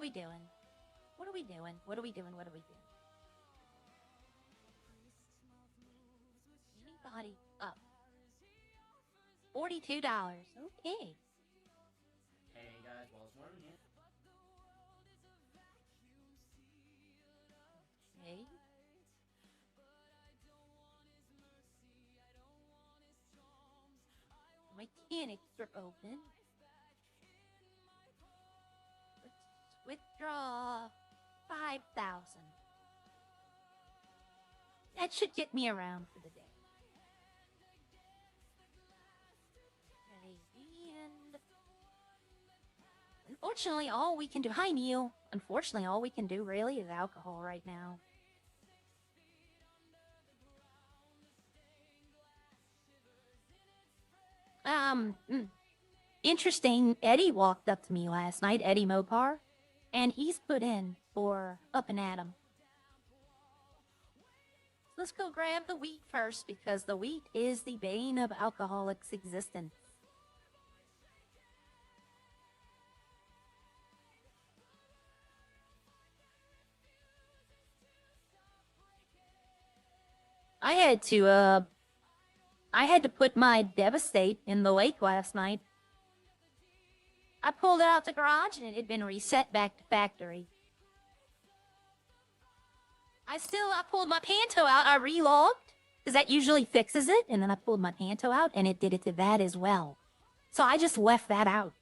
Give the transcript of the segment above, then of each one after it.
are we doing? What are we doing? What are we doing? What are we doing? Anybody up? $42. Okay. Hey guys, Wallace Morgan here. Okay. Mechanics are open. Let's withdraw 5,000. That should get me around for the day. And unfortunately, all we can do. Hi, Neil. Unfortunately, all we can do really is alcohol right now. Interesting. Eddie walked up to me last night, Eddie Mopar, and he's put in for Up and Atom. Let's go grab the wheat first, because the wheat is the bane of alcoholics' existence. I had to put my Devastate in the lake last night. I pulled it out the garage and it had been reset back to factory. I pulled my Panto out, I relogged, because that usually fixes it, and then I pulled my Panto out and it did it to that as well. So I just left that out.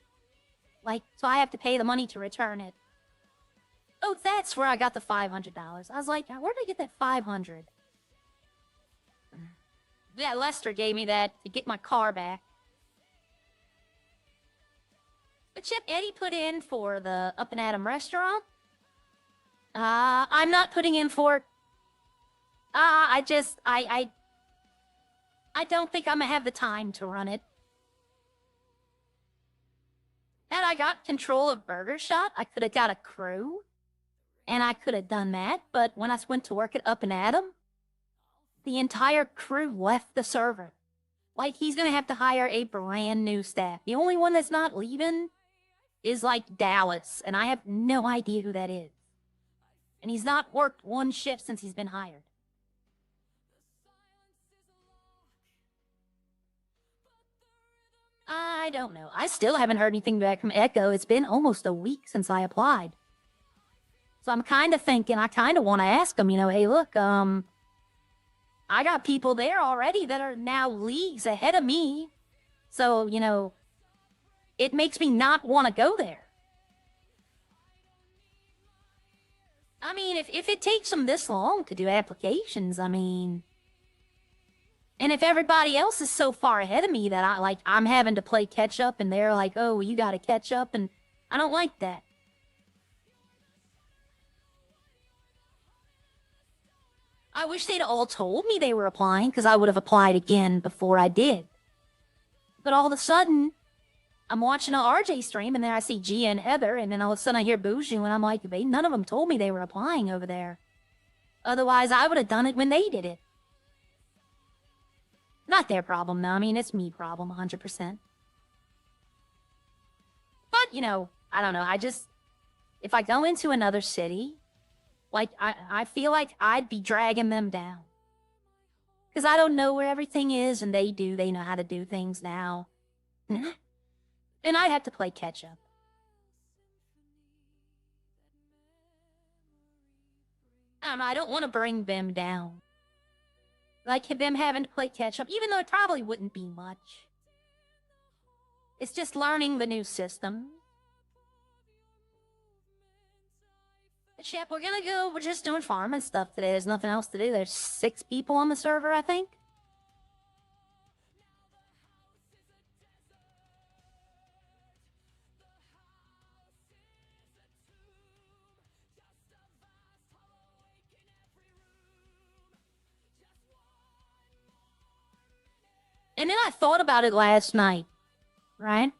So I have to pay the money to return it. Oh, that's where I got the $500. I was like, where did I get that $500? Yeah, Lester gave me that to get my car back. But yep, Eddie put in for the Up and Atom restaurant. I'm not putting in for... I don't think I'm gonna have the time to run it. Had I got control of Burger Shot, I could have got a crew. And I could have done that, but when I went to work at Up and Atom, the entire crew left the server. He's gonna have to hire a brand new staff. The only one that's not leaving is, Dallas, and I have no idea who that is. And he's not worked one shift since he's been hired. I don't know. I still haven't heard anything back from Echo. It's been almost a week since I applied. So I'm kind of thinking, I kind of want to ask him, hey, look, I got people there already that are now leagues ahead of me. So, it makes me not want to go there. I mean, if it takes them this long to do applications, and if everybody else is so far ahead of me that I'm having to play catch up and they're like, oh, you got to catch up, and I don't like that. I wish they'd all told me they were applying, because I would have applied again before I did. But all of a sudden, I'm watching an RJ stream, and then I see Gia and Heather, and then all of a sudden I hear Boujou, and I'm like, none of them told me they were applying over there. Otherwise, I would have done it when they did it. Not their problem, though. It's me problem, 100%. But, I don't know. If I go into another city... I feel like I'd be dragging them down. Because I don't know where everything is, and they do. They know how to do things now. And I'd have to play catch-up. I don't know, I don't want to bring them down. Them having to play catch-up, even though it probably wouldn't be much. It's just learning the new system. Chap, we're just doing farm and stuff today. There's nothing else to do. There's 6 people on the server, I think. And then I thought about it last night, right?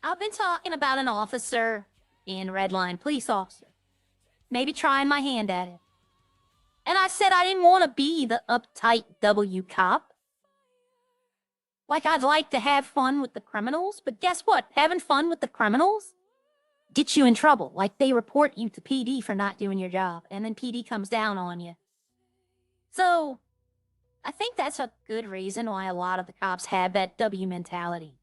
I've been talking about an officer in Redline, police officer. Maybe trying my hand at it. And I said I didn't want to be the uptight W cop. I'd like to have fun with the criminals, but guess what? Having fun with the criminals get you in trouble. Like, they report you to PD for not doing your job, and then PD comes down on you. So, I think that's a good reason why a lot of the cops have that W mentality.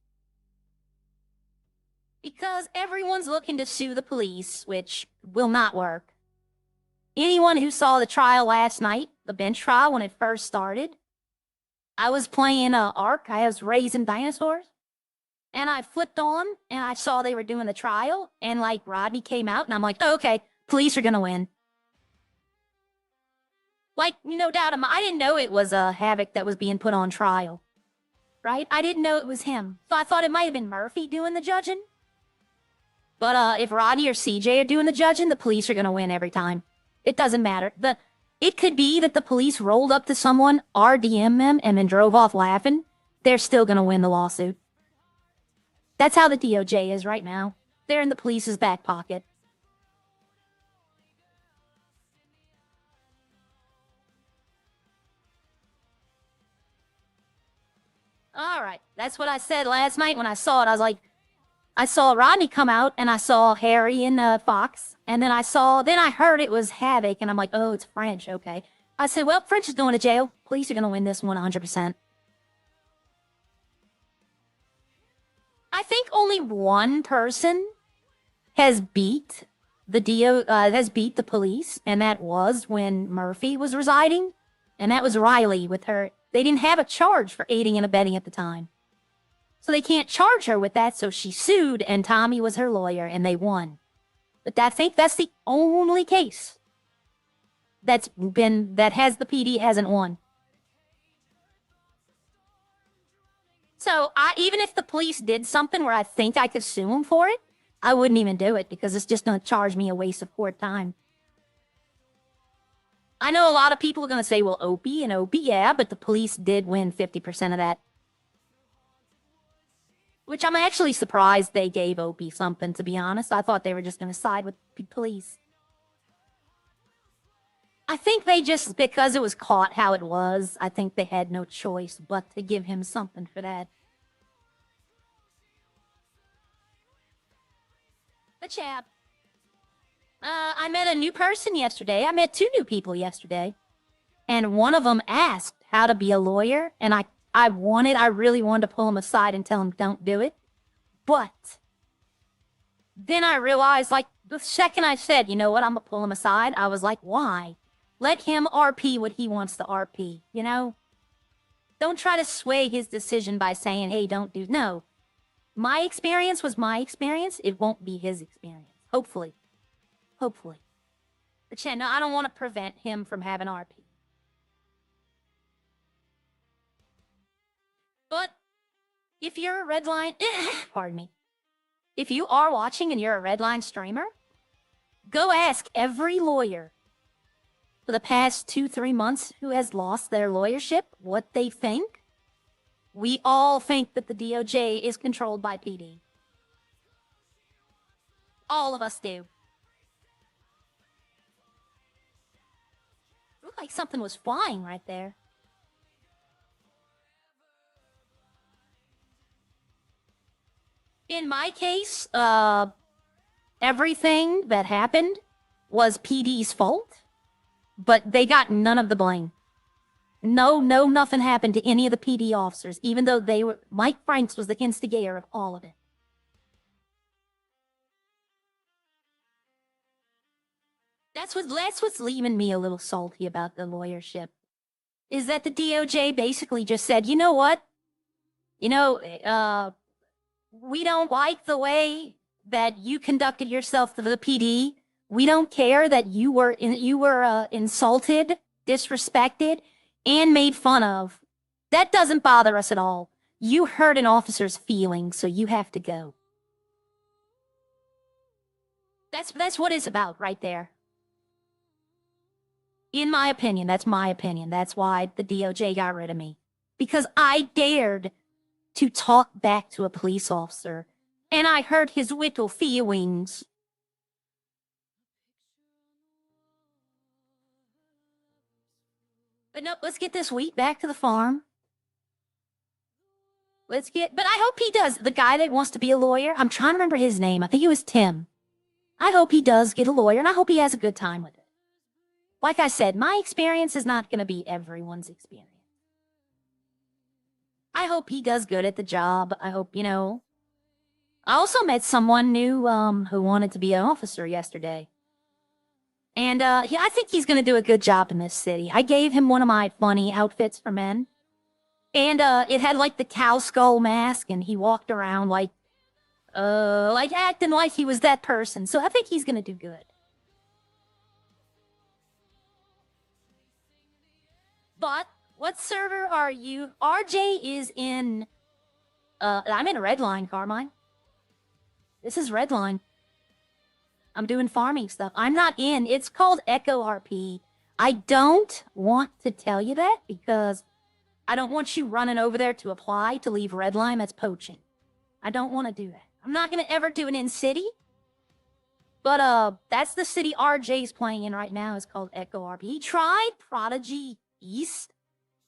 Because everyone's looking to sue the police, which will not work. Anyone who saw the trial last night, the bench trial when it first started, I was playing Ark, I was raising dinosaurs, and I flipped on, and I saw they were doing the trial, and, like, Rodney came out, and I'm like, oh, okay, police are gonna win. Like, no doubt, I didn't know it was Havoc that was being put on trial, right? I didn't know it was him. So I thought it might have been Murphy doing the judging. But if Rodney or CJ are doing the judging, the police are gonna win every time. It doesn't matter. It could be that the police rolled up to someone, RDM them, and then drove off laughing. They're still gonna win the lawsuit. That's how the DOJ is right now. They're in the police's back pocket. Alright, that's what I said last night when I saw it. I was like, I saw Rodney come out, and I saw Harry and Fox, and then I heard it was Havoc, and I'm like, oh, it's French, okay. I said, well, French is going to jail. Police are going to win this 100%. I think only one person has beat the police, and that was when Murphy was residing, and that was Riley with her. They didn't have a charge for aiding and abetting at the time. So they can't charge her with that, so she sued, and Tommy was her lawyer, and they won. But I think that's the only case that has the PD hasn't won. So even if the police did something where I think I could sue them for it, I wouldn't even do it because it's just going to charge me a waste of court time. I know a lot of people are going to say, well, Opie, yeah, but the police did win 50% of that. Which I'm actually surprised they gave Opie something, to be honest. I thought they were just going to side with the police. I think they just, because it was caught how it was, I think they had no choice but to give him something for that. But Chad, I met a new person yesterday. I met 2 new people yesterday. And one of them asked how to be a lawyer, and I really wanted to pull him aside and tell him don't do it. But then I realized, like, the second I said, you know what, I'm going to pull him aside, I was like, why? Let him RP what he wants to RP, you know? Don't try to sway his decision by saying, hey, don't do... No. My experience was my experience. It won't be his experience. Hopefully. Hopefully. But yeah, no, I don't want to prevent him from having RP. But if you're a Redline... pardon me. If you are watching and you're a Redline streamer, go ask every lawyer for the past 2-3 months who has lost their lawyership what they think. We all think that the DOJ is controlled by PD. All of us do. Looked like something was flying right there. In my case, everything that happened was PD's fault, but they got none of the blame. No, nothing happened to any of the PD officers, even though Mike Franks was the instigator of all of it. That's what's leaving me a little salty about the lawyership, is that the DOJ basically just said, you know what? You know, we don't like the way that you conducted yourself to the PD. We don't care that you were insulted, disrespected, and made fun of. That doesn't bother us at all. You hurt an officer's feelings, so you have to go. That's what it's about right there. In my opinion, that's my opinion. That's why the DOJ got rid of me. Because I dared to talk back to a police officer, and I hurt his little feelings. But no, let's get this wheat back to the farm. But I hope he does. The guy that wants to be a lawyer, I'm trying to remember his name. I think it was Tim. I hope he does get a lawyer, and I hope he has a good time with it. Like I said, my experience is not going to be everyone's experience. I hope he does good at the job. I hope, I also met someone new, who wanted to be an officer yesterday. And, I think he's going to do a good job in this city. I gave him one of my funny outfits for men. And, it had, like, the cow skull mask, and he walked around like acting like he was that person. So I think he's going to do good. But what server are you? RJ is in, I'm in Redline, Carmine. This is Redline. I'm doing farming stuff. I'm not in. It's called Echo RP. I don't want to tell you that because I don't want you running over there to apply to leave Redline. That's poaching. I don't want to do that. I'm not going to ever do an in-city. But, that's the city RJ's playing in right now. It's called Echo RP. He tried Prodigy East,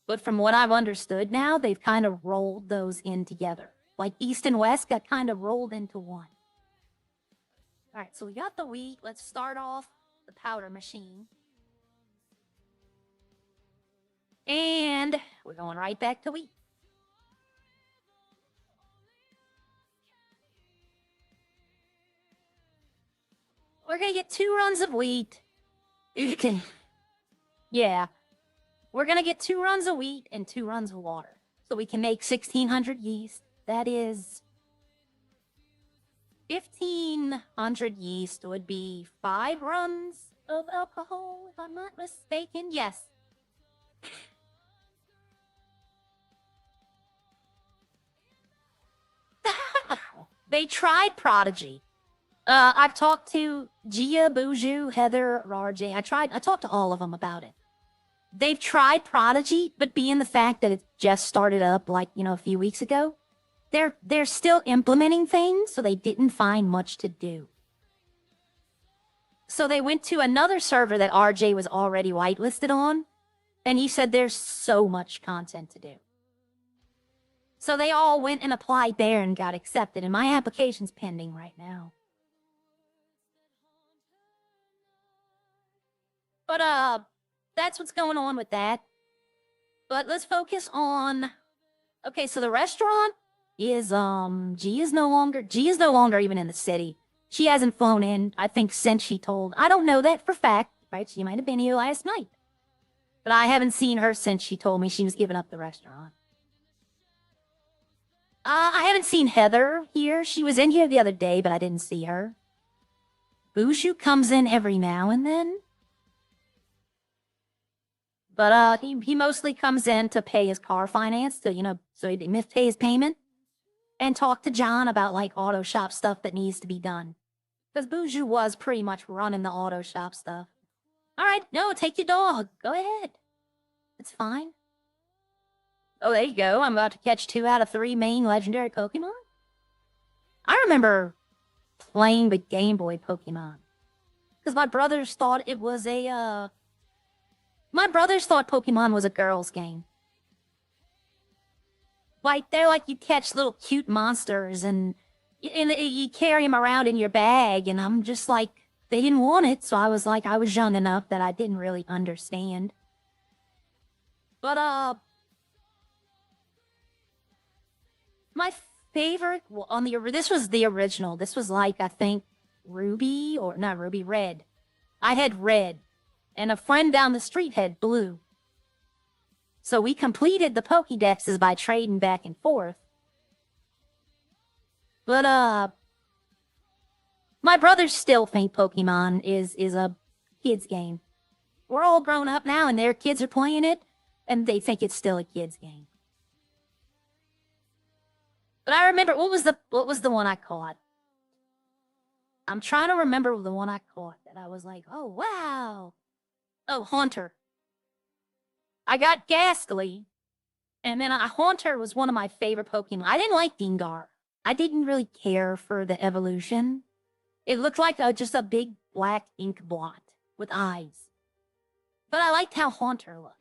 but from what I've understood now, they've kind of rolled those in together. Like East and West got kind of rolled into one. Alright, so we got the wheat. Let's start off the powder machine. And we're going right back to wheat. We're gonna get 2 runs of wheat. Yeah. We're gonna get 2 runs of wheat and 2 runs of water. So we can make 1,600 yeast. That is 1,500 yeast would be 5 runs of alcohol, if I'm not mistaken. Yes. They tried Prodigy. I've talked to Gia, Buju, Heather, RJ. I talked to all of them about it. They've tried Prodigy, but being the fact that it just started up like, a few weeks ago, they're still implementing things, so they didn't find much to do. So they went to another server that RJ was already whitelisted on, and he said there's so much content to do. So they all went and applied there and got accepted, and my application's pending right now. But, that's what's going on with that. But let's focus on... Okay, so the restaurant is, Gia's no longer even in the city. She hasn't flown in, I think, since she told... I don't know that for fact, right? She might have been here last night. But I haven't seen her since she told me she was giving up the restaurant. I haven't seen Heather here. She was in here the other day, but I didn't see her. Bushu comes in every now and then. But, he mostly comes in to pay his car finance, to, so he didn't pay his payment. And talk to John about, like, auto shop stuff that needs to be done. Because Buju was pretty much running the auto shop stuff. Alright, no, take your dog. Go ahead. It's fine. Oh, there you go. I'm about to catch 2 out of 3 main legendary Pokemon. I remember playing the Game Boy Pokemon. Because my brothers thought it was a, My brothers thought Pokemon was a girl's game. Like, they're like you catch little cute monsters and you carry them around in your bag, and I'm just like, they didn't want it, so I was like, I was young enough that I didn't really understand. But, my favorite, this was the original. This was like, I think, Red. I had Red, and a friend down the street had Blue. So we completed the Pokédexes by trading back and forth. But, my brothers still think Pokemon is a kid's game. We're all grown up now, and their kids are playing it, and they think it's still a kid's game. But I remember, what was the one I caught? I'm trying to remember the one I caught that I was like, oh, wow. Oh, Haunter. I got Ghastly, and then Haunter was one of my favorite Pokemon. I didn't like Gengar. I didn't really care for the evolution. It looked like just a big black ink blot with eyes. But I liked how Haunter looked.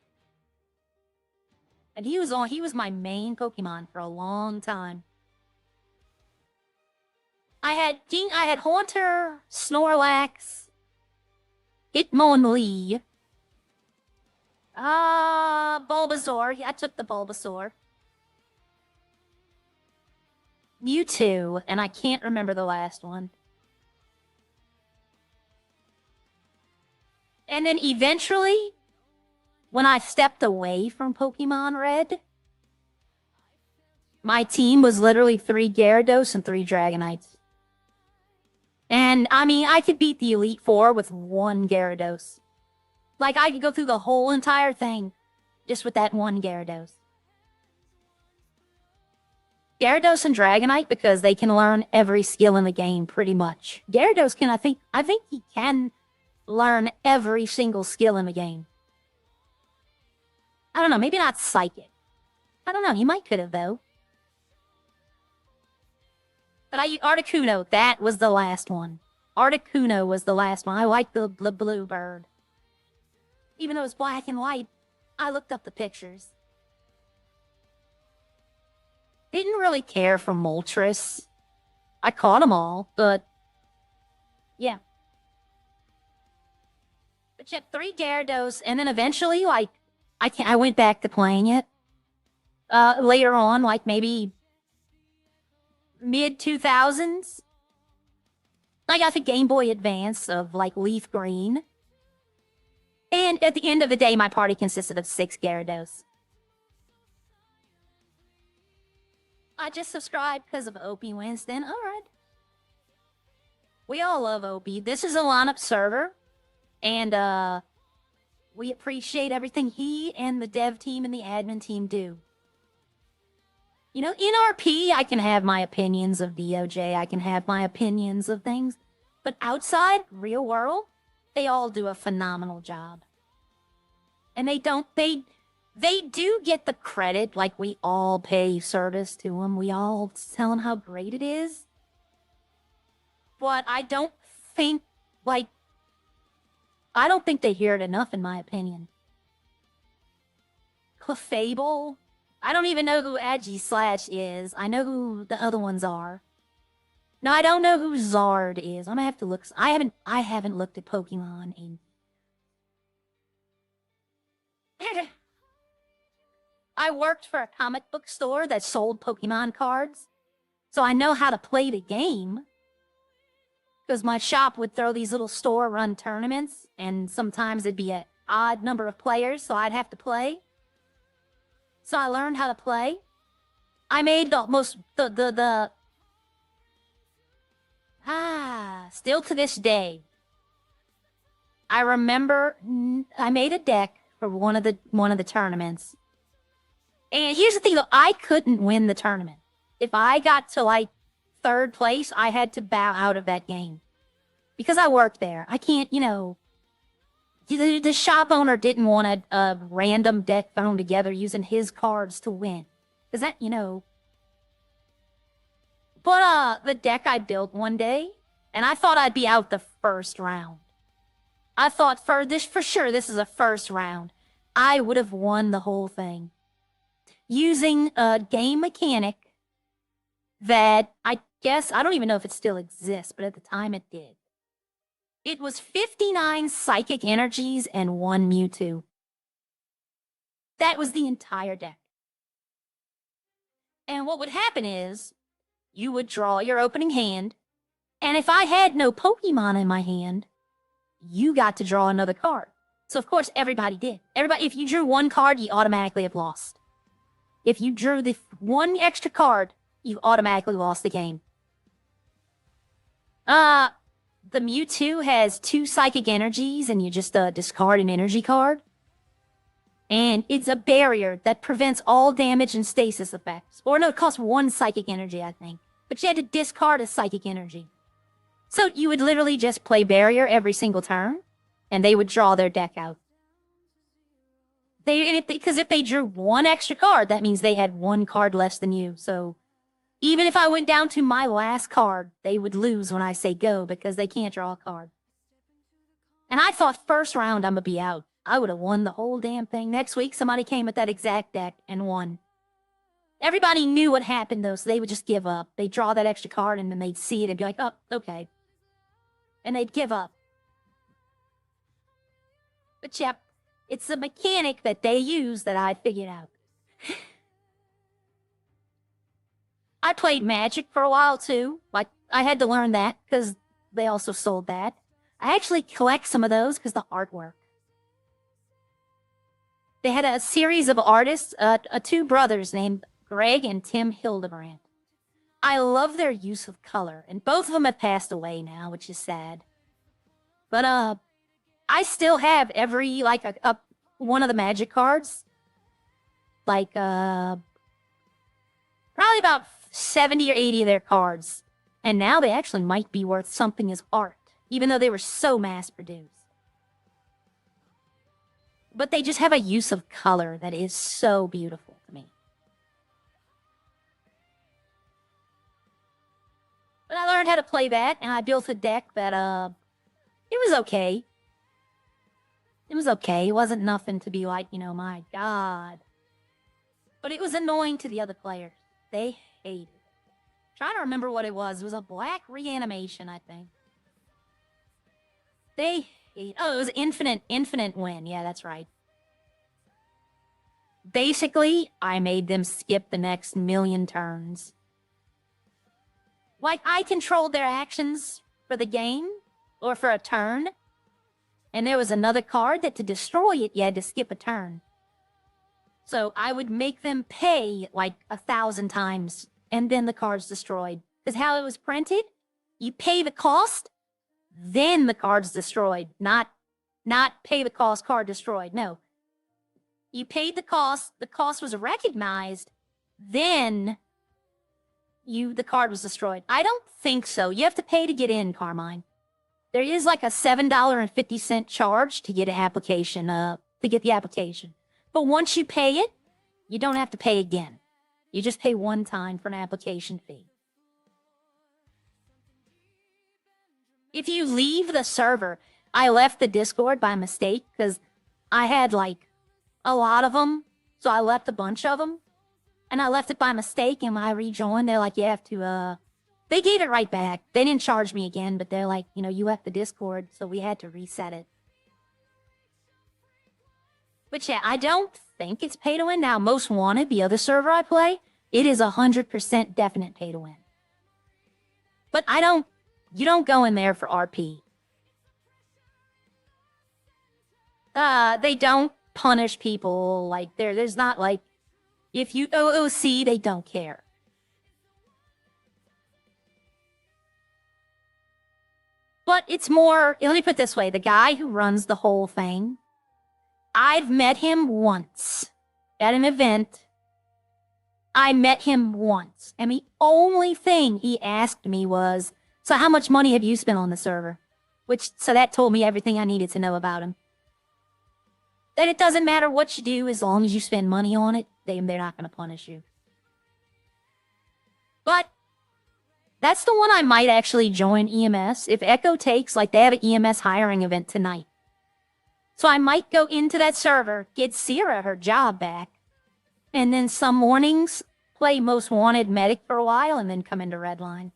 And he was my main Pokemon for a long time. I had Haunter, Snorlax, Hitmonlee, Bulbasaur. Yeah, I took the Bulbasaur. Mewtwo, and I can't remember the last one. And then eventually, when I stepped away from Pokemon Red, my team was literally 3 Gyarados and 3 Dragonites. And, I mean, I could beat the Elite Four with 1 Gyarados. Like, I could go through the whole entire thing just with that 1 Gyarados. Gyarados and Dragonite, because they can learn every skill in the game, pretty much. Gyarados can, I think he can learn every single skill in the game. I don't know, maybe not Psychic. I don't know, he might could have, though. But Articuno, that was the last one. Articuno was the last one. I like the blue bird. Even though it's black and white, I looked up the pictures. Didn't really care for Moltres. I caught them all, but yeah. But yeah, 3 Gyarados, and then eventually, like, I went back to playing it. Later on, like maybe mid-2000s. I got the Game Boy Advance of, like, Leaf Green. And at the end of the day, my party consisted of 6 Gyarados. I just subscribed because of Opie Winston. Alright. We all love Opie. This is a lineup server. And, we appreciate everything he and the dev team and the admin team do. You know, in RP, I can have my opinions of DOJ. I can have my opinions of things. But outside, real world, they all do a phenomenal job. And they do get the credit, like we all pay service to them. We all tell them how great it is. But I don't think they hear it enough, in my opinion. Clefable. I don't even know who Agi/Slash is. I know who the other ones are. No, I don't know who Zard is. I'm gonna have to look. I haven't looked at Pokemon in... I worked for a comic book store that sold Pokemon cards, so I know how to play the game. Because my shop would throw these little store-run tournaments, and sometimes it'd be an odd number of players, so I'd have to play. So I learned how to play. I made still to this day, I remember I made a deck for one of the tournaments. And here's the thing, though, I couldn't win the tournament. If I got to, like, 3rd place, I had to bow out of that game. Because I worked there. I can't, you know... The shop owner didn't want a random deck thrown together using his cards to win. Because that, you know... But, the deck I built one day, and I thought I'd be out the first round. I thought, for sure, this is a first round. I would have won the whole thing. Using a game mechanic that I guess, I don't even know if it still exists, but at the time it did. It was 59 psychic energies and 1 Mewtwo. That was the entire deck. And what would happen is, you would draw your opening hand, and if I had no Pokemon in my hand, you got to draw another card. So of course everybody did. If you drew 1 card, you automatically have lost. If you drew the 1 extra card, you automatically lost the game. The Mewtwo has 2 psychic energies, and you just discard an energy card. And it's a barrier that prevents all damage and stasis effects. Or no, it costs 1 psychic energy, I think. But you had to discard a psychic energy. So you would literally just play barrier every single turn, and they would draw their deck out. Because if they drew 1 extra card, that means they had 1 card less than you. So even if I went down to my last card, they would lose when I say go because they can't draw a card. And I thought first round I'm gonna be out. I would have won the whole damn thing. Next week, somebody came with that exact deck and won. Everybody knew what happened, though, so they would just give up. They'd draw that extra card, and then they'd see it and be like, oh, okay. And they'd give up. But yeah, it's a mechanic that they use that I figured out. I played Magic for a while, too. Like, I had to learn that, because they also sold that. I actually collect some of those, because the artwork. They had a series of artists, two brothers named Greg and Tim Hildebrandt. I love their use of color, and both of them have passed away now, which is sad. But, I still have every, like, one of the Magic cards. Like, probably about 70 or 80 of their cards. And now they actually might be worth something as art, even though they were so mass-produced. But they just have a use of color that is so beautiful to me. But I learned how to play that, and I built a deck that, it was okay. It was okay. It wasn't nothing to be like, you know, my God. But it was annoying to the other players. They hated it. Trying to remember what it was. It was a black reanimation, I think. They hate... Oh, it was infinite win. Yeah, that's right. Basically, I made them skip the next million turns. Like, I controlled their actions for the game, or for a turn. And there was another card that to destroy it, you had to skip a turn. So I would make them pay like 1,000 times, and then the card's destroyed. Because how it was printed, you pay the cost, then the card's destroyed. Not pay the cost, card destroyed. No. You paid the cost was recognized, then the card was destroyed. I don't think so. You have to pay to get in, Carmine. There is like a $7.50 charge to get an application, to get the application. But once you pay it, you don't have to pay again. You just pay one time for an application fee. If you leave the server, I left the Discord by mistake because I had like a lot of them. So I left a bunch of them. And I left it by mistake, and when I rejoined, they're like, you have to, they gave it right back. They didn't charge me again, but they're like, you know, you left the Discord, so we had to reset it. But yeah, I don't think it's pay to win. Now, Most Wanted, the other server I play, it is 100% definite pay to win. But you don't go in there for RP. They don't punish people, like, there's not, like, if you OOC, they don't care. But it's more, let me put it this way, the guy who runs the whole thing, I've met him once at an event. I met him once, and the only thing he asked me was, so how much money have you spent on the server? So that told me everything I needed to know about him. That it doesn't matter what you do, as long as you spend money on it, they're not going to punish you. But that's the one I might actually join EMS. If Echo takes, like, they have an EMS hiring event tonight. So I might go into that server, get Sierra her job back, and then some mornings play Most Wanted Medic for a while, and then come into Redline.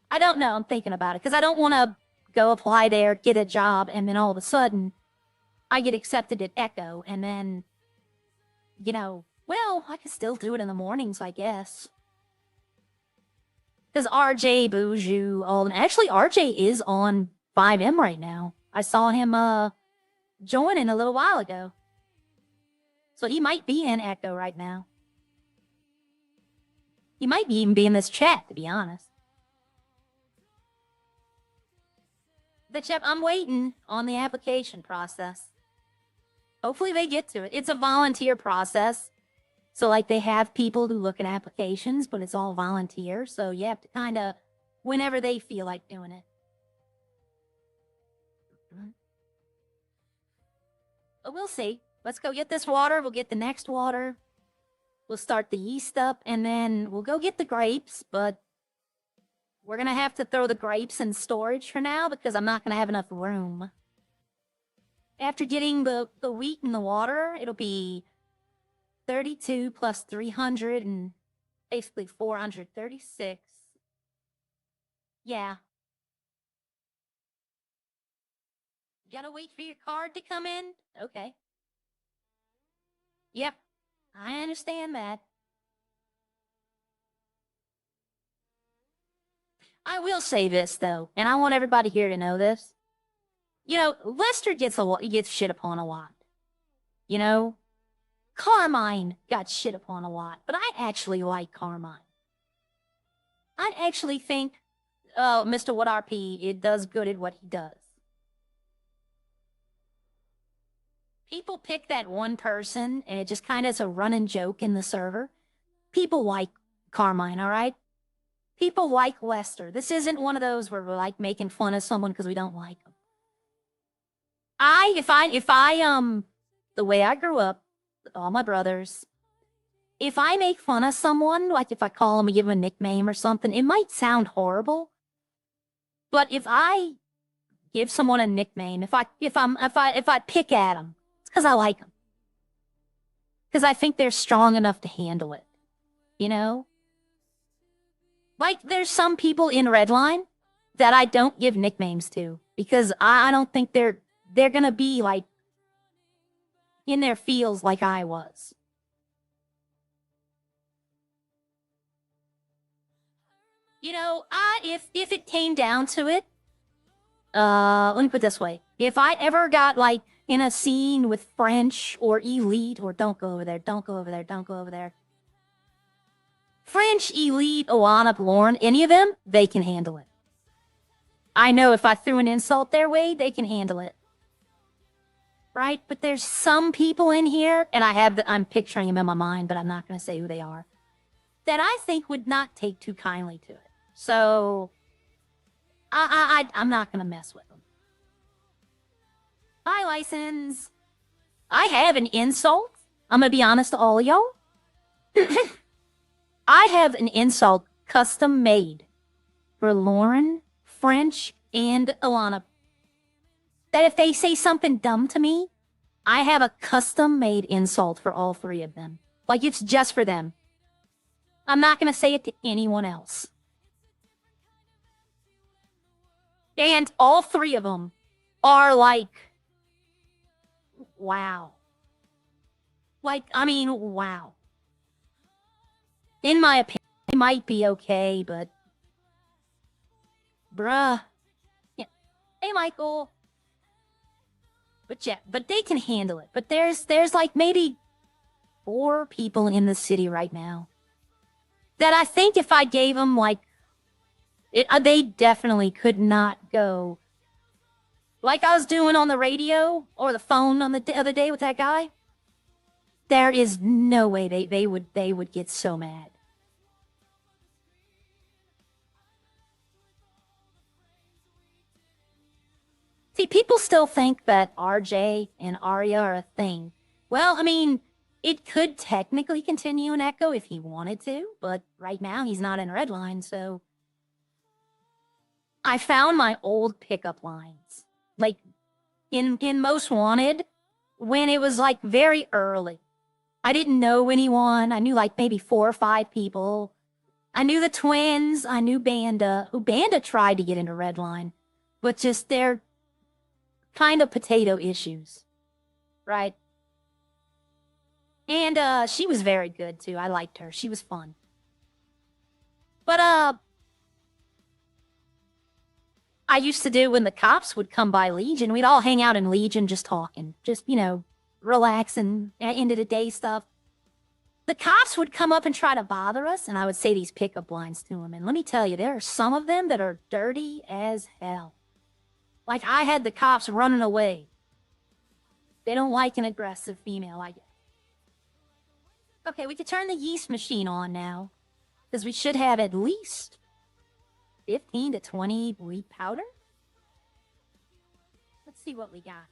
I don't know, I'm thinking about it, because I don't want to go apply there, get a job, and then all of a sudden, I get accepted at Echo, and then, you know, well, I can still do it in the mornings, I guess. Because RJ, Boujou, actually, RJ is on 5M right now. I saw him, joining a little while ago. So he might be in Echo right now. He might even be in this chat, to be honest. But yep, I'm waiting on the application process. Hopefully they get to it. It's a volunteer process. So, like, they have people who look at applications, but it's all volunteer. So you have to kind of, whenever they feel like doing it. But we'll see. Let's go get this water. We'll get the next water. We'll start the yeast up, and then we'll go get the grapes, but we're going to have to throw the grapes in storage for now because I'm not going to have enough room. After getting the wheat and the water, it'll be 32 plus 300 and basically 436. Yeah. You gotta wait for your card to come in? Okay. Yep. I understand that. I will say this, though, and I want everybody here to know this. You know, Lester gets shit upon a lot. You know, Carmine got shit upon a lot, but I actually like Carmine. I actually think, Mr. What RP, it does good at what he does. People pick that one person, and it just kind of is a running joke in the server. People like Carmine, all right? People like Lester. This isn't one of those where we're like making fun of someone because we don't like them. The way I grew up, all my brothers, if I make fun of someone, like if I call them and give them a nickname or something, it might sound horrible. But if I give someone a nickname, if I pick at them, it's because I like them. Because I think they're strong enough to handle it. You know? Like, there's some people in Redline that I don't give nicknames to because I don't think they're gonna be like in their feels like I was. You know, if it came down to it, let me put it this way. If I ever got like in a scene with French or Elite or don't go over there, don't go over there, don't go over there. French, Elite, Oana, Lauren, any of them, they can handle it. I know if I threw an insult their way, they can handle it. Right? But there's some people in here, and I'm picturing them in my mind, but I'm not going to say who they are, that I think would not take too kindly to it. So, I'm not going to mess with them. Hi, License. I have an insult. I'm going to be honest to all of y'all. I have an insult custom made for Lauren, French, and Alana. That if they say something dumb to me, I have a custom made insult for all three of them. Like it's just for them. I'm not going to say it to anyone else. And all three of them are like, wow. Like, I mean, wow. In my opinion, it might be okay, but bruh. Yeah. Hey, Michael. But yeah, but they can handle it. But there's like maybe 4 people in the city right now that I think if I gave them like, they definitely could not go like I was doing on the radio or the phone on the other day with that guy. There is no way they would get so mad. See, people still think that RJ and Arya are a thing. Well, I mean, it could technically continue in Echo if he wanted to, but right now he's not in Redline, so I found my old pickup lines. Like in Most Wanted, when it was like very early. I didn't know anyone. I knew like maybe 4 or 5 people. I knew the twins. I knew Banda, who Banda tried to get into Redline, but just they're kind of potato issues, right? And she was very good too. I liked her. She was fun. But I used to do when the cops would come by Legion, we'd all hang out in Legion just talking, just, you know, relaxing, end of the day stuff. The cops would come up and try to bother us, and I would say these pickup lines to them. And let me tell you, there are some of them that are dirty as hell. Like, I had the cops running away. They don't like an aggressive female, I guess. Okay, we could turn the yeast machine on now, because we should have at least 15 to 20 wheat powder. Let's see what we got.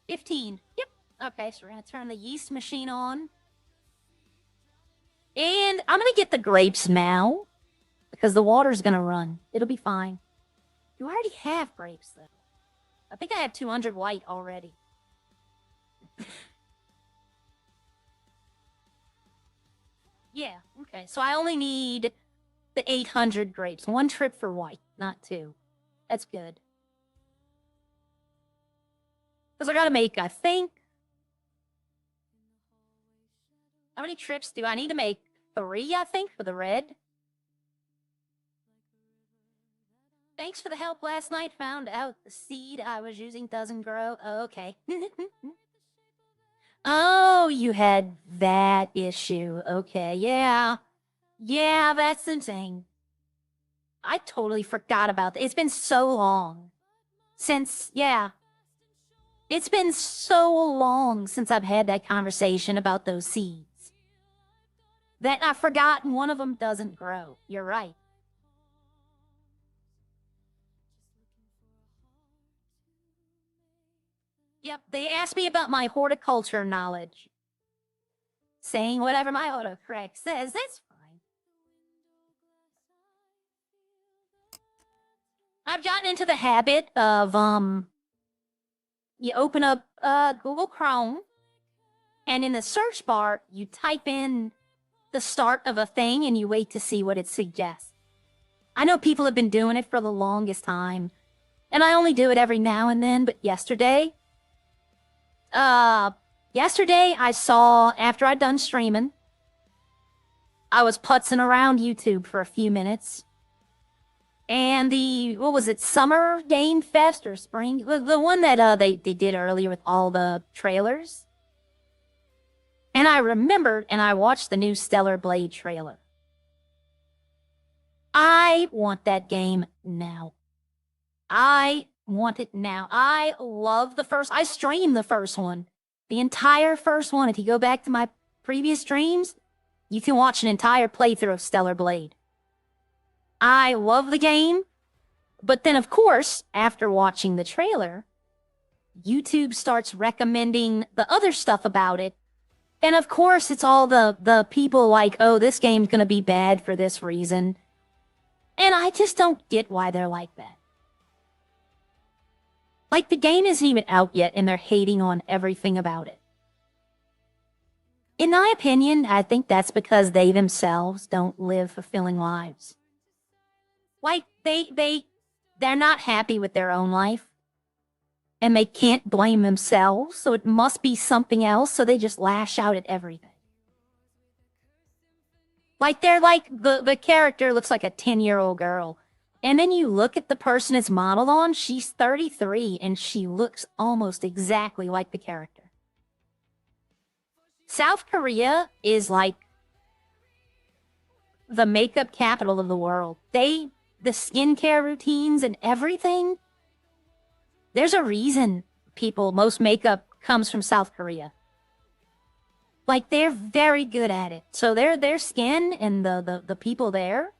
15. Yep. Okay, so we're going to turn the yeast machine on. And I'm going to get the grapes now, because the water's going to run. It'll be fine. You already have grapes, though. I think I have 200 white already. Yeah, okay. So I only need the 800 grapes. 1 trip for white, not 2. That's good. Because I gotta make, I think... How many trips do I need to make? 3, I think, for the red. Thanks for the help last night. Found out the seed I was using doesn't grow. Oh, okay. Oh, you had that issue. Okay, yeah. Yeah, that's insane. I totally forgot about that. It's been so long since, yeah. It's been so long since I've had that conversation about those seeds that I've forgotten one of them doesn't grow. You're right. Yep, they asked me about my horticulture knowledge. Saying whatever my autocorrect says, that's fine. I've gotten into the habit of, you open up Google Chrome, and in the search bar, you type in the start of a thing and you wait to see what it suggests. I know people have been doing it for the longest time, and I only do it every now and then, but yesterday I saw, after I'd done streaming, I was putzing around YouTube for a few minutes, and what was it, Summer Game Fest or Spring? The one that they did earlier with all the trailers. And I remembered, and I watched the new Stellar Blade trailer. I want that game now. I want it now. I love I streamed the first one. The entire first one. If you go back to my previous streams, you can watch an entire playthrough of Stellar Blade. I love the game, but then of course, after watching the trailer, YouTube starts recommending the other stuff about it. And of course, it's all the people like, oh, this game's gonna be bad for this reason. And I just don't get why they're like that. Like, the game isn't even out yet, and they're hating on everything about it. In my opinion, I think that's because they themselves don't live fulfilling lives. Like, they're not happy with their own life. And they can't blame themselves, so it must be something else, so they just lash out at everything. Like, they're like, the character looks like a 10-year-old girl. And then you look at the person it's modeled on, she's 33, and she looks almost exactly like the character. South Korea is like the makeup capital of the world. The skincare routines and everything, there's a reason most makeup comes from South Korea. Like, they're very good at it. So their skin and the people there,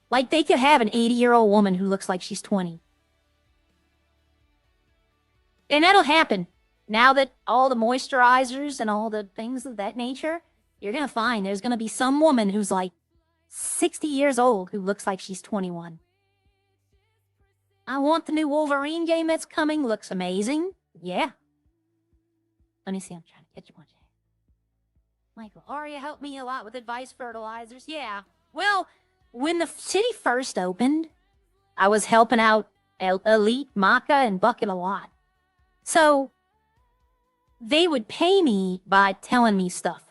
like, they could have an 80-year-old woman who looks like she's 20. And that'll happen. Now that all the moisturizers and all the things of that nature, you're gonna find there's gonna be some woman who's like 60 years old who looks like she's 21. I want the new Wolverine game that's coming. Looks amazing. Yeah. Let me see. I'm trying to catch a bunch. Michael, Aria helped me a lot with advice fertilizers. Yeah. Well, when the city first opened, I was helping out Elite, Maka, and Bucket a lot. So they would pay me by telling me stuff.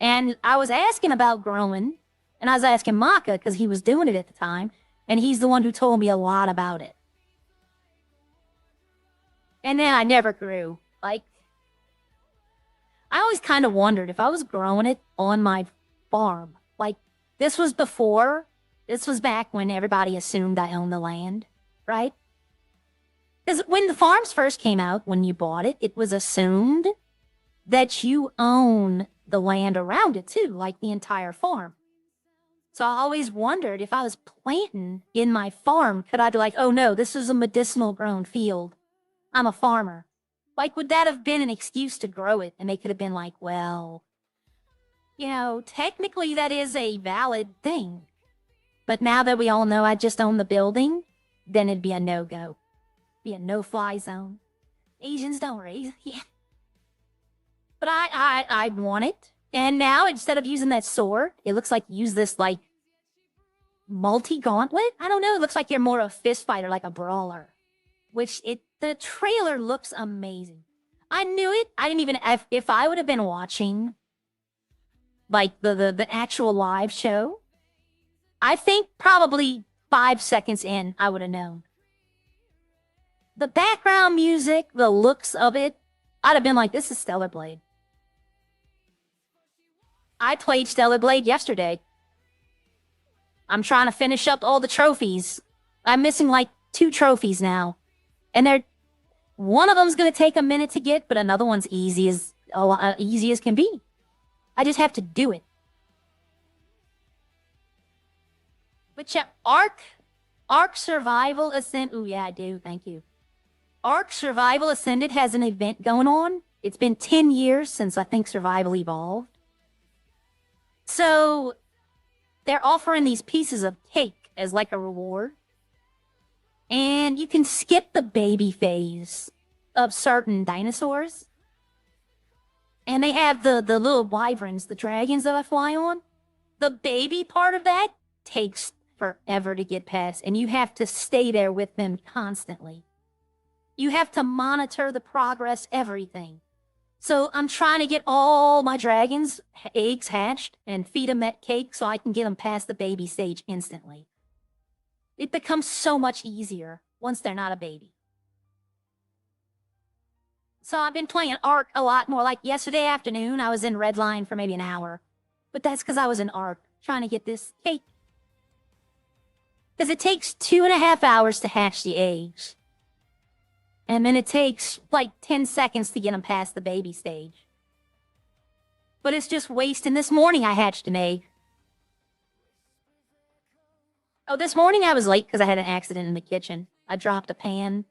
And I was asking about growing, and I was asking Maka because he was doing it at the time. And he's the one who told me a lot about it. And then I never grew. Like, I always kind of wondered if I was growing it on my farm. Like, this was back when everybody assumed I owned the land, right? Because when the farms first came out, when you bought it, it was assumed that you own the land around it too, like the entire farm. So I always wondered if I was planting in my farm, could I be like, oh no, this is a medicinal grown field. I'm a farmer. Like, would that have been an excuse to grow it? And they could have been like, well, you know, technically that is a valid thing. But now that we all know I just own the building, then it'd be a no-go. Be a no-fly zone. Asians don't raise. Yeah. But I want it. And now, instead of using that sword, it looks like you use this, like, multi-gauntlet? I don't know. It looks like you're more of a fist fighter, like a brawler. The trailer looks amazing. I knew it. I didn't even, if I would have been watching, like, the actual live show, I think probably 5 seconds in, I would have known. The background music, the looks of it, I'd have been like, this is Stellar Blade. I played Stellar Blade yesterday. I'm trying to finish up all the trophies. I'm missing like 2 trophies now. And one of them's gonna take a minute to get, but another one's easy as can be. I just have to do it. But yeah, Ark Survival Ascent. Ooh, yeah, I do. Thank you. Ark Survival Ascended has an event going on. It's been 10 years since I think Survival evolved. So they're offering these pieces of cake as like a reward. And you can skip the baby phase of certain dinosaurs. And they have the little wyverns, the dragons that I fly on. The baby part of that takes forever to get past, and you have to stay there with them constantly. You have to monitor the progress, everything. So I'm trying to get all my dragons' eggs hatched and feed them that cake so I can get them past the baby stage instantly. It becomes so much easier once they're not a baby. So I've been playing Ark a lot more. Like yesterday afternoon, I was in Redline for maybe an hour. But that's because I was in Ark trying to get this cake. Because it takes 2.5 hours to hatch the eggs. And then it takes like 10 seconds to get them past the baby stage. But it's just wasting. This morning I hatched an egg. Oh, this morning I was late because I had an accident in the kitchen. I dropped a pan.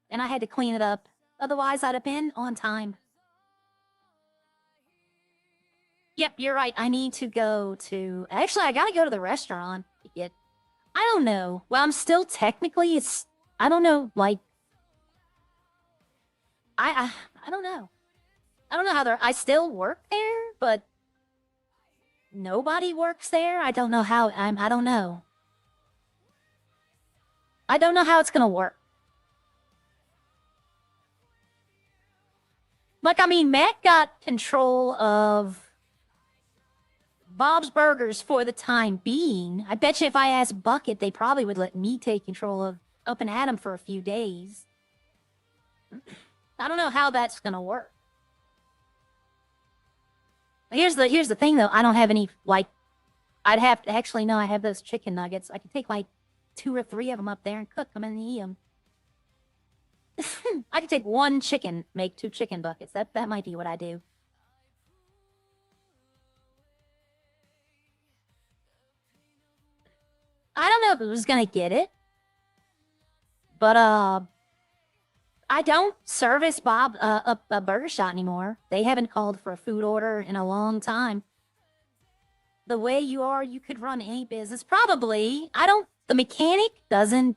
And I had to clean it up. Otherwise, I'd have been on time. Yep, you're right. I need to go to... Actually, I gotta go to the restaurant to get... I don't know. Well, I'm still technically... I don't know, like... I don't know. I don't know how I still work there, but... Nobody works there? I don't know how... I don't know. I don't know how it's gonna work. Like, I mean, Matt got control of Bob's Burgers for the time being. I bet you if I asked Bucket, they probably would let me take control of Up and Atom for a few days. I don't know how that's gonna work. Here's the thing, though. I don't have any, like... I'd have to... Actually, no, I have those chicken nuggets. I could take, like, 2 or 3 of them up there and cook them and eat them. I could take 1 chicken, make 2 chicken buckets. That might be what I do. I don't know if it was gonna get it. But, I don't service Bob, a burger shot anymore. They haven't called for a food order in a long time. The way you are, you could run any business. Probably. The mechanic doesn't...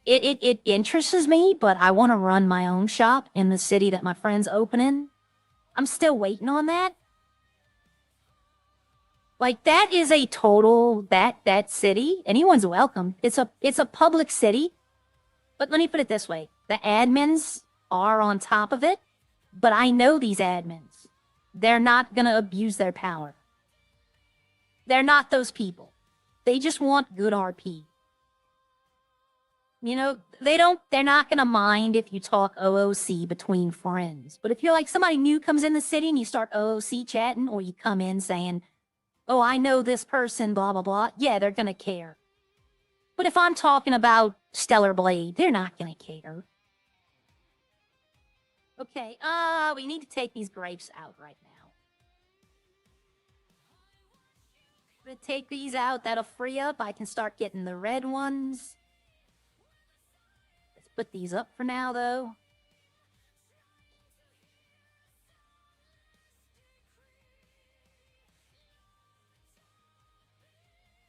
It interests me, but I want to run my own shop in the city that my friend's opening. I'm still waiting on that. Like, that is a total... That city, anyone's welcome. It's a public city. But let me put it this way. The admins are on top of it, but I know these admins. They're not gonna abuse their power. They're not those people. They just want good RP. You know, they're not gonna mind if you talk OOC between friends. But if you're like somebody new comes in the city and you start OOC chatting, or you come in saying, oh, I know this person, blah, blah, blah, yeah, they're gonna care. But if I'm talking about Stellar Blade, they're not gonna care. Okay, we need to take these grapes out right now. I'm gonna take these out, that'll free up. I can start getting the red ones. Let's put these up for now, though.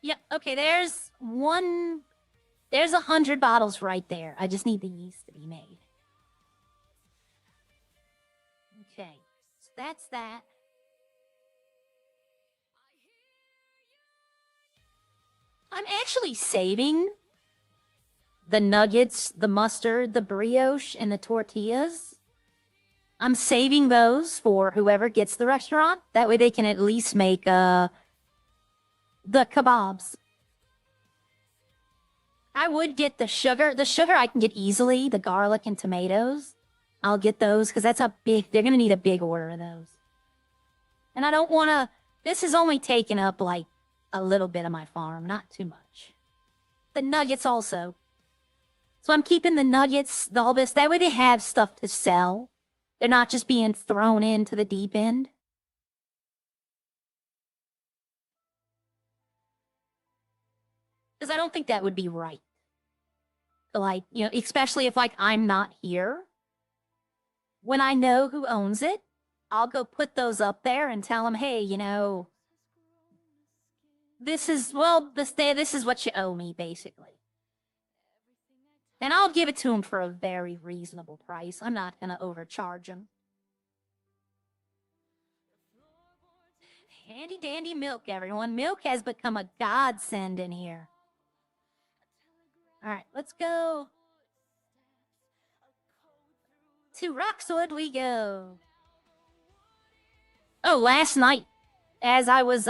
Yep, okay, there's one There's 100 bottles right there. I just need the yeast to be made. Okay, so that's that. I'm actually saving the nuggets, the mustard, the brioche, and the tortillas. I'm saving those for whoever gets the restaurant. That way they can at least make the kebabs. I would get the sugar. The sugar I can get easily. The garlic and tomatoes. I'll get those because that's a big... They're going to need a big order of those. And I don't want to... This is only taking up, like, a little bit of my farm. Not too much. The nuggets also. So I'm keeping the nuggets, all this. That way they have stuff to sell. They're not just being thrown into the deep end. Because I don't think that would be right. Like, you know, especially if, like, I'm not here. When I know who owns it, I'll go put those up there and tell them, hey, you know, this is, well, this is what you owe me, basically. And I'll give it to them for a very reasonable price. I'm not going to overcharge them. Handy dandy milk, everyone. Milk has become a godsend in here. All right, let's go. To Roxwood we go. Oh, last night, as I was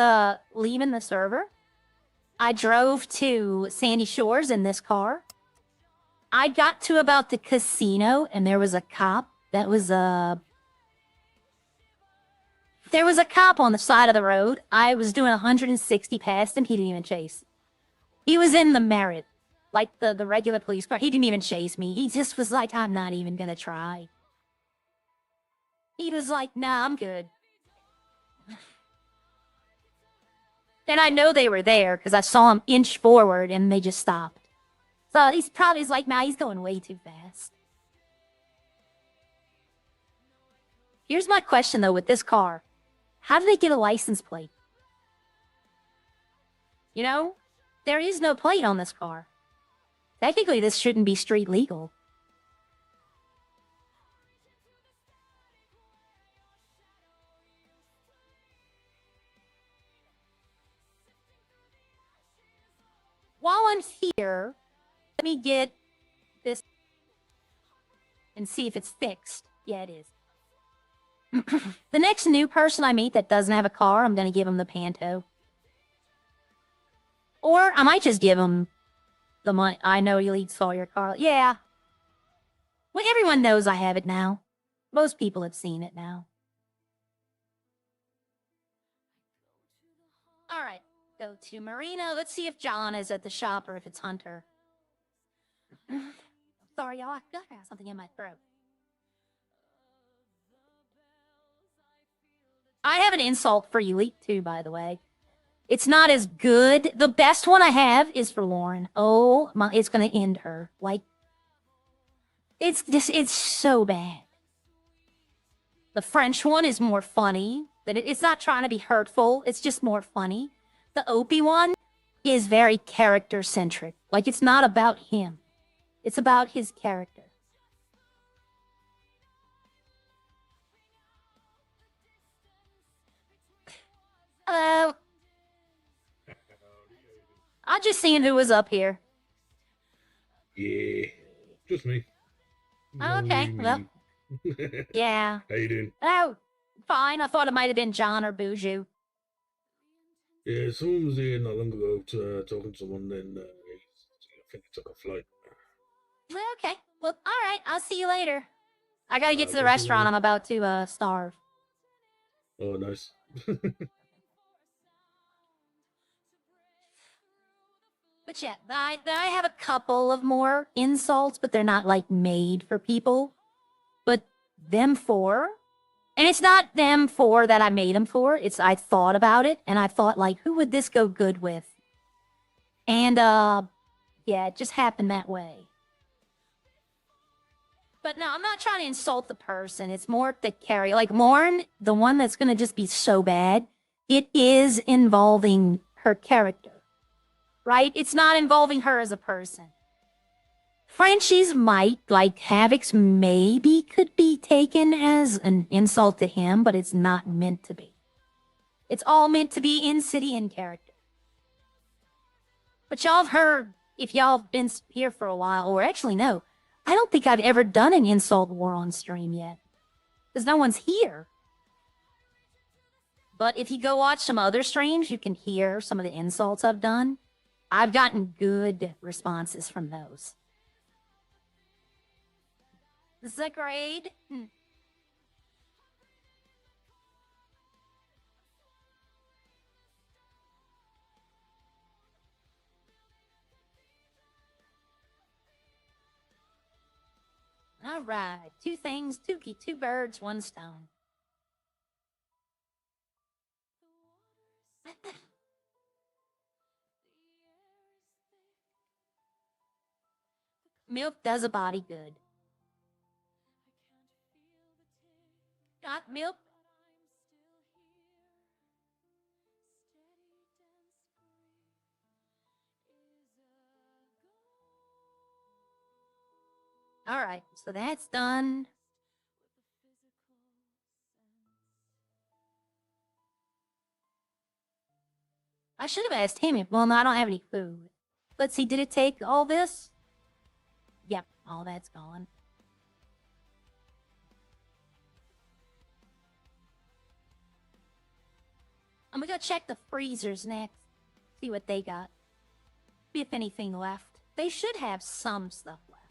leaving the server, I drove to Sandy Shores in this car. I got to about the casino, and there was a cop that was There was a cop on the side of the road. I was doing 160 past him. He didn't even chase. He was in the Merit, like the regular police car. He didn't even chase me. He just was like, I'm not even gonna try. He was like, nah, I'm good. Then I know they were there because I saw him inch forward and they just stopped. So he's probably like, nah, he's going way too fast. Here's my question though with this car. How do they get a license plate? You know, there is no plate on this car. Technically, this shouldn't be street legal. While I'm here, let me get this and see if it's fixed. Yeah, it is. The next new person I meet that doesn't have a car, I'm going to give him the Panto. Or I might just give him the money. I know you saw your car. Yeah. Well, everyone knows I have it now. Most people have seen it now. All right. Go to Marina. Let's see if John is at the shop or if it's Hunter. Sorry, y'all. I got something in my throat. I have an insult for Elite too, by the way. It's not as good. The best one I have is for Lauren. Oh my, it's gonna end her. Like, it's so bad. The French one is more funny. It's not trying to be hurtful. It's just more funny. The Opie one is very character-centric. Like, it's not about him. It's about his character. Hello. I just seen who was up here. Yeah, just me. Oh, okay, well, yeah. How you doing? Oh, fine. I thought it might have been John or Buju. Yeah, someone was here not long ago talking to someone, then I think he took a flight. Well, okay. Well, all right. I'll see you later. I gotta get to the Talk to you restaurant. later. I'm about to starve. Oh, nice. But yeah, I have a couple of more insults, but they're not like made for people. But them four, and it's not them four that I made them for. It's I thought about it and I thought like, who would this go good with? And yeah, it just happened that way. But no, I'm not trying to insult the person. It's more the carry. Like Lauren, the one that's gonna just be so bad, it is involving her character. Right? It's not involving her as a person. Frenchies might, like Havoc's maybe could be taken as an insult to him, but it's not meant to be. It's all meant to be in city in character. But y'all have heard, if y'all have been here for a while, or actually no, I don't think I've ever done an insult war on stream yet. Because no one's here. But if you go watch some other streams, you can hear some of the insults I've done. I've gotten good responses from those. This is a grade. All right, 2 things, 2 birds, 1 stone. Milk does a body good. Got milk? All right, so that's done. I should have asked him if, well, no, I don't have any food. Let's see, did it take all this? Yep, all that's gone. I'm gonna go check the freezers next. See what they got. See if anything left. They should have some stuff left.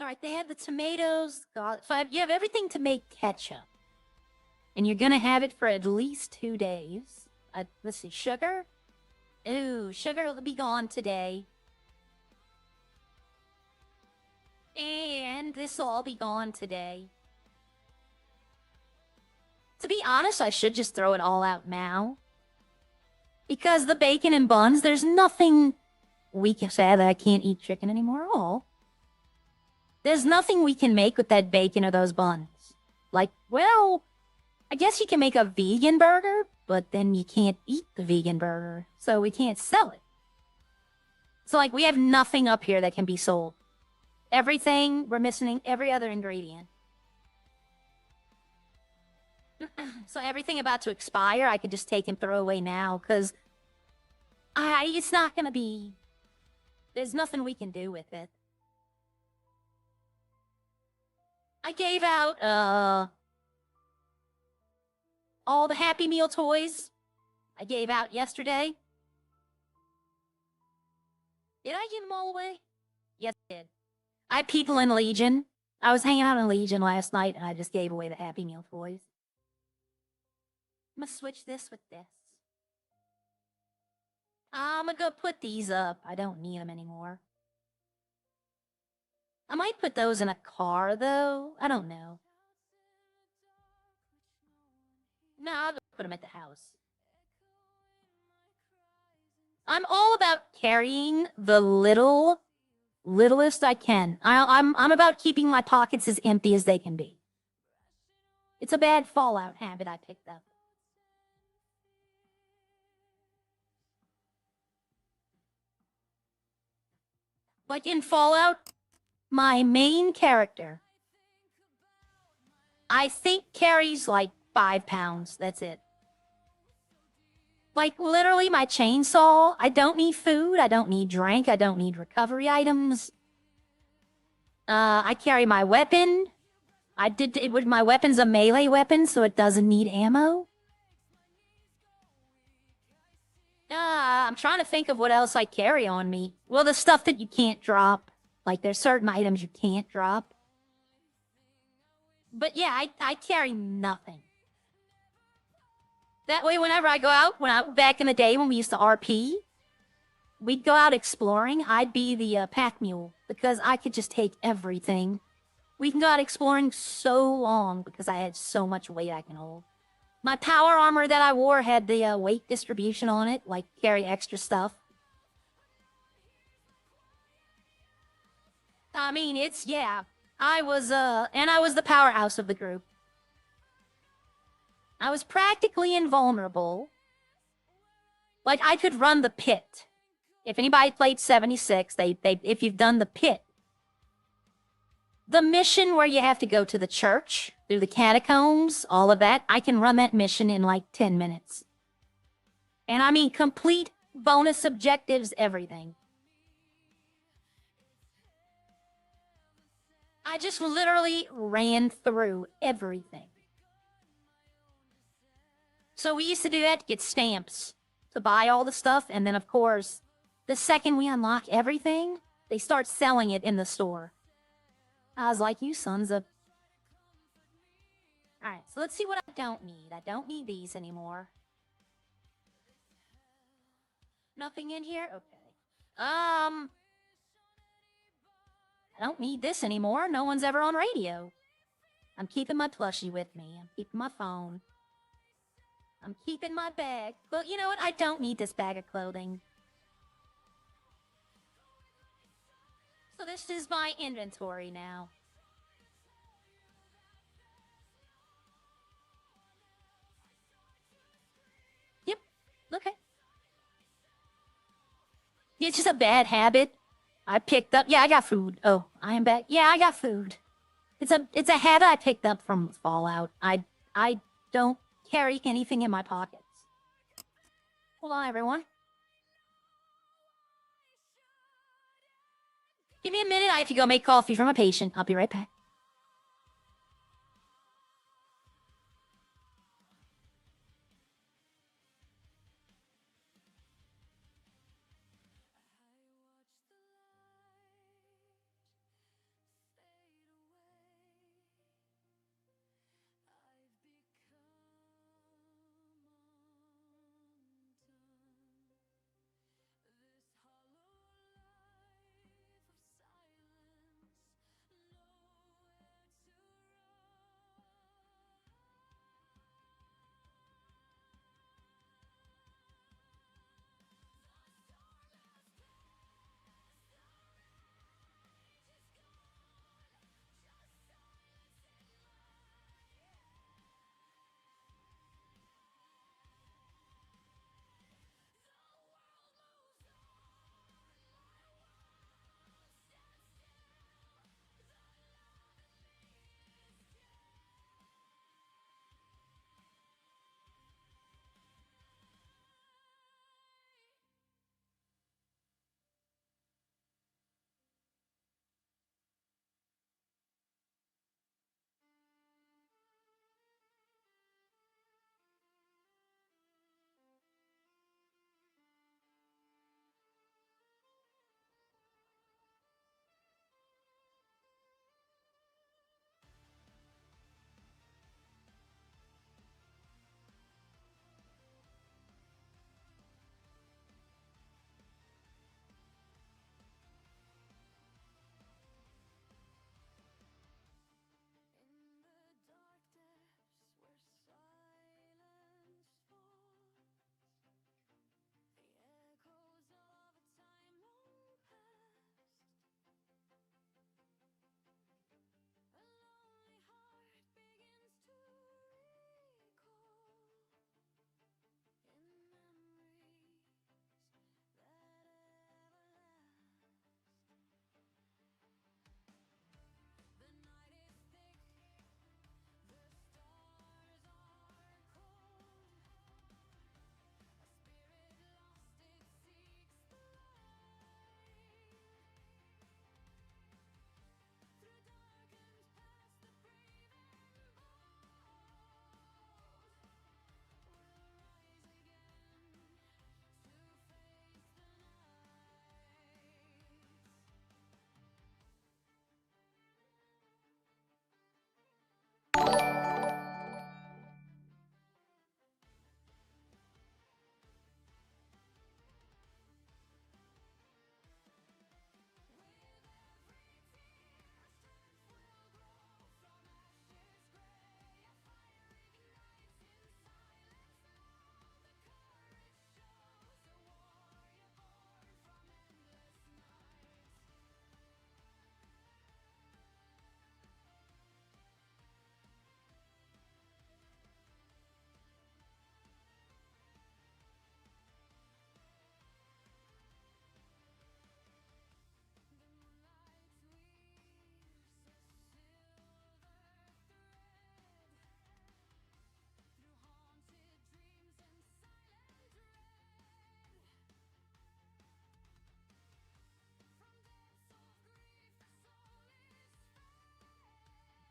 Alright, they have the tomatoes. You have everything to make ketchup. And you're gonna have it for at least 2 days. Let's see, sugar? Ooh, sugar will be gone today. And this will all be gone today. To be honest, I should just throw it all out now. Because the bacon and buns, there's nothing we can say that I can't eat chicken anymore at all. There's nothing we can make with that bacon or those buns. Like, well, I guess you can make a vegan burger, but then you can't eat the vegan burger, so we can't sell it. So, like, we have nothing up here that can be sold. Everything, we're missing every other ingredient. So everything about to expire, I could just take and throw away now, because it's not going to be... There's nothing we can do with it. I gave out, all the Happy Meal toys. I gave out yesterday. Did I give them all away? Yes, I did. I had people in Legion. I was hanging out in Legion last night, and I just gave away the Happy Meal toys. I'm gonna switch this with this. I'm gonna go put these up. I don't need them anymore. I might put those in a car, though. I don't know. No, I'll just put them at the house. I'm all about carrying the littlest I can. I'm about keeping my pockets as empty as they can be. It's a bad Fallout habit I picked up. Like in Fallout, my main character, I think carries like 5 pounds. That's it. Like, literally, my chainsaw, I don't need food, I don't need drink, I don't need recovery items. I carry my weapon. My weapon's a melee weapon, so it doesn't need ammo. I'm trying to think of what else I carry on me. Well, the stuff that you can't drop. Like, there's certain items you can't drop. But yeah, I carry nothing. That way, whenever I go out, back in the day when we used to RP, we'd go out exploring. I'd be the pack mule, because I could just take everything. We can go out exploring so long, because I had so much weight I can hold. My power armor that I wore had the weight distribution on it, like carry extra stuff. I mean, yeah. I was the powerhouse of the group. I was practically invulnerable. Like, I could run the pit. If anybody played 76, if you've done the pit, the mission where you have to go to the church, through the catacombs, all of that, I can run that mission in like 10 minutes. And I mean, complete bonus objectives, everything. I just literally ran through everything. So we used to do that to get stamps, to buy all the stuff, and then of course, the second we unlock everything, they start selling it in the store. I was like, you sons of... Alright, so let's see what I don't need. I don't need these anymore. Nothing in here? Okay. I don't need this anymore. No one's ever on radio. I'm keeping my plushie with me. I'm keeping my phone. I'm keeping my bag. Well, you know what? I don't need this bag of clothing. So this is my inventory now. Yep. Okay. It's just a bad habit. I picked up... Yeah, I got food. Oh, I am back. Yeah, I got food. It's a habit I picked up from Fallout. I don't carry anything in my pockets. Hold on, everyone. Give me a minute. I have to go make coffee for my patient. I'll be right back.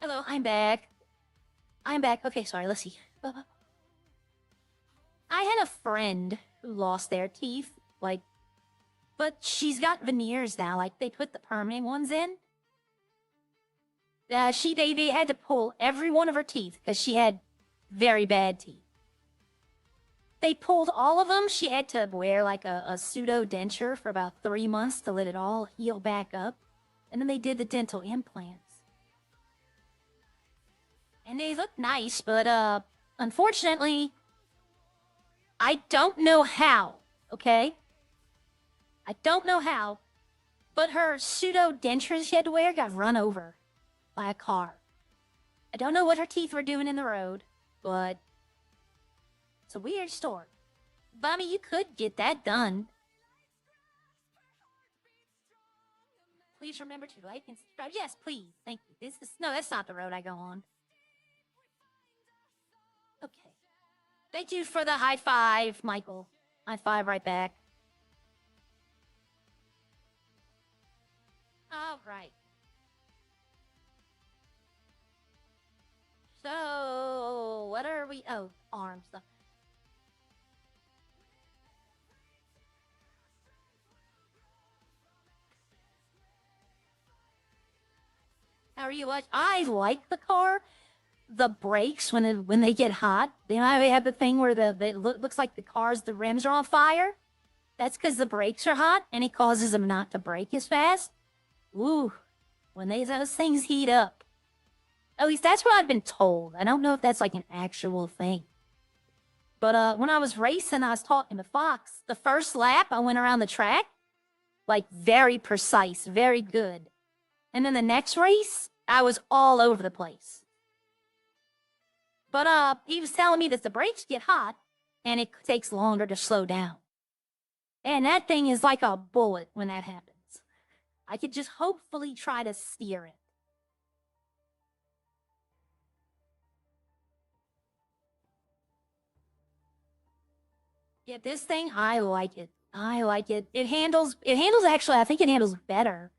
Hello, I'm back. I'm back. Okay, sorry, let's see. I had a friend who lost their teeth, like, but she's got veneers now, like they put the permanent ones in. They had to pull every one of her teeth because she had very bad teeth. They pulled all of them. She had to wear like a pseudo denture for about 3 months to let it all heal back up. And then they did the dental implants. And they look nice, but unfortunately, I don't know how, okay? I don't know how, but her pseudo dentures she had to wear got run over by a car. I don't know what her teeth were doing in the road, but it's a weird story. But I mean, you could get that done. Please remember to like and subscribe. Yes, please. Thank you. No, that's not the road I go on. Okay. Thank you for the high five, Michael. High five right back. All right. So, what are we? Oh, arms stuff. How are you? I like the car. The brakes when they get hot, they have the thing where looks like the rims are on fire. That's because the brakes are hot and it causes them not to brake as fast. Ooh, when those things heat up. At least that's what I've been told. I don't know if that's like an actual thing. But when I was racing, I was talking to Fox. The first lap, I went around the track, like very precise, very good. And then the next race, I was all over the place. But he was telling me that the brakes get hot and it takes longer to slow down. And that thing is like a bullet when that happens. I could just hopefully try to steer it. Yeah, this thing, I like it. I like it. It handles actually, I think it handles better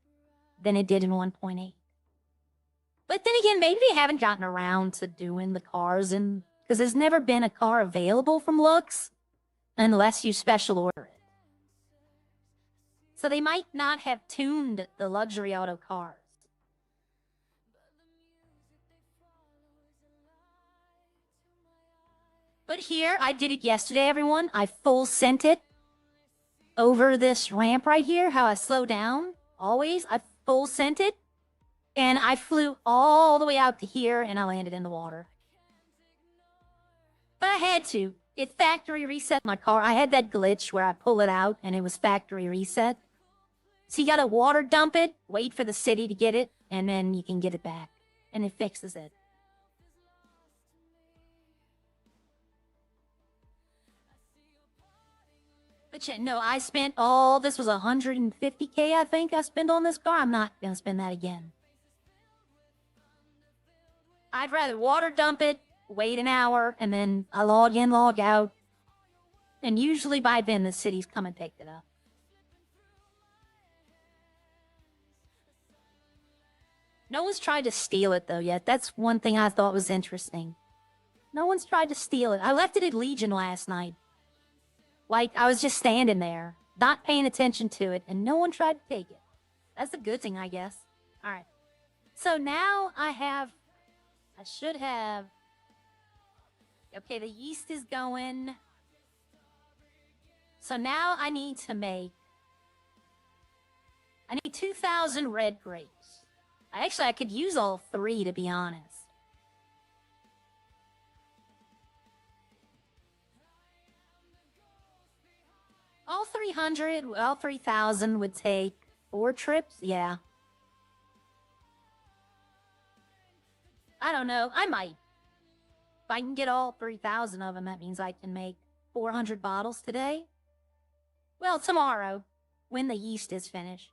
than it did in 1.8. But then again, maybe they haven't gotten around to doing the cars because there's never been a car available from Lux unless you special order it. So they might not have tuned the luxury auto cars. But here, I did it yesterday, everyone. I full sent it over this ramp right here, how I slow down. Always, I full sent it. And I flew all the way out to here, and I landed in the water. But I had to. It factory reset my car. I had that glitch where I pull it out, and it was factory reset. So you gotta water dump it, wait for the city to get it, and then you can get it back. And it fixes it. But yeah, no, I spent this was 150K, I think I spent on this car. I'm not gonna spend that again. I'd rather water dump it, wait an hour, and then I log in, log out. And usually by then the city's come and picked it up. No one's tried to steal it though yet. That's one thing I thought was interesting. No one's tried to steal it. I left it at Legion last night. Like, I was just standing there, not paying attention to it, and no one tried to take it. That's a good thing, I guess. Alright. So now I should have... Okay, the yeast is going. So now I need 2,000 red grapes. I could use all 3, to be honest. All 3,000 would take 4 trips? Yeah. I don't know. I might. If I can get all 3,000 of them, that means I can make 400 bottles today. Well, tomorrow, when the yeast is finished.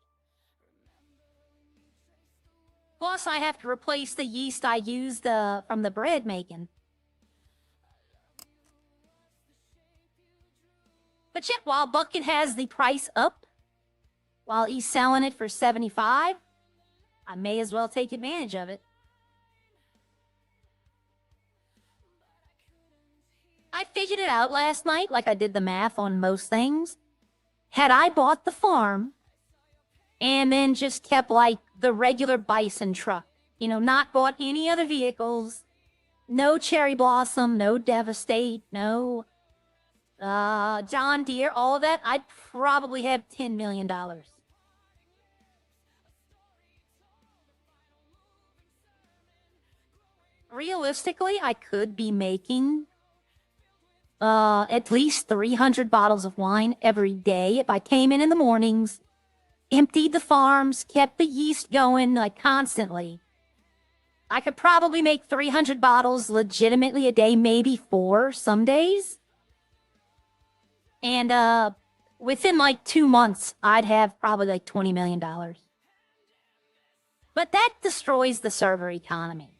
Plus, I have to replace the yeast I used from the bread making. But yet, while Bucket has the price up, while he's selling it for 75, I may as well take advantage of it. I figured it out last night, like I did the math on most things. Had I bought the farm and then just kept like the regular bison truck, not bought any other vehicles, no Cherry Blossom, no Devastate, no John Deere, all of that, I'd probably have $10 million. Realistically, I could be making at least 300 bottles of wine every day if I came in the mornings, emptied the farms, kept the yeast going like constantly. I could probably make 300 bottles legitimately a day, maybe 4 some days. And within like 2 months, I'd have probably like $20 million. But that destroys the server economy.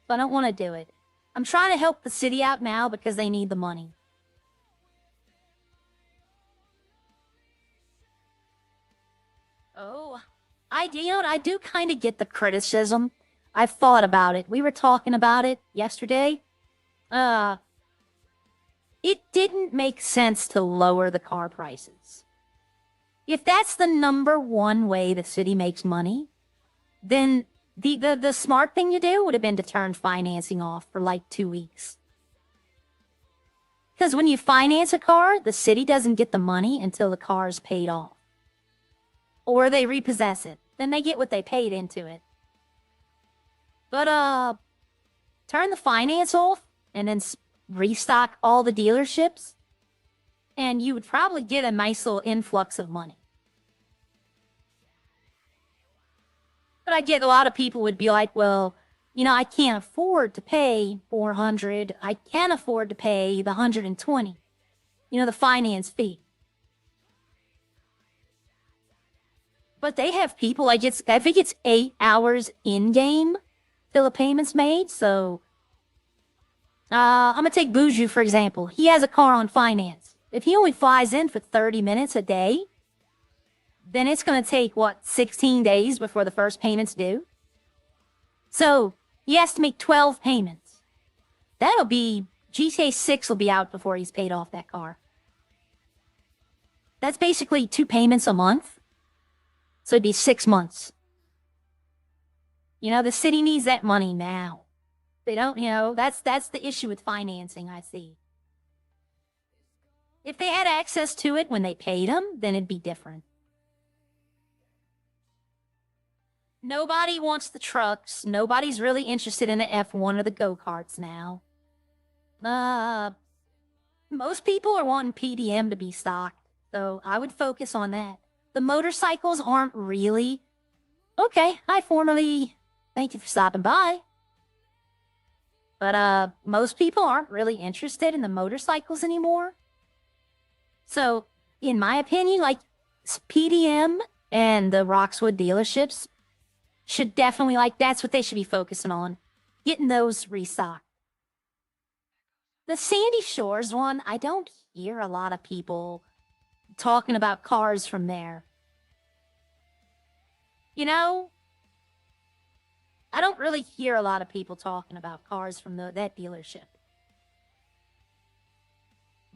So I don't want to do it. I'm trying to help the city out now because they need the money. Oh, I do kind of get the criticism. I've thought about it. We were talking about it yesterday. It didn't make sense to lower the car prices. If that's the number one way the city makes money, then the smart thing to do would have been to turn financing off for like 2 weeks. Because when you finance a car, the city doesn't get the money until the car is paid off. Or they repossess it. Then they get what they paid into it. But, turn the finance off and then restock all the dealerships, and you would probably get a nice little influx of money. But I get a lot of people would be like, well, I can't afford to pay $400. I can't afford to pay the $120. The finance fee. But they have people, I think it's 8 hours in-game till the payment's made, so I'm gonna take Buju, for example. He has a car on finance. If he only flies in for 30 minutes a day, then it's gonna take, 16 days before the first payment's due? So, he has to make 12 payments. GTA 6 will be out before he's paid off that car. That's basically 2 payments a month. So it'd be 6 months. The city needs that money now. They don't, that's the issue with financing, I see. If they had access to it when they paid them, then it'd be different. Nobody wants the trucks. Nobody's really interested in the F1 or the go-karts now. Most people are wanting PDM to be stocked, so I would focus on that. The motorcycles aren't really... Okay, hi, formerly. Thank you for stopping by. But, most people aren't really interested in the motorcycles anymore. So, in my opinion, like, PDM and the Roxwood dealerships should definitely, that's what they should be focusing on. Getting those restocked. The Sandy Shores one, I don't hear a lot of people talking about cars from there. I don't really hear a lot of people talking about cars from that dealership.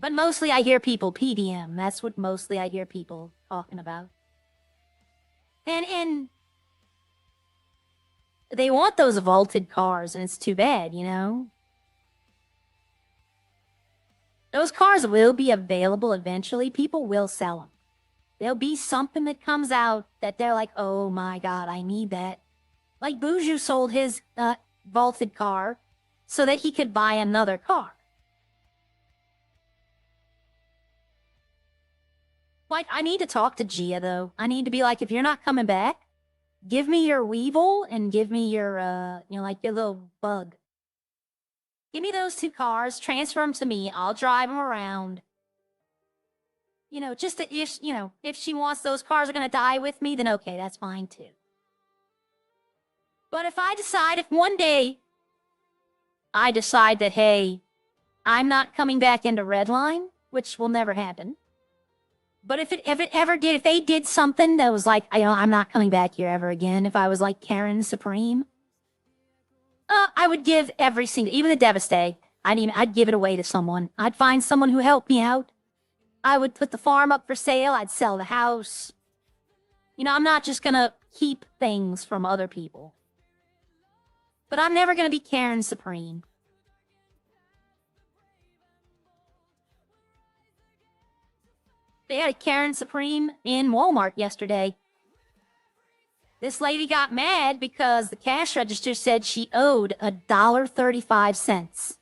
But mostly I hear people PDM. That's what mostly I hear people talking about. And they want those vaulted cars, and it's too bad, Those cars will be available eventually. People will sell them. There'll be something that comes out that they're like, oh my god, I need that. Like Buju sold his vaulted car so that he could buy another car. I need to talk to Gia, though. I need to be like, if you're not coming back, give me your Weevil and give me your, your little bug. Give me those 2 cars, transfer them to me, I'll drive them around. Just if she wants those cars are gonna die with me, then okay, that's fine too. But if one day I decide that, hey, I'm not coming back into Redline, which will never happen. But if they did something that was like, I'm not coming back here ever again, if I was like Karen Supreme, I would give every single, even the Devastate, I'd give it away to someone. I'd find someone who helped me out. I would put the farm up for sale. I'd sell the house. You know, I'm not just gonna keep things from other people. But I'm never gonna be Karen Supreme. They had a Karen Supreme in Walmart yesterday. This lady got mad because the cash register said she owed $1.35.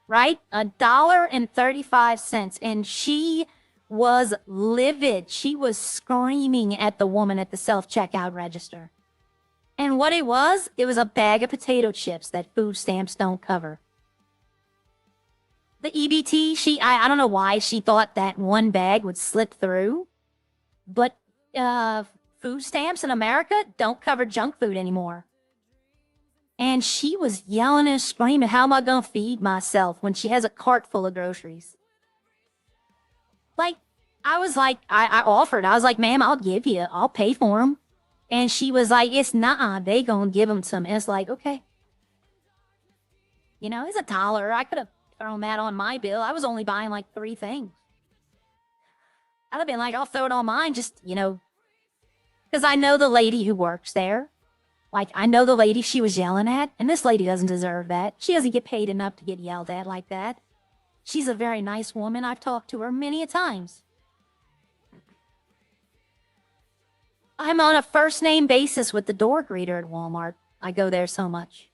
Right? $1.35. And she was livid. She was screaming at the woman at the self-checkout register. And what it was a bag of potato chips that food stamps don't cover. The EBT, I don't know why she thought that one bag would slip through. But, food stamps in America don't cover junk food anymore. And she was yelling and screaming, how am I gonna feed myself when she has a cart full of groceries? Like, I was like, I offered, I was like, ma'am, I'll give you, I'll pay for them. And she was like, it's nah, they gonna give them to me. And it's like, okay. You know, it's $1. I could have thrown that on my bill. I was only buying like 3 things. I'd have been like, I'll throw it on mine, just, you know, because I know the lady who works there. Like, I know the lady she was yelling at, and this lady doesn't deserve that. She doesn't get paid enough to get yelled at like that. She's a very nice woman. I've talked to her many a times. I'm on a first-name basis with the door greeter at Walmart. I go there so much.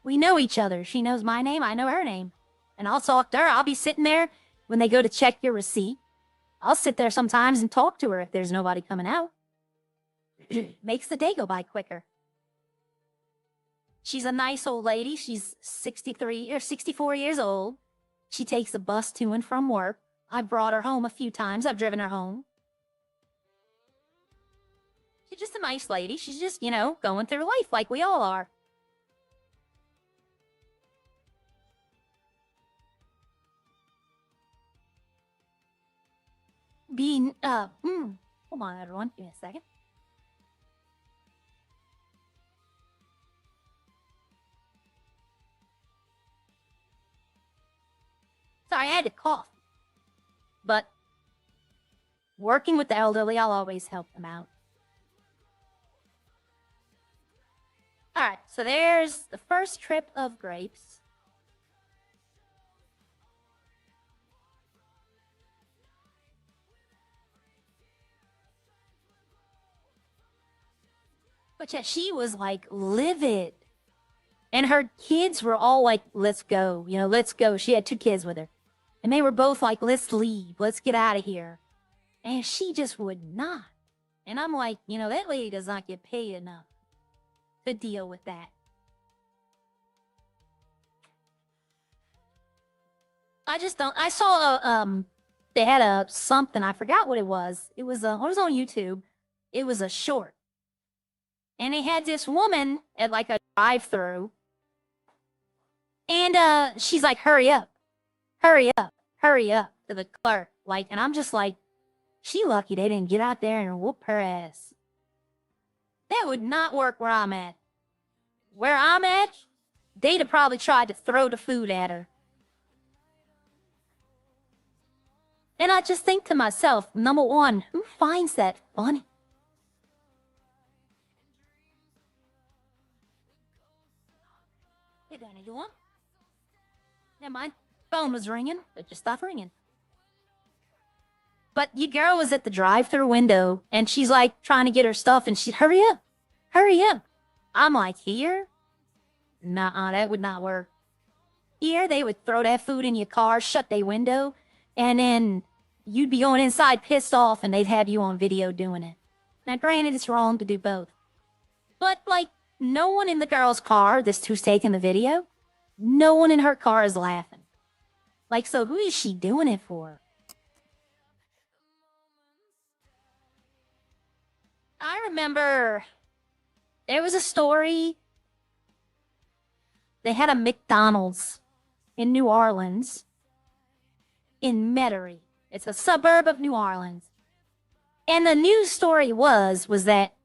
We know each other. She knows my name. I know her name. And I'll talk to her. I'll be sitting there when they go to check your receipt. I'll sit there sometimes and talk to her if there's nobody coming out. Makes the day go by quicker. She's a nice old lady. She's 63 or 64 years old. She takes the bus to and from work. I've brought her home a few times. I've driven her home. She's just a nice lady. She's just, you know, going through life like we all are. Hold on, everyone. Give me a second. Sorry, I had to cough. But working with the elderly, I'll always help them out. All right, so there's the first trip of grapes. But yeah, she was like livid. And her kids were all like, let's go, you know, let's go. She had 2 kids with her. And they were both like, let's leave, let's get out of here. And she just would not. And I'm like, you know, that lady does not get paid enough to deal with that. I just don't. I saw they had a something. I forgot what it was. It was it was on YouTube. It was a short, and they had this woman at like a drive-through, and she's like, "Hurry up, hurry up, hurry up!" to the clerk. Like, and I'm just like, she lucky they didn't get out there and whoop her ass. That would not work where I'm at. Where I'm at, they'd have probably tried to throw the food at her. And I just think to myself, number one, who finds that funny? Hey, Danny, you want? Never mind. Phone was ringing. It just stopped ringing. But your girl was at the drive-thru window, and she's like trying to get her stuff, and she'd hurry up, hurry up. I'm like, here? Nuh-uh, that would not work. Here, they would throw that food in your car, shut their window, and then you'd be going inside pissed off, and they'd have you on video doing it. Now, granted, it's wrong to do both. But, like, no one in the girl's car, this who's taking the video, no one in her car is laughing. Like, so who is she doing it for? I remember there was a story. They had a McDonald's in New Orleans, in Metairie. It's a suburb of New Orleans. And the news story was that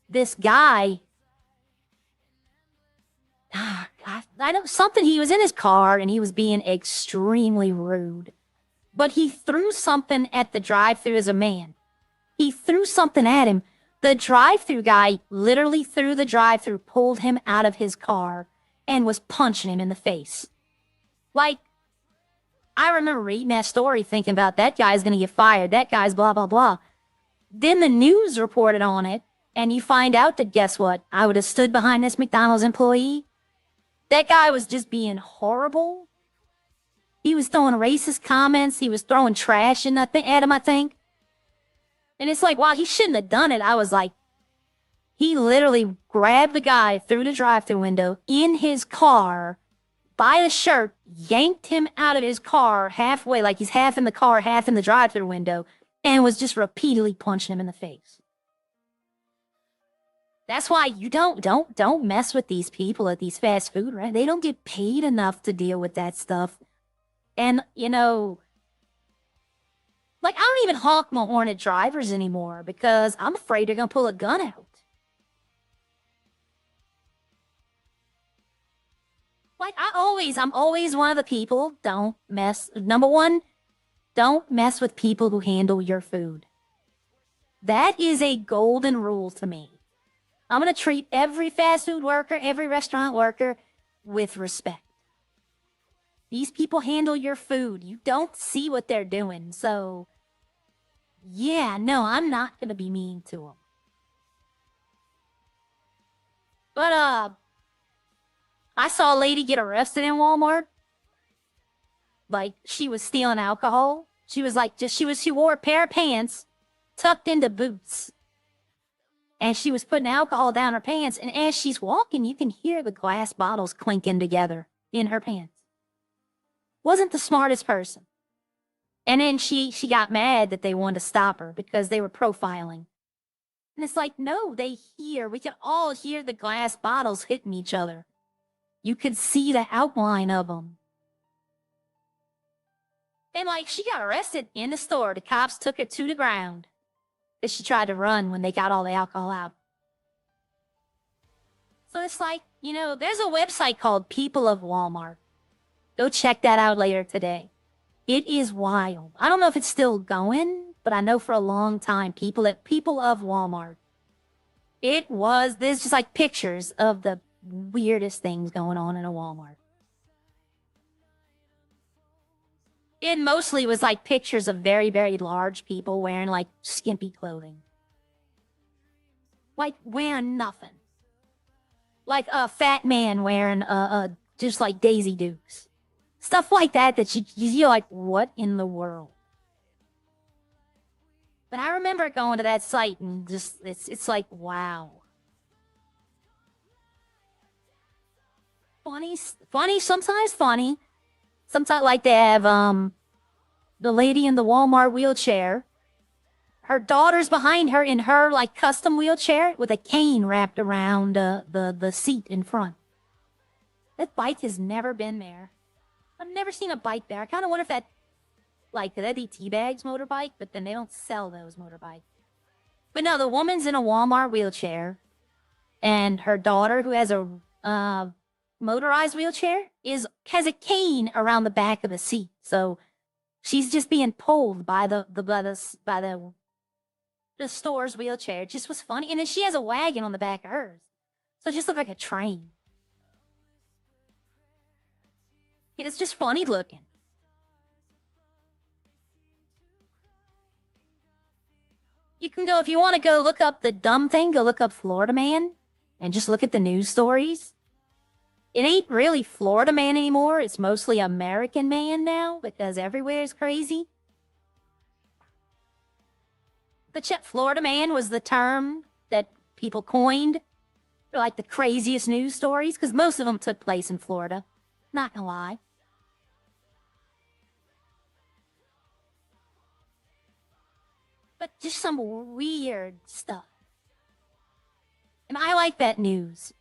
this guy, God I know something, he was in his car and he was being extremely rude. But he threw something at the drive-thru as a man. He threw something at him. The drive-thru guy literally threw the drive-thru, pulled him out of his car, and was punching him in the face. Like, I remember reading that story thinking about that guy's gonna get fired, that guy's blah, blah, blah. Then the news reported on it, and you find out that guess what? I would have stood behind this McDonald's employee. That guy was just being horrible. He was throwing racist comments. He was throwing trash at him, I think. And it's like, wow, he shouldn't have done it. I was like, he literally grabbed the guy through the drive-thru window in his car by the shirt, yanked him out of his car halfway, like he's half in the car, half in the drive-thru window, and was just repeatedly punching him in the face. That's why you don't mess with these people at these fast food, right? They don't get paid enough to deal with that stuff. And, you know, like, I don't even honk my horn at drivers anymore because I'm afraid they're going to pull a gun out. Like, I'm always one of the people, number one, don't mess with people who handle your food. That is a golden rule to me. I'm going to treat every fast food worker, every restaurant worker with respect. These people handle your food. You don't see what they're doing. So, yeah, no, I'm not going to be mean to them. But, I saw a lady get arrested in Walmart. Like, she was stealing alcohol. She was like, she wore a pair of pants tucked into boots. And she was putting alcohol down her pants. And as she's walking, you can hear the glass bottles clinking together in her pants. Wasn't the smartest person. And then she got mad that they wanted to stop her because they were profiling. And it's like, no, we can all hear the glass bottles hitting each other. You could see the outline of them. And like, she got arrested in the store. The cops took her to the ground. Because she tried to run when they got all the alcohol out. So it's like, you know, there's a website called People of Walmart. Go check that out later today. It is wild. I don't know if it's still going, but I know for a long time, People of Walmart. There's just like pictures of the weirdest things going on in a Walmart. It mostly was like pictures of very, very large people wearing like skimpy clothing. Like wearing nothing. Like a fat man wearing just like Daisy Dukes. Stuff like that you're like, what in the world? But I remember going to that site and just, it's like, wow. Funny, sometimes funny. Sometimes like they have the lady in the Walmart wheelchair. Her daughter's behind her in her like custom wheelchair with a cane wrapped around the seat in front. That bike has never been there. I've never seen a bike there. I kind of wonder if that'd be Teabag's motorbike, but then they don't sell those motorbikes. But no, the woman's in a Walmart wheelchair, and her daughter, who has a motorized wheelchair, has a cane around the back of the seat. So she's just being pulled by the store's wheelchair. It just was funny. And then she has a wagon on the back of hers. So it just looked like a train. It's just funny looking. You can go, if you want to go look up the dumb thing, go look up Florida Man and just look at the news stories. It ain't really Florida Man anymore. It's mostly American Man now because everywhere is crazy. But Florida Man was the term that people coined for like the craziest news stories because most of them took place in Florida. Not gonna lie. But just some weird stuff. And I like that news.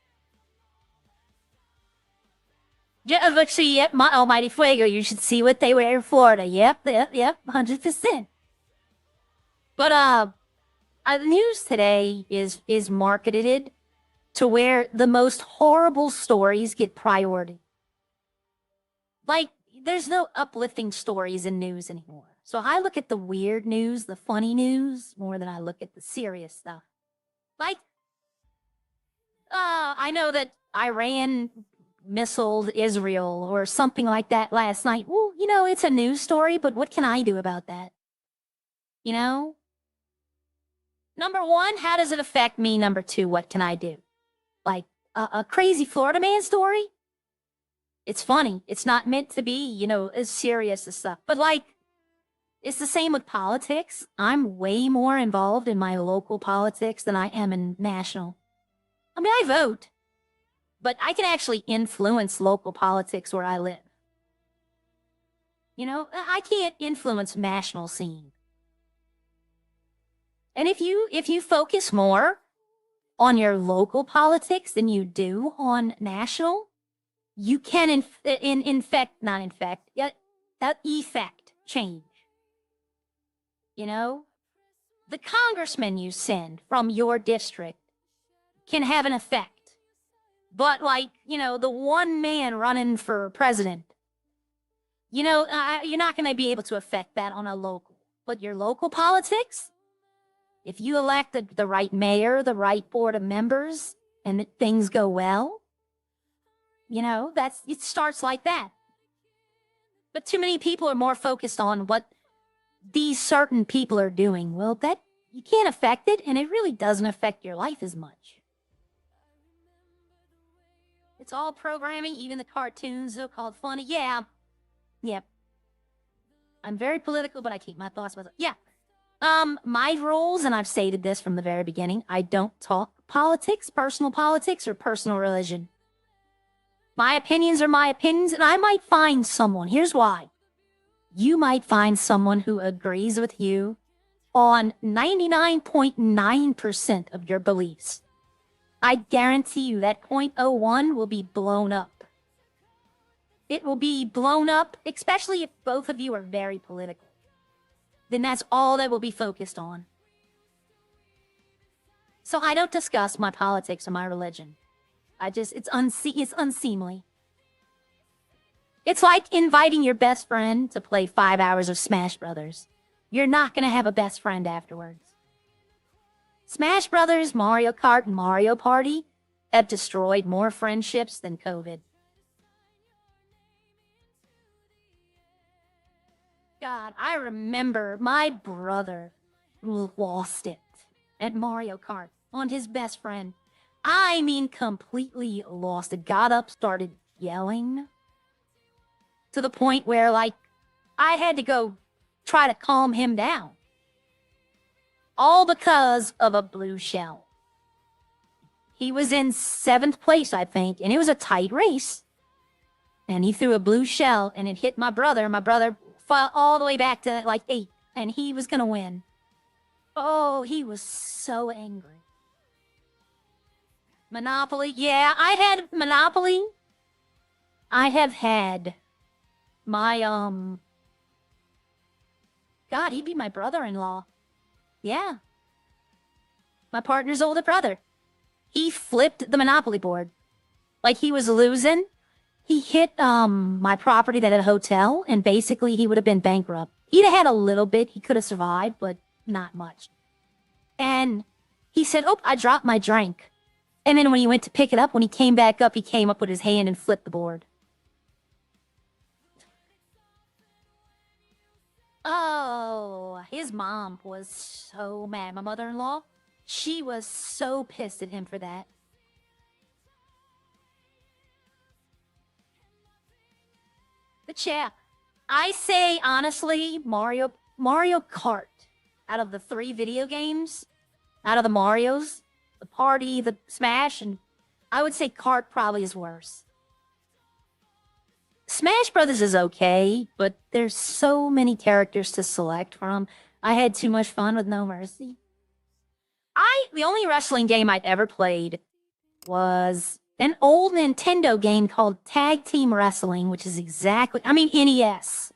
Look, see, yep, my almighty fuego, you should see what they wear in Florida. Yep, 100%. But, the news today is marketed to where the most horrible stories get priority. Like, there's no uplifting stories in news anymore. So I look at the weird news, the funny news, more than I look at the serious stuff. Like, I know that Iran missiled Israel or something like that last night. Well, you know, it's a news story, but what can I do about that? You know? Number one, how does it affect me? Number two, what can I do? Like, a crazy Florida man story? It's funny. It's not meant to be, you know, as serious as stuff. But like, it's the same with politics. I'm way more involved in my local politics than I am in national. I mean, I vote, but I can actually influence local politics where I live. You know, I can't influence national scene. And if you focus more on your local politics than you do on national, you can effect change. You know, the congressman you send from your district can have an effect. But like, you know, the one man running for president, you know, you're not going to be able to affect that on a local. But your local politics, if you elect the right mayor, the right board of members, and things go well, you know, it starts like that. But too many people are more focused on what these certain people are doing. Well, that you can't affect it, and it really doesn't affect your life as much. It's all programming, even the cartoons, so-called funny. Yeah. Yep. I'm very political, but I keep my thoughts myself. Yeah. My rules, and I've stated this from the very beginning, I don't talk politics, or personal religion. My opinions are my opinions, and I might find someone. Here's why. You might find someone who agrees with you on 99.9% of your beliefs. I guarantee you that 0.01 will be blown up. It will be blown up, especially if both of you are very political. Then that's all that will be focused on. So I don't discuss my politics or my religion. It's unseemly. It's like inviting your best friend to play 5 hours of Smash Brothers. You're not going to have a best friend afterwards. Smash Brothers, Mario Kart, and Mario Party have destroyed more friendships than COVID. God, I remember my brother lost it at Mario Kart on his best friend. I mean, completely lost it. Got up, started yelling. To the point where, like, I had to go try to calm him down. All because of a blue shell. He was in 7th place, I think, and it was a tight race. And he threw a blue shell, and it hit my brother. My brother fell all the way back to, like, 8, and he was gonna win. Oh, he was so angry. Monopoly, yeah, I had Monopoly. I have had my, God, he'd be my brother-in-law. Yeah. My partner's older brother. He flipped the Monopoly board. Like, he was losing. He hit, my property at a hotel, and basically he would have been bankrupt. He'd have had a little bit. He could have survived, but not much. And he said, oh, I dropped my drink. And then when he went to pick it up, when he came back up, he came up with his hand and flipped the board. Oh, his mom was so mad. My mother-in-law, she was so pissed at him for that. But yeah, I say honestly, Mario Kart, out of the 3 video games, out of the Marios, the Party, the Smash, and I would say Kart probably is worse. Smash Brothers is okay, but there's so many characters to select from. I had too much fun with No Mercy. The only wrestling game I'd ever played was an old Nintendo game called Tag Team Wrestling, which is exactly, NES.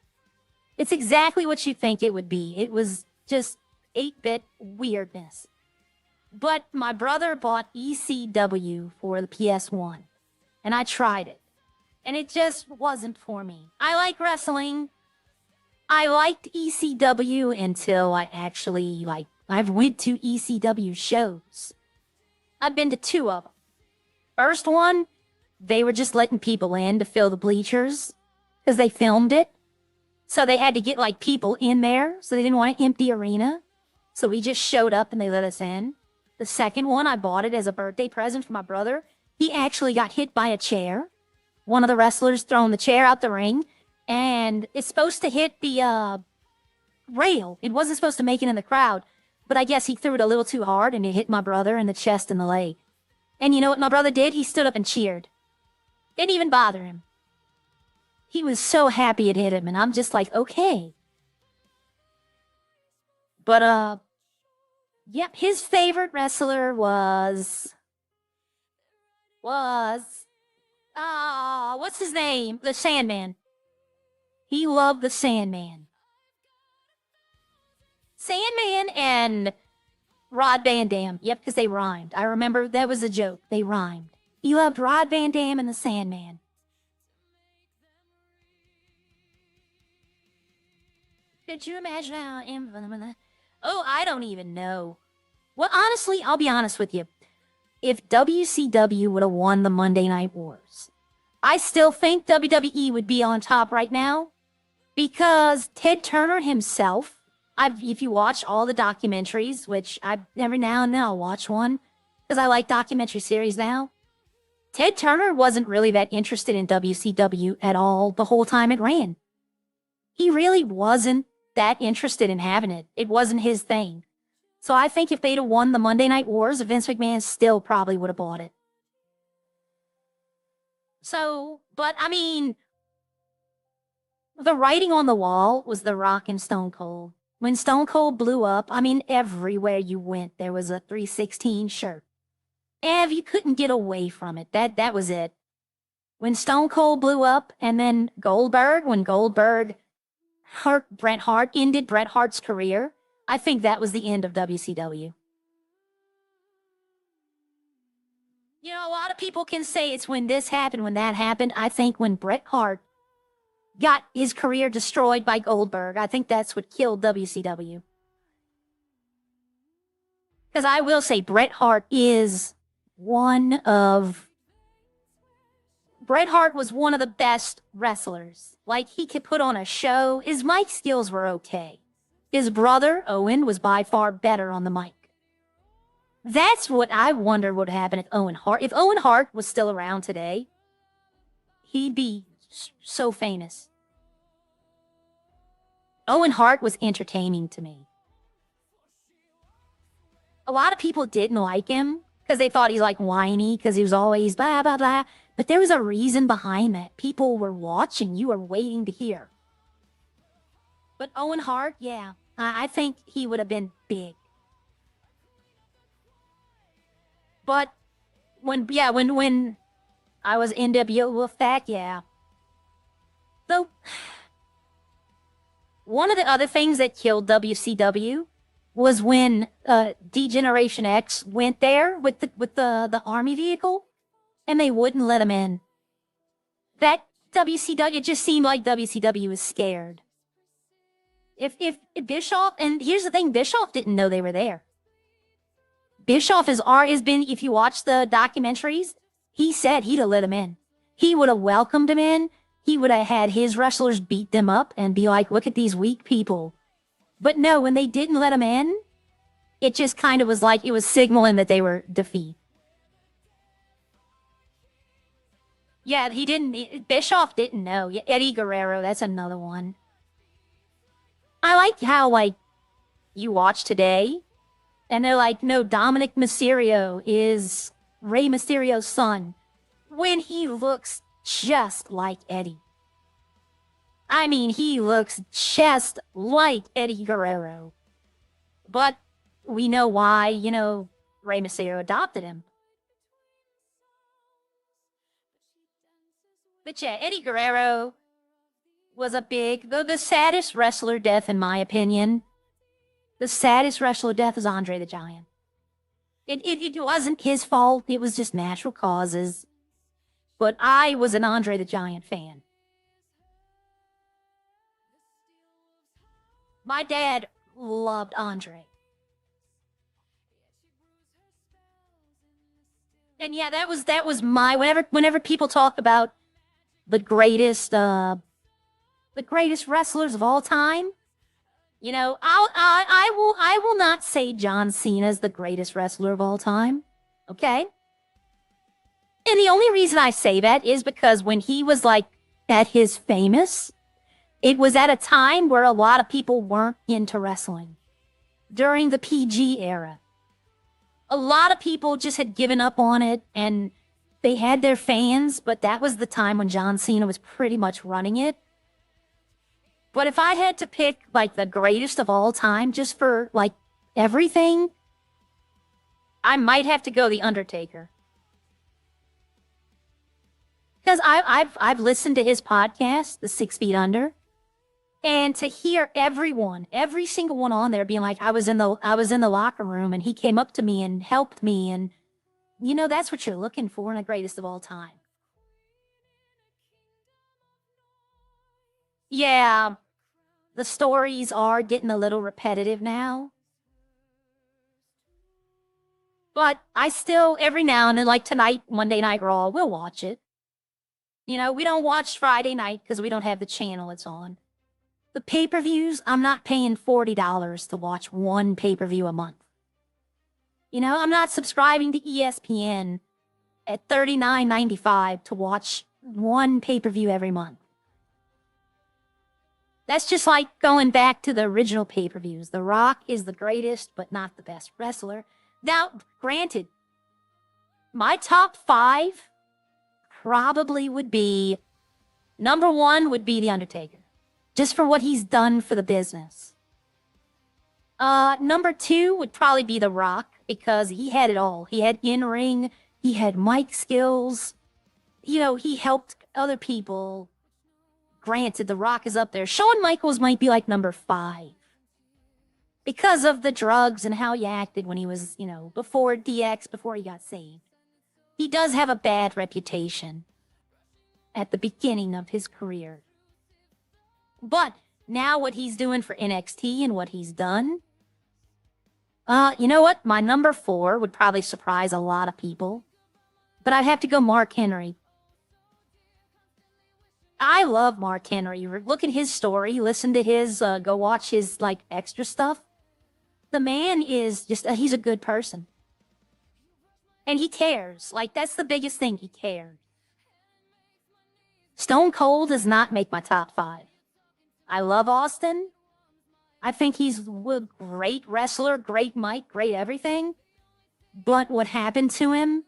It's exactly what you think it would be. It was just 8-bit weirdness. But my brother bought ECW for the PS1, and I tried it. And it just wasn't for me. I like wrestling. I liked ECW until I actually, I've went to ECW shows. I've been to 2 of them. First one, they were just letting people in to fill the bleachers because they filmed it. So they had to get like people in there. So they didn't want an empty arena. So we just showed up and they let us in. The second one, I bought it as a birthday present for my brother. He actually got hit by a chair. One of the wrestlers throwing the chair out the ring. And it's supposed to hit the rail. It wasn't supposed to make it in the crowd. But I guess he threw it a little too hard and it hit my brother in the chest and the leg. And you know what my brother did? He stood up and cheered. Didn't even bother him. He was so happy it hit him, and I'm just like, okay. But, yep, his favorite wrestler was, what's his name? The Sandman. He loved the Sandman. Sandman and Rod Van Dam. Yep, because they rhymed. I remember that was a joke. They rhymed. He loved Rod Van Dam and the Sandman. Could you imagine how... Oh, I don't even know. Well, honestly, I'll be honest with you. If WCW would have won the Monday Night Wars, I still think WWE would be on top right now. Because Ted Turner himself, if you watch all the documentaries, which every now and then I'll watch one, because I like documentary series now. Ted Turner wasn't really that interested in WCW at all the whole time it ran. He really wasn't that interested in having it. It wasn't his thing. So I think if they'd have won the Monday Night Wars, Vince McMahon still probably would have bought it. So, but I mean, the writing on the wall was The Rock and Stone Cold. When Stone Cold blew up, I mean, everywhere you went, there was a 316 shirt. And you couldn't get away from it. That was it. When Stone Cold blew up, and then Goldberg, when Goldberg hurt Bret Hart, ended Bret Hart's career, I think that was the end of WCW. You know, a lot of people can say it's when this happened, when that happened. I think when Bret Hart got his career destroyed by Goldberg, I think that's what killed WCW. Because I will say Bret Hart was one of the best wrestlers. Like, he could put on a show. His mic skills were okay. His brother, Owen, was by far better on the mic. That's what I wonder would happen if Owen Hart... If Owen Hart was still around today, he'd be so famous. Owen Hart was entertaining to me. A lot of people didn't like him because they thought he's like whiny because he was always blah, blah, blah. But there was a reason behind that. People were watching. You were waiting to hear. But Owen Hart, yeah, I think he would have been big. But when I was NWO with that, yeah. So, one of the other things that killed WCW was when D-Generation X went there with the army vehicle, and they wouldn't let him in. That WCW, it just seemed like WCW was scared. If Bischoff, and here's the thing, Bischoff didn't know they were there. Bischoff has been, if you watch the documentaries, he said he'd have let him in. He would have welcomed him in. He would have had his wrestlers beat them up and be like, look at these weak people. But no, when they didn't let him in, it just kind of was like it was signaling that they were defeat. Yeah, Bischoff didn't know. Yeah, Eddie Guerrero, that's another one. I like how, like, you watch today, and they're like, no, Dominic Mysterio is Rey Mysterio's son, when he looks just like Eddie. I mean, he looks just like Eddie Guerrero. But we know why, you know, Rey Mysterio adopted him. But yeah, Eddie Guerrero was the saddest wrestler death, in my opinion. The saddest wrestler death is Andre the Giant. It wasn't his fault. It was just natural causes. but I was an Andre the Giant fan. My dad loved Andre. And yeah, that was my whenever people talk about the greatest wrestlers of all time, you know, I will not say John Cena is the greatest wrestler of all time. Okay? And the only reason I say that is because when he was like at his famous, it was at a time where a lot of people weren't into wrestling. During the PG era. A lot of people just had given up on it and they had their fans, but that was the time when John Cena was pretty much running it. But if I had to pick like the greatest of all time just for like everything, I might have to go The Undertaker. Because I've listened to his podcast, The 6 Feet Under. And to hear every single one on there being like, I was in the locker room and he came up to me and helped me. And, you know, that's what you're looking for in the greatest of all time. Yeah, the stories are getting a little repetitive now. But I still, every now and then, like tonight, Monday Night Raw, we'll watch it. You know, we don't watch Friday night because we don't have the channel it's on. The pay-per-views, I'm not paying $40 to watch one pay-per-view a month. You know, I'm not subscribing to ESPN at $39.95 to watch one pay-per-view every month. That's just like going back to the original pay-per-views. The Rock is the greatest, but not the best wrestler. Now, granted, my top 5 probably would be, number 1 would be The Undertaker. Just for what he's done for the business. Number 2 would probably be The Rock, because he had it all. He had in-ring, he had mic skills, you know, he helped other people. Granted, The Rock is up there. Shawn Michaels might be like number 5. Because of the drugs and how he acted when he was, you know, before DX, before he got saved. He does have a bad reputation at the beginning of his career. But now what he's doing for NXT and what he's done, you know what? My number 4 would probably surprise a lot of people. But I'd have to go Mark Henry. I love Mark Henry. Look at his story. Listen to his, go watch his, like, extra stuff. The man is just, he's a good person. And he cares. Like, that's the biggest thing. He cares. Stone Cold does not make my top 5. I love Austin. I think he's a great wrestler, great mic, great everything. But what happened to him,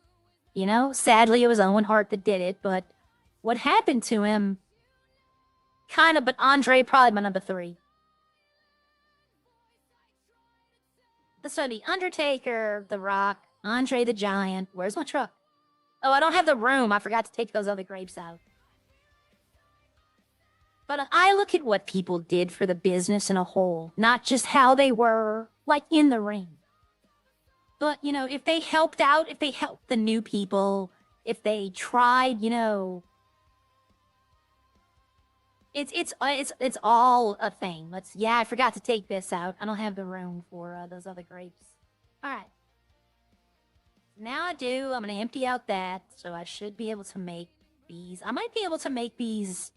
you know, sadly it was Owen Hart that did it, but what happened to him, kind of, but Andre probably my number 3. So The Undertaker, The Rock, Andre the Giant. Where's my truck? Oh, I don't have the room. I forgot to take those other grapes out. But I look at what people did for the business in a whole, not just how they were, like, in the ring. But, you know, if they helped out, if they helped the new people, if they tried, you know, it's all a thing. Yeah, I forgot to take this out. I don't have the room for those other grapes. All right. Now I do. I'm going to empty out that, so I should be able to make these. I might be able to make these.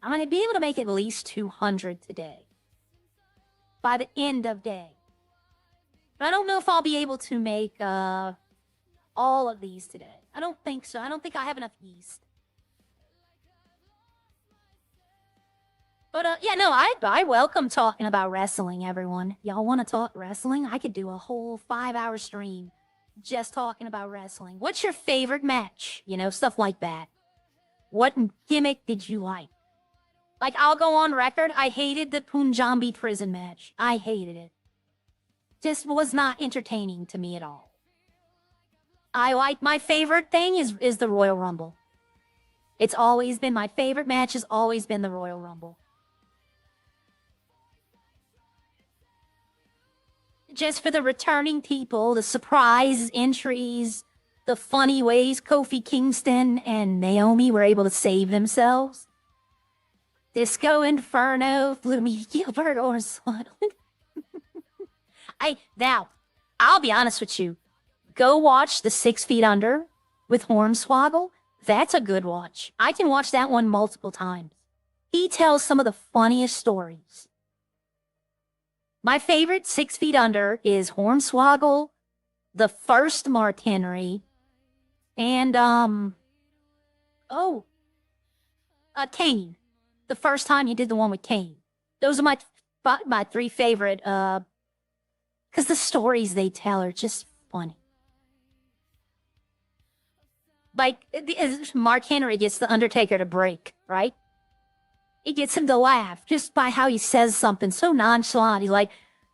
I'm going to be able to make at least 200 today. By the end of day. But I don't know if I'll be able to make all of these today. I don't think so. I don't think I have enough yeast. But yeah, no, I welcome talking about wrestling, everyone. Y'all want to talk wrestling? I could do a whole 5-hour stream just talking about wrestling. What's your favorite match? You know, stuff like that. What gimmick did you like? Like, I'll go on record, I hated the Punjabi prison match. I hated it. Just was not entertaining to me at all. I like, my favorite thing is the Royal Rumble. It's always been, my favorite match has always been the Royal Rumble. Just for the returning people, the surprise entries, the funny ways Kofi Kingston and Naomi were able to save themselves. Disco Inferno, Flummy Gilbert, or Swaddle. I'll be honest with you. Go watch the 6 Feet Under with Hornswoggle. That's a good watch. I can watch that one multiple times. He tells some of the funniest stories. My favorite 6 Feet Under is Hornswoggle, the first Mark Henry, and, Kane. The first time you did the one with Kane. Those are my 3 favorite, because the stories they tell are just funny. Like, Mark Henry gets the Undertaker to break, right? He gets him to laugh just by how he says something so nonchalant. He's like,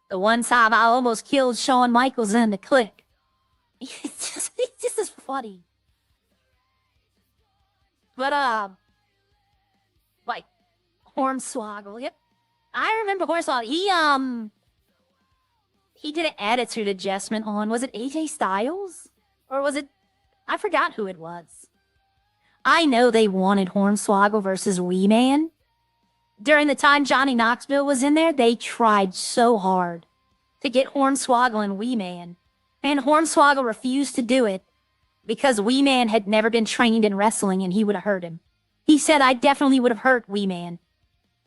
the one time I almost killed Shawn Michaels in the click. It's just as funny. But, like, Hornswoggle, yep. I remember Hornswoggle. He did an attitude adjustment on, was it AJ Styles? Or was it, I forgot who it was. I know they wanted Hornswoggle versus Wee Man. During the time Johnny Knoxville was in there, they tried so hard to get Hornswoggle and Wee Man. And Hornswoggle refused to do it because Wee Man had never been trained in wrestling and he would have hurt him. He said, I definitely would have hurt Wee Man.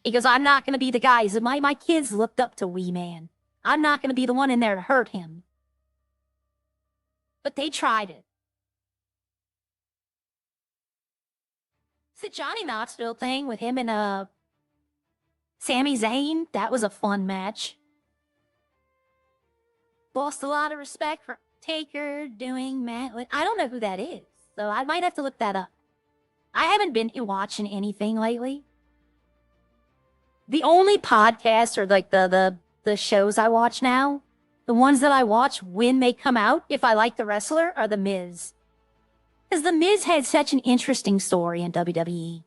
He goes, I'm not going to be the guy. My kids looked up to Wee Man. I'm not going to be the one in there to hurt him. But they tried it. It's the Johnny Knoxville thing with him and, Sami Zayn. That was a fun match. Lost a lot of respect for Taker doing Matt. I don't know who that is, so I might have to look that up. I haven't been watching anything lately. The only podcasts or like the shows I watch now, the ones that I watch when they come out, if I like the wrestler, are The Miz. Because The Miz had such an interesting story in WWE.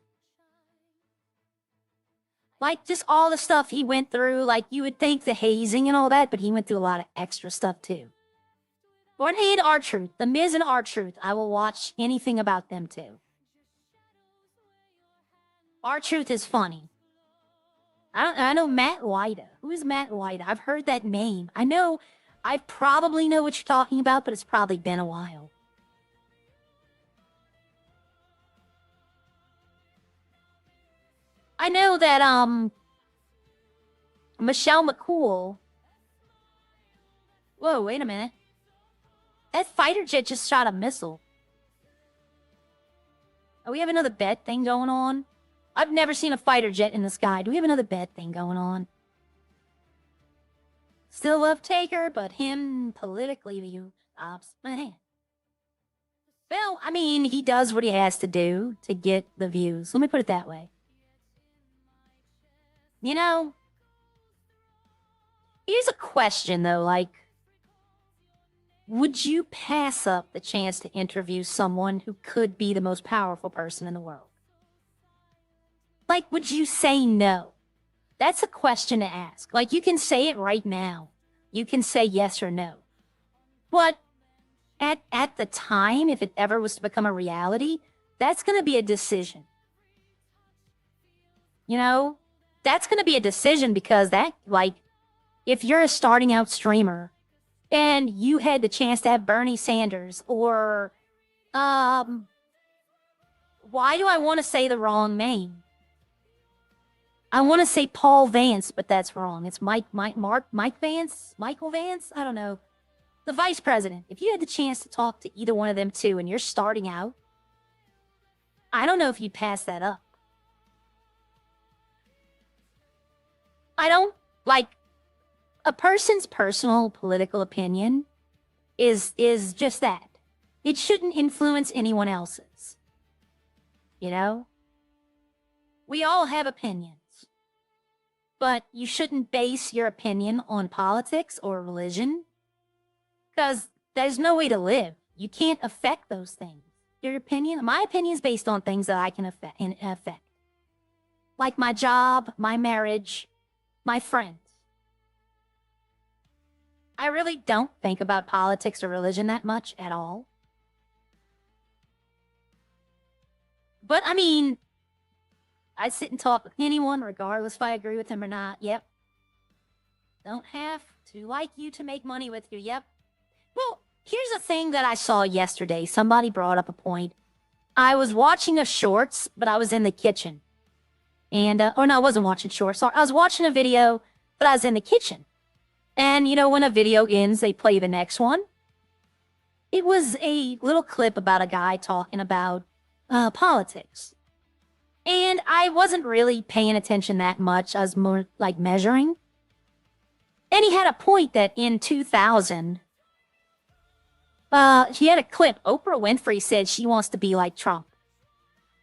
Like, just all the stuff he went through, like, you would think the hazing and all that, but he went through a lot of extra stuff, too. Born Hated R-Truth, The Miz and R-Truth, I will watch anything about them, too. R-Truth is funny. I know Matt Lyda. Who is Matt Lyda? I've heard that name. I probably know what you're talking about, but it's probably been a while. I know that, Michelle McCool. Whoa, wait a minute. That fighter jet just shot a missile. Oh, we have another bed thing going on? I've never seen a fighter jet in the sky. Do we have another bed thing going on? Still love Taker, but him politically view stops my hand. Well, I mean, he does what he has to do to get the views. Let me put it that way. You know, here's a question, though, like, would you pass up the chance to interview someone who could be the most powerful person in the world? Like, would you say no? That's a question to ask. Like, you can say it right now. You can say yes or no. But at the time, if it ever was to become a reality, that's going to be a decision. You know? That's going to be a decision because that, like, if you're a starting out streamer and you had the chance to have Bernie Sanders or, why do I want to say the wrong name? I want to say Paul Vance, but that's wrong. It's Mike Vance? Michael Vance? I don't know. The vice president. If you had the chance to talk to either one of them two and you're starting out, I don't know if you'd pass that up. I don't, like, a person's personal political opinion is just that. It shouldn't influence anyone else's. You know? We all have opinions. But you shouldn't base your opinion on politics or religion. Because there's no way to live. You can't affect those things. Your opinion, my opinion is based on things that I can affect. Like my job, my marriage, my friends. I really don't think about politics or religion that much at all. But I mean, I sit and talk with anyone, regardless if I agree with them or not. Yep. Don't have to like you to make money with you. Yep. Well, here's a thing that I saw yesterday. Somebody brought up a point. I was watching a shorts, but I was in the kitchen. And, oh no, I wasn't watching shorts. Sorry. I was watching a video, but I was in the kitchen. And, you know, when a video ends, they play the next one. It was a little clip about a guy talking about politics. And I wasn't really paying attention that much. I was more like measuring. And he had a point that in 2000, he had a clip. Oprah Winfrey said she wants to be like Trump.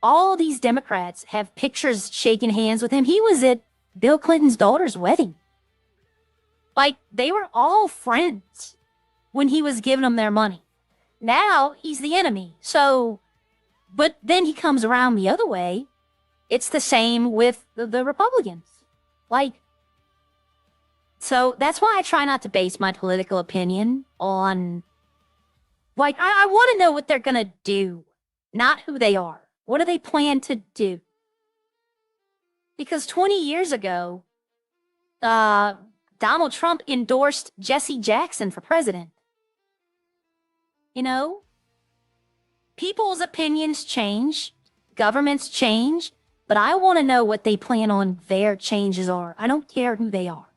All these Democrats have pictures shaking hands with him. He was at Bill Clinton's daughter's wedding. Like, they were all friends when he was giving them their money. Now, he's the enemy. So, but then he comes around the other way. It's the same with the Republicans. Like, so that's why I try not to base my political opinion on, like, I want to know what they're going to do, not who they are. What do they plan to do? Because 20 years ago, Donald Trump endorsed Jesse Jackson for president. You know, people's opinions change, governments change, but I want to know what they plan on their changes are. I don't care who they are.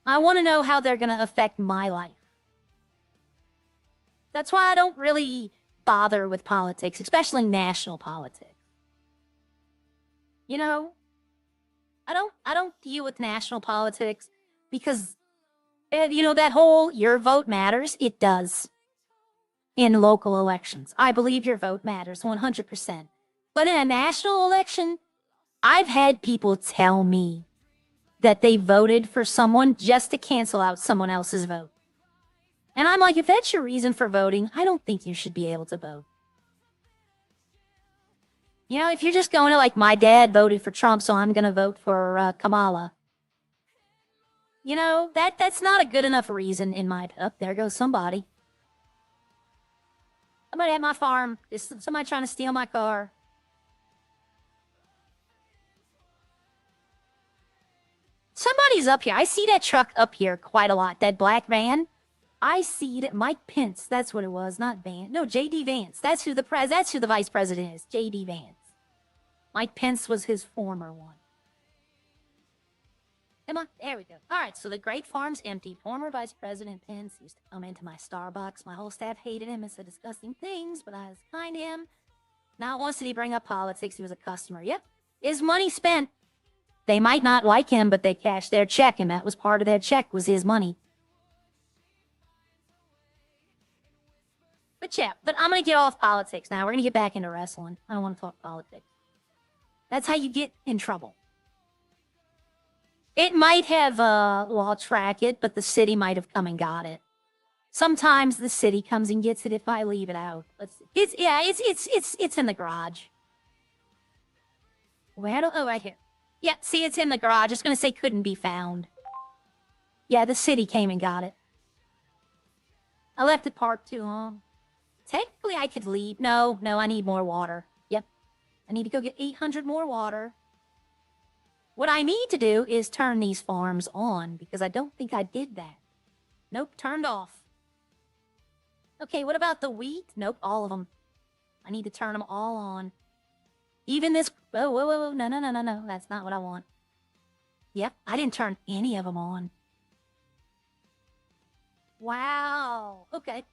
I want to know how they're going to affect my life. That's why I don't really bother with politics, especially national politics. You know, I don't deal with national politics because, you know, that whole your vote matters. It does. In local elections, I believe your vote matters 100%. But in a national election, I've had people tell me that they voted for someone just to cancel out someone else's vote. And I'm like, if that's your reason for voting, I don't think you should be able to vote. You know, if you're just going to, like, my dad voted for Trump, so I'm going to vote for Kamala. You know, that's not a good enough reason in my... Oh, there goes somebody. Somebody at my farm. Is somebody trying to steal my car? Somebody's up here. I see that truck up here quite a lot. That black van. I see that Mike Pence. That's what it was, not Vance. No, J.D. Vance. That's who the vice president is. J.D. Vance. Mike Pence was his former one. Come on, there we go. All right, so the Great Farm's empty. Former Vice President Pence used to come into my Starbucks. My whole staff hated him and said disgusting things, but I was kind to him. Not once did he bring up politics. He was a customer. Yep, his money spent. They might not like him, but they cashed their check, and that was part of their check was his money. But yeah, but I'm going to get off politics now. We're going to get back into wrestling. I don't want to talk politics. That's how you get in trouble. It might have, well, I'll track it, but the city might have come and got it. Sometimes the city comes and gets it if I leave it out. It's in the garage. Where? Oh, right here. Yeah, see, it's in the garage. It's going to say couldn't be found. Yeah, the city came and got it. I left it parked too long. Technically, I could leave. No, I need more water. Yep. I need to go get 800 more water. What I need to do is turn these farms on, because I don't think I did that. Nope, turned off. Okay, what about the wheat? Nope, all of them. I need to turn them all on. Even this... Whoa. No. That's not what I want. Yep, I didn't turn any of them on. Wow. Okay.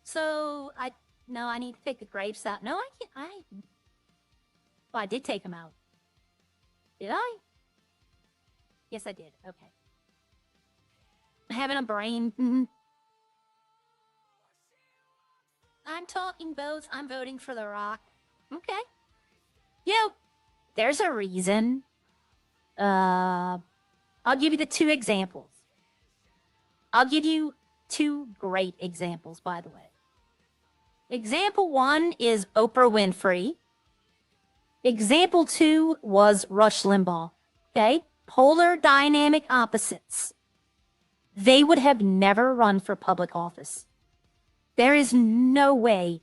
So, I need to take the grapes out. No, I can't. Oh, I did take them out. Did I? Yes, I did. Okay. Having a brain. I'm talking both. I'm voting for The Rock. Okay. There's a reason. I'll give you the two examples. I'll give you two great examples, by the way. Example one is Oprah Winfrey. Example two was Rush Limbaugh. Okay? Polar dynamic opposites. They would have never run for public office. There is no way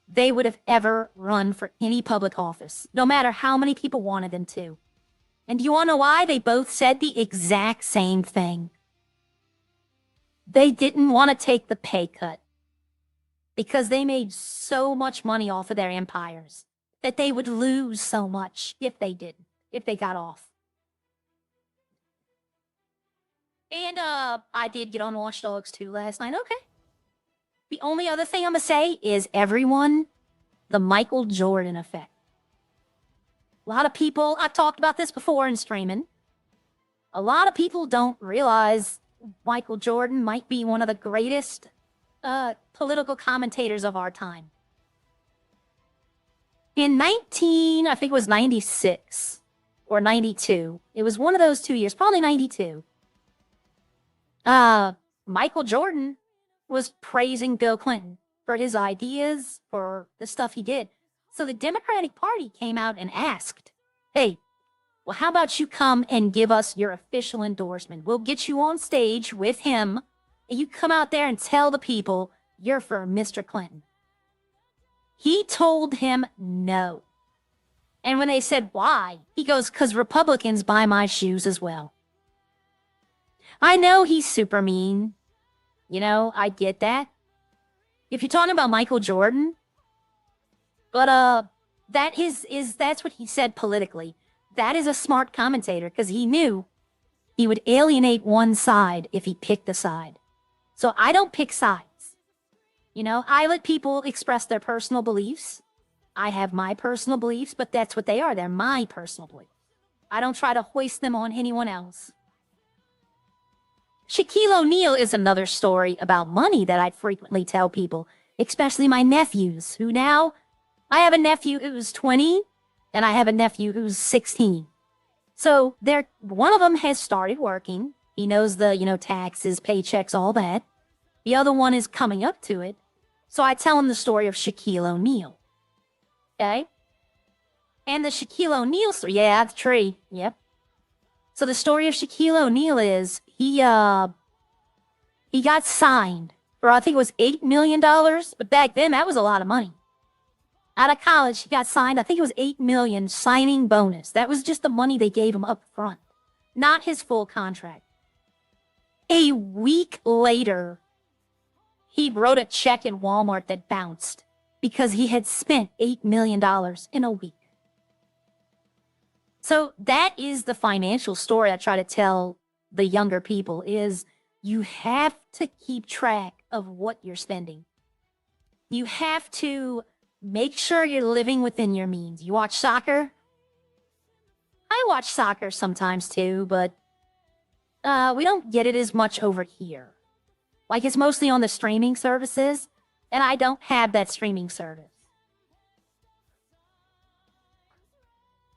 they would have ever run for any public office, no matter how many people wanted them to. And do you want to know why? They both said the exact same thing. They didn't want to take the pay cut because they made so much money off of their empires that they would lose so much if they didn't, if they got off. And I did get on Watch Dogs 2 last night. Okay. The only other thing I'm going to say is everyone, the Michael Jordan effect. A lot of people, I've talked about this before in streaming. A lot of people don't realize Michael Jordan might be one of the greatest political commentators of our time. In I think it was 96 or 92. It was one of those 2 years, probably 92. Michael Jordan was praising Bill Clinton for his ideas, for the stuff he did. So the Democratic Party came out and asked, hey, well, how about you come and give us your official endorsement? We'll get you on stage with him, and you come out there and tell the people you're for Mr. Clinton. He told him no. And when they said why, he goes, because Republicans buy my shoes as well. I know he's super mean. You know, I get that. If you're talking about Michael Jordan, but that's what he said politically. That is a smart commentator because he knew he would alienate one side if he picked a side. So I don't pick sides. You know, I let people express their personal beliefs. I have my personal beliefs, but that's what they are. They're my personal beliefs. I don't try to hoist them on anyone else. Shaquille O'Neal is another story about money that I frequently tell people, especially my nephews, who now, I have a nephew who's 20, and I have a nephew who's 16. So one of them has started working. He knows the, taxes, paychecks, all that. The other one is coming up to it. So I tell him the story of Shaquille O'Neal. Okay? And the Shaquille O'Neal story, yeah, the tree, yep. So the story of Shaquille O'Neal is he got signed for, I think it was $8 million, but back then that was a lot of money. Out of college, he got signed, I think it was $8 million signing bonus. That was just the money they gave him up front, not his full contract. A week later, he wrote a check in Walmart that bounced because he had spent $8 million in a week. So that is the financial story I try to tell the younger people is you have to keep track of what you're spending. You have to make sure you're living within your means. You watch soccer? I watch soccer sometimes too, but we don't get it as much over here. Like it's mostly on the streaming services, and I don't have that streaming service.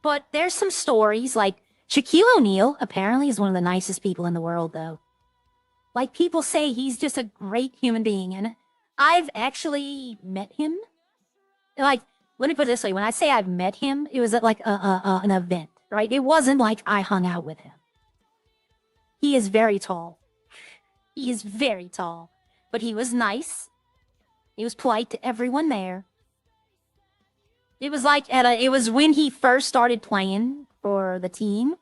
But there's some stories, like Shaquille O'Neal apparently is one of the nicest people in the world, though. Like people say he's just a great human being, and I've actually met him. Like, let me put it this way. When I say I've met him, it was at like an event, right? It wasn't like I hung out with him. He is very tall. He is very tall. But he was nice. He was polite to everyone there. It was like it was when he first started playing for the team,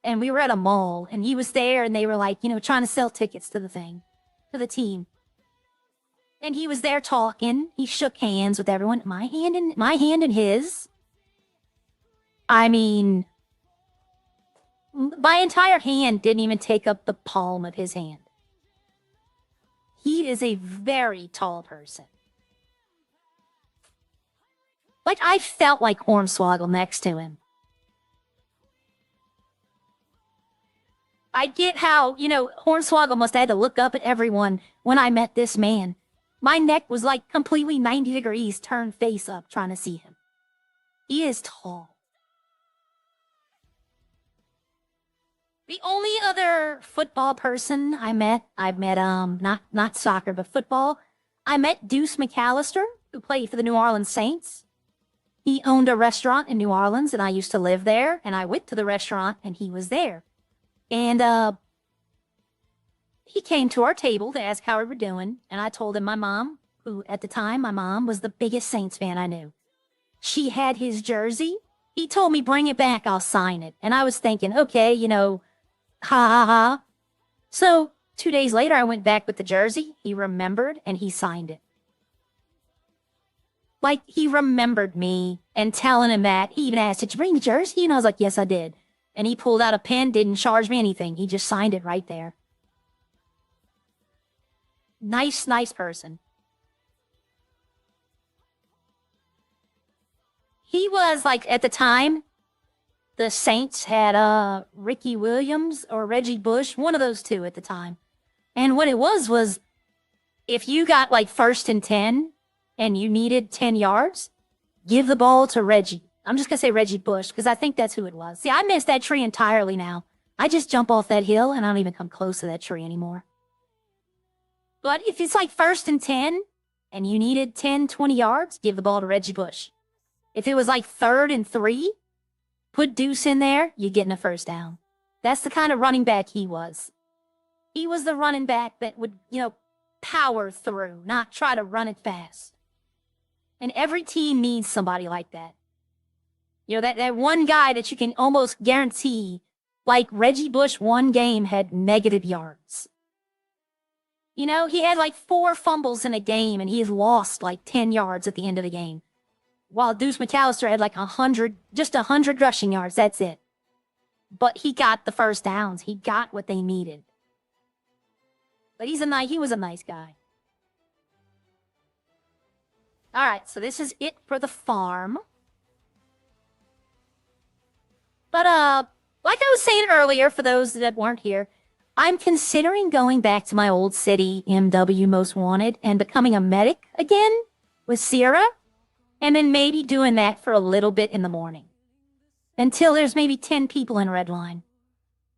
and we were at a mall, and he was there, and they were like, trying to sell tickets to the team. And he was there talking. He shook hands with everyone. My hand and his. I mean, my entire hand didn't even take up the palm of his hand. He is a very tall person. Like, I felt like Hornswoggle next to him. I get how, Hornswoggle must have had to look up at everyone when I met this man. My neck was like completely 90 degrees turned face up trying to see him. He is tall. The only other football person I've met, not soccer, but football, I met Deuce McAllister, who played for the New Orleans Saints. He owned a restaurant in New Orleans, and I used to live there, and I went to the restaurant, and he was there. And he came to our table to ask how we were doing, and I told him my mom, who at the time, my mom, was the biggest Saints fan I knew. She had his jersey. He told me, bring it back, I'll sign it. And I was thinking, okay, you know, ha ha ha. So 2 days later, I went back with the jersey. He remembered and he signed it. Like, he remembered me and telling him that. He even asked, did you bring the jersey? And I was like, yes, I did. And he pulled out a pen, didn't charge me anything. He just signed it right there. Nice person. He was, like, at the time, the Saints had Ricky Williams or Reggie Bush, one of those two at the time. And what it was if you got, like, 1st and 10 and you needed 10 yards, give the ball to Reggie. I'm just going to say Reggie Bush because I think that's who it was. See, I missed that tree entirely now. I just jump off that hill and I don't even come close to that tree anymore. But if it's like 1st and 10 and you needed 10, 20 yards, give the ball to Reggie Bush. If it was like 3rd and 3, put Deuce in there, you're getting a 1st down. That's the kind of running back he was. He was the running back that would, you know, power through, not try to run it fast. And every team needs somebody like that. You know, that one guy that you can almost guarantee, like Reggie Bush, one game had negative yards. You know, he had like 4 fumbles in a game and he lost like 10 yards at the end of the game. While Deuce McAllister had like 100 rushing yards, that's it. But he got the 1st downs. He got what they needed. But he was a nice guy. All right, so this is it for the farm. But, like I was saying earlier, for those that weren't here, I'm considering going back to my old city, MW Most Wanted, and becoming a medic again with Sierra, and then maybe doing that for a little bit in the morning. Until there's maybe 10 people in Redline.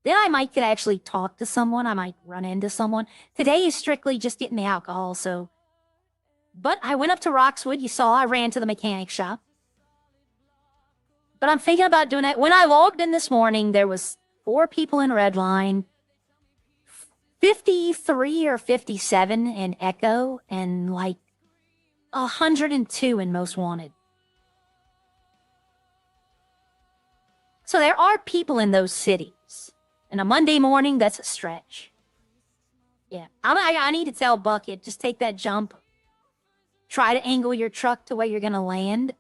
Then I might could actually talk to someone. I might run into someone. Today is strictly just getting the alcohol, so... But I went up to Roxwood. You saw I ran to the mechanic shop. But I'm thinking about doing that. When I logged in this morning, there was 4 people in Redline, 53 or 57 in Echo, and like 102 in Most Wanted. So there are people in those cities. And a Monday morning, that's a stretch. Yeah, I need to tell Bucket, just take that jump. Try to angle your truck to where you're going to land.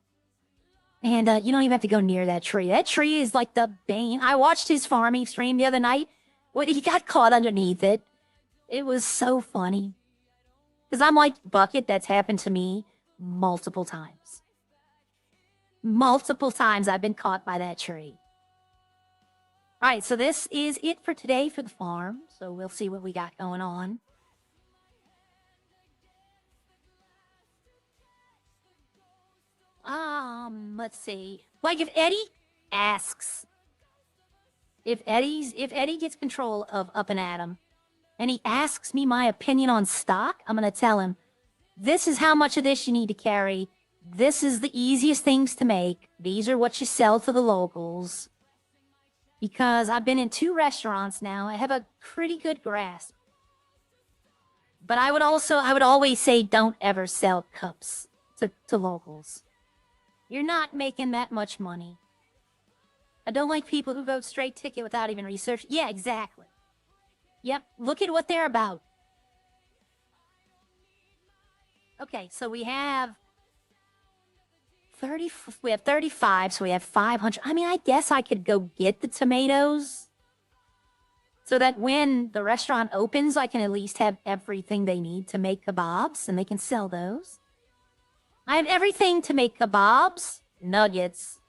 And you don't even have to go near that tree. That tree is like the bane. I watched his farming stream the other night. When he got caught underneath it. It was so funny. Because I'm like, Bucket, that's happened to me multiple times. Multiple times I've been caught by that tree. All right, so this is it for today for the farm. So we'll see what we got going on. Let's see. Like if Eddie asks, if Eddie gets control of Up and Atom, and he asks me my opinion on stock, I'm gonna tell him, this is how much of this you need to carry. This is the easiest things to make. These are what you sell to the locals. Because I've been in 2 restaurants now, I have a pretty good grasp. But I would always say, don't ever sell cups to locals. You're not making that much money. I don't like people who go straight ticket without even research. Yeah, exactly. Yep, look at what they're about. Okay, so we have 35, so we have 500. I mean, I guess I could go get the tomatoes so that when the restaurant opens, I can at least have everything they need to make kebabs, and they can sell those. I have everything to make kebabs, nuggets,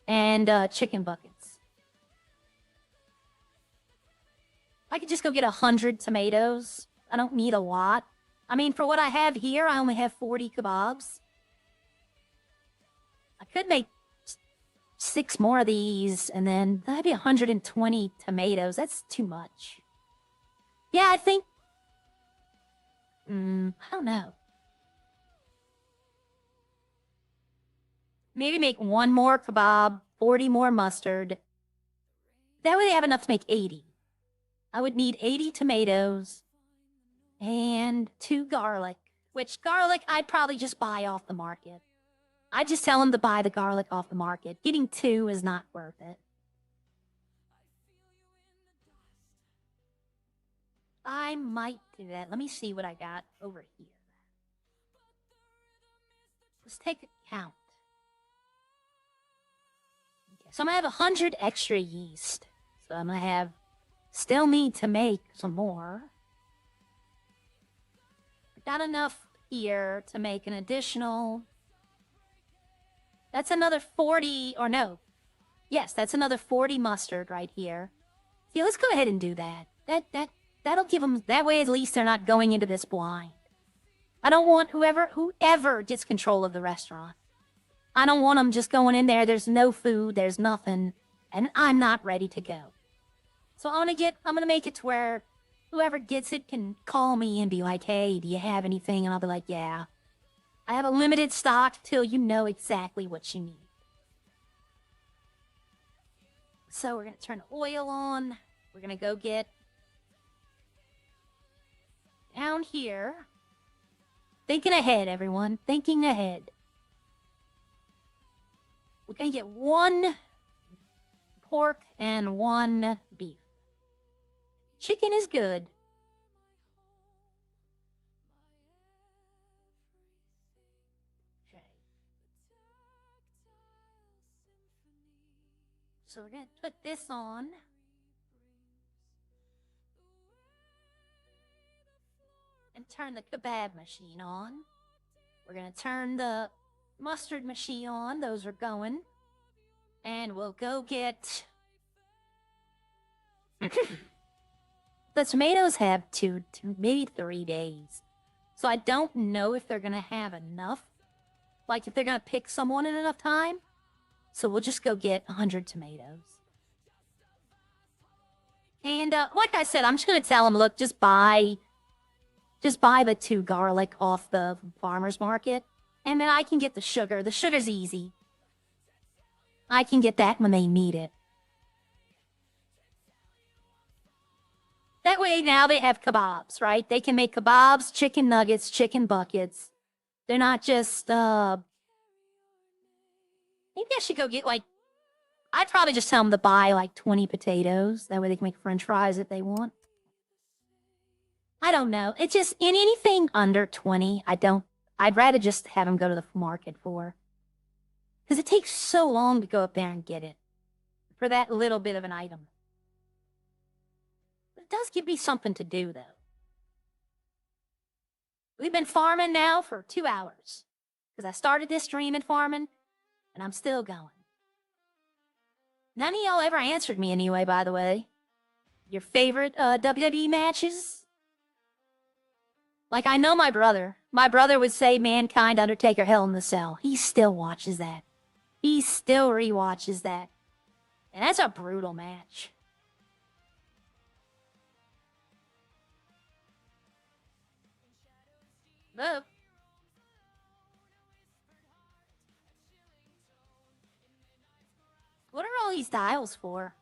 and chicken buckets. I could just go get 100 tomatoes. I don't need a lot. I mean, for what I have here, I only have 40 kebabs. I could make 6 more of these, and then that'd be 120 tomatoes. That's too much. Yeah, I think... I don't know. Maybe make 1 more kebab, 40 more mustard. That way they have enough to make 80. I would need 80 tomatoes and 2 garlic. Which garlic I'd probably just buy off the market. I'd just tell him to buy the garlic off the market. Getting 2 is not worth it. I might do that. Let me see what I got over here. Let's take a count. Okay, so I'm gonna have 100 extra yeast. So I'm gonna have, still need to make some more. Got enough here to make an additional. That's another 40, or no. Yes, that's another 40 mustard right here. See, let's go ahead and do that. That'll give them, that way at least they're not going into this blind. I don't want whoever gets control of the restaurant. I don't want them just going in there, there's no food, there's nothing, and I'm not ready to go. So I'm gonna make it to where whoever gets it can call me and be like, hey, do you have anything? And I'll be like, yeah. I have a limited stock till you know exactly what you need. So we're gonna turn the oil on. We're gonna go get down here. Thinking ahead, everyone. Thinking ahead. We're gonna get 1 pork and 1 beef. Chicken is good. Okay. So we're gonna put this on. And turn the kebab machine on. We're gonna turn the mustard machine on. Those are going. And we'll go get... The tomatoes have 2, maybe 3 days. So I don't know if they're gonna have enough. Like if they're gonna pick someone in enough time. So we'll just go get 100 tomatoes. And like I said, I'm just gonna tell them, look, just buy the 2 garlic off the farmer's market. And then I can get the sugar. The sugar's easy. I can get that when they need it. That way now they have kebabs, right? They can make kebabs, chicken nuggets, chicken buckets. They're not just, maybe I should go get, like, I'd probably just tell them to buy, like, 20 potatoes. That way they can make french fries if they want. I don't know. It's just, in anything under 20, I'd rather just have them go to the market for. Because it takes so long to go up there and get it. For that little bit of an item. It does give me something to do, though. We've been farming now for 2 hours. Because I started this stream in farming, and I'm still going. None of y'all ever answered me anyway, by the way. Your favorite WWE matches? Like, I know my brother. My brother would say Mankind, Undertaker, Hell in the Cell. He still watches that. He still rewatches that. And that's a brutal match. Look. What are all these dials for?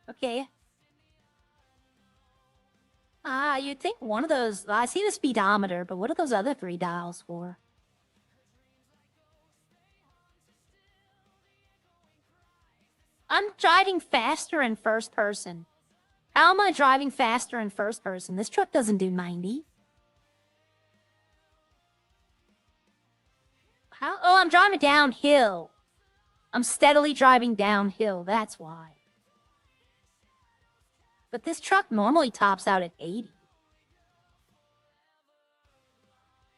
Okay. You'd think one of those... I see the speedometer, but what are those other 3 dials for? I'm driving faster in first person. How am I driving faster in first person? This truck doesn't do 90. How? Oh, I'm driving downhill. I'm steadily driving downhill, that's why. But this truck normally tops out at 80.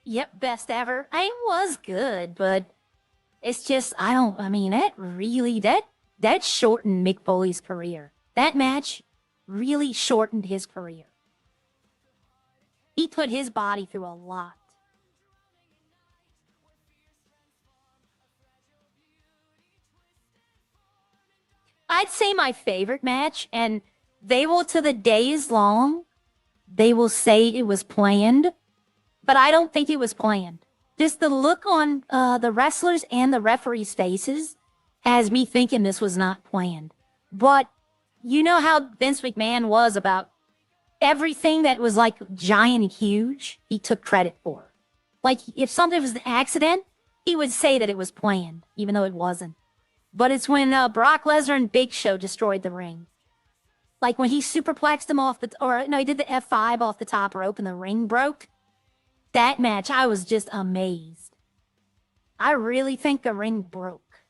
Yep, best ever. I was good, but it's just, I mean, that shortened Mick Foley's career. That match really shortened his career. He put his body through a lot. I'd say my favorite match, and they will, to the day is long, they will say it was planned, but I don't think it was planned. Just the look on the wrestlers and the referees' faces has me thinking this was not planned. But you know how Vince McMahon was about everything that was like giant and huge, he took credit for. Like if something was an accident, he would say that it was planned, even though it wasn't. But it's when Brock Lesnar and Big Show destroyed the ring. Like when he superplexed him off he did the F5 off the top rope and the ring broke. That match, I was just amazed. I really think the ring broke.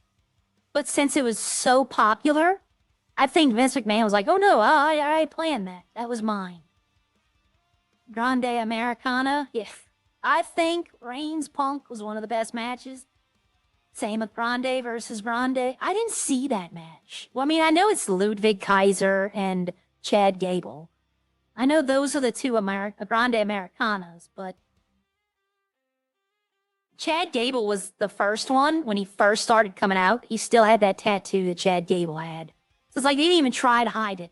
But since it was so popular, I think Vince McMahon was like, oh no, I planned that. That was mine. Grande Americana, yeah. I think Reigns Punk was one of the best matches. Same with Grande versus Grande. I didn't see that match. Well, I mean, I know it's Ludwig Kaiser and Chad Gable. I know those are the two Grande Americanas, but Chad Gable was the first one when he first started coming out. He still had that tattoo that Chad Gable had. So it's like they didn't even try to hide it.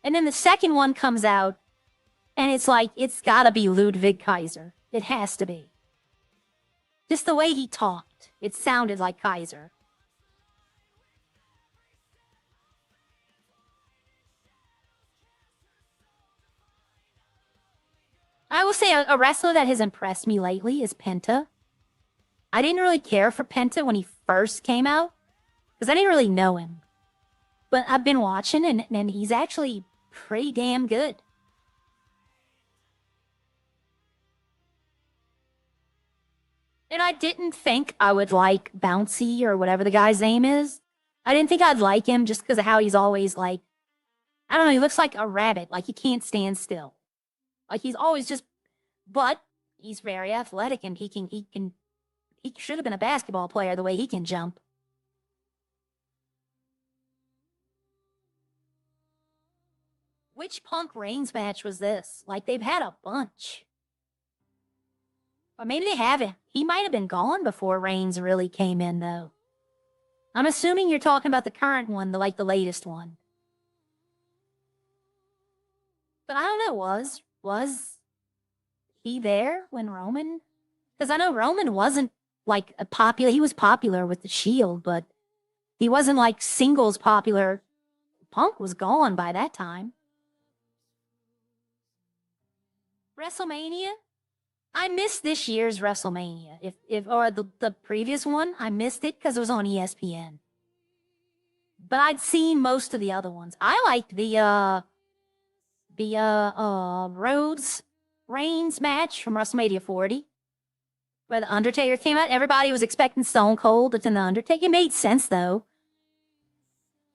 And then the second one comes out, and it's like, it's gotta be Ludwig Kaiser. It has to be. Just the way he talked, it sounded like Kaiser. I will say a wrestler that has impressed me lately is Penta. I didn't really care for Penta when he first came out, because I didn't really know him. But I've been watching, and he's actually pretty damn good. And I didn't think I would like Bouncy or whatever the guy's name is. I didn't think I'd like him just because of how he's always like, I don't know, he looks like a rabbit, like he can't stand still. Like he's always just, but he's very athletic and he should have been a basketball player the way he can jump. Which Punk Reigns match was this? Like they've had a bunch. Or maybe they haven't. He might have been gone before Reigns really came in, though. I'm assuming you're talking about the current one, the latest one. But I don't know, was he there when Roman? Because I know Roman wasn't like he was popular with the Shield, but he wasn't like singles popular. Punk was gone by that time. WrestleMania? I missed this year's WrestleMania. Or the previous one, I missed it because it was on ESPN. But I'd seen most of the other ones. I liked the Rhodes Reigns match from WrestleMania 40, where the Undertaker came out. Everybody was expecting Stone Cold. It's in the Undertaker. It made sense though.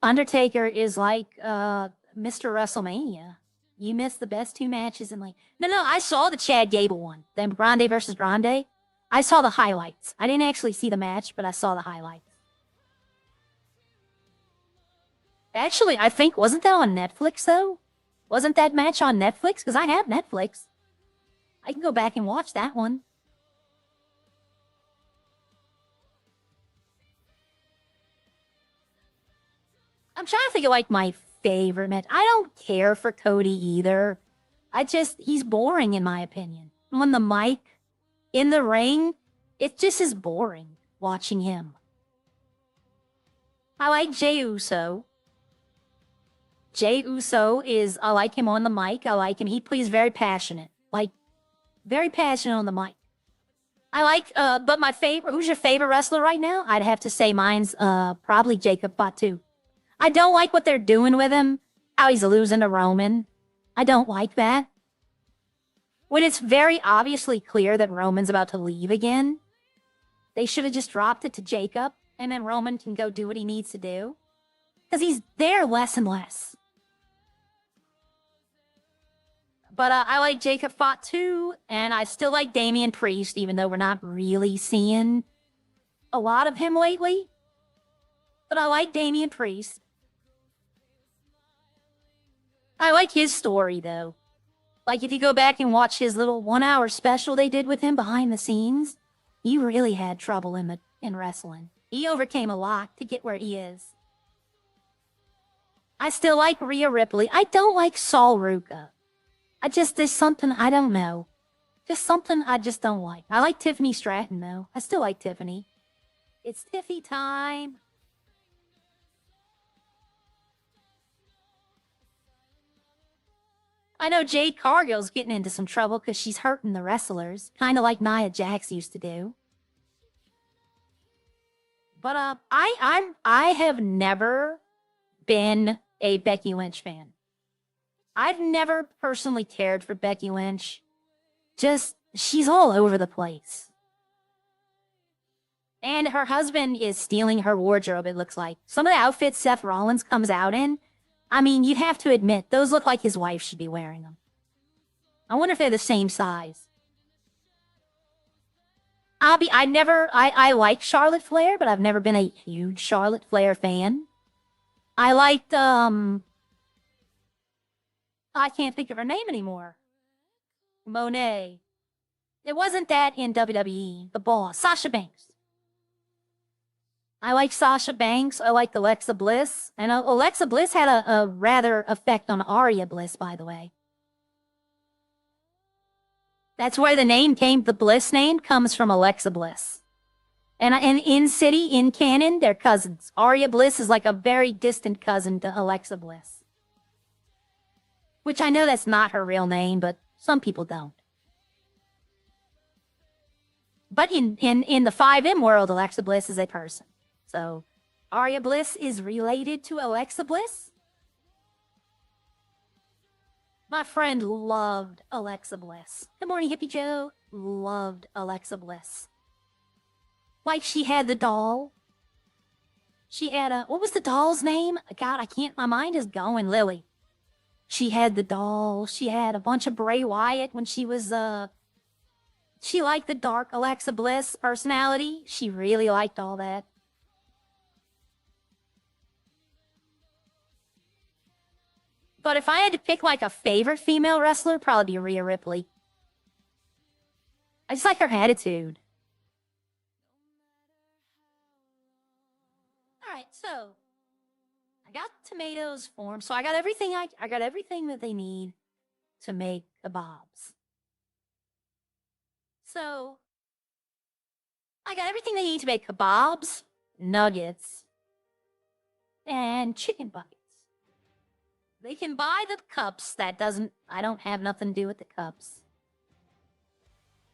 Undertaker is like Mr. WrestleMania. You missed the best two matches and no, I saw the Chad Gable one, then Grande versus Grande. I saw the highlights. I didn't actually see the match, but I saw the highlights. Actually, I think, wasn't that on Netflix though? Wasn't that match on Netflix? Because I have Netflix. I can go back and watch that one. I'm trying to think of like my favorite match. I don't care for Cody either. He's boring in my opinion. On the mic, in the ring, it just is boring watching him. I like Jey Uso. Jey Uso I like him on the mic. I like him. He's very passionate. Very passionate on the mic. I like, but my favorite, who's your favorite wrestler right now? I'd have to say mine's, probably Jacob Fatu. I don't like what they're doing with him. How he's losing to Roman. I don't like that. When it's very obviously clear that Roman's about to leave again, they should have just dropped it to Jacob, and then Roman can go do what he needs to do. Because he's there less and less. But I like Jacob Fatu, and I still like Damian Priest, even though we're not really seeing a lot of him lately. But I like Damian Priest. I like his story, though. Like, if you go back and watch his little 1-hour special they did with him behind the scenes, he really had trouble in wrestling. He overcame a lot to get where he is. I still like Rhea Ripley. I don't like Saul Ruka. There's something, I don't know. Just something I just don't like. I like Tiffany Stratton, though. I still like Tiffany. It's Tiffy time. I know Jade Cargill's getting into some trouble because she's hurting the wrestlers, kind of like Nia Jax used to do. But I have never been a Becky Lynch fan. I've never personally cared for Becky Lynch. Just, she's all over the place. And her husband is stealing her wardrobe, it looks like. Some of the outfits Seth Rollins comes out in, I mean, you'd have to admit, those look like his wife should be wearing them. I wonder if they're the same size. I like Charlotte Flair, but I've never been a huge Charlotte Flair fan. I liked, I can't think of her name anymore. Monet. It wasn't that in WWE, the boss, Sasha Banks. I like Sasha Banks. I like Alexa Bliss. And Alexa Bliss had a rather effect on Arya Bliss, by the way. That's where the name came. The Bliss name comes from Alexa Bliss. And in canon, they're cousins. Arya Bliss is like a very distant cousin to Alexa Bliss. Which I know that's not her real name, but some people don't. But in the 5M world, Alexa Bliss is a person. So, Arya Bliss is related to Alexa Bliss? My friend loved Alexa Bliss. Good morning, Hippie Joe. Loved Alexa Bliss. Like, she had the doll. She had what was the doll's name? God, my mind is going, Lily. She had the doll. She had a bunch of Bray Wyatt when she was, she liked the dark Alexa Bliss personality. She really liked all that. But if I had to pick like a favorite female wrestler, it'd probably be Rhea Ripley. I just like her attitude. Alright, so I got tomatoes formed. So I got everything I got everything that they need to make kebabs. So I got everything they need to make kebabs, nuggets, and chicken buckets. They can buy the cups. I don't have nothing to do with the cups.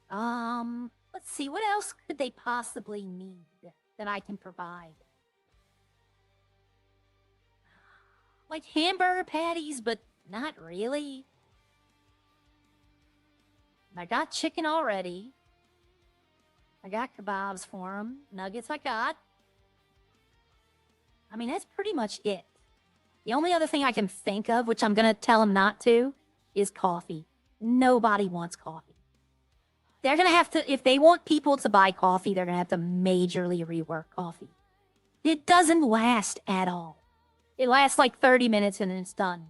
Let's see, what else could they possibly need that I can provide? Like hamburger patties, but not really. I got chicken already. I got kebabs for them. Nuggets I got. I mean, that's pretty much it. The only other thing I can think of, which I'm going to tell them not to, is coffee. Nobody wants coffee. They're going to have to, if they want people to buy coffee, they're going to have to majorly rework coffee. It doesn't last at all. It lasts like 30 minutes and then it's done.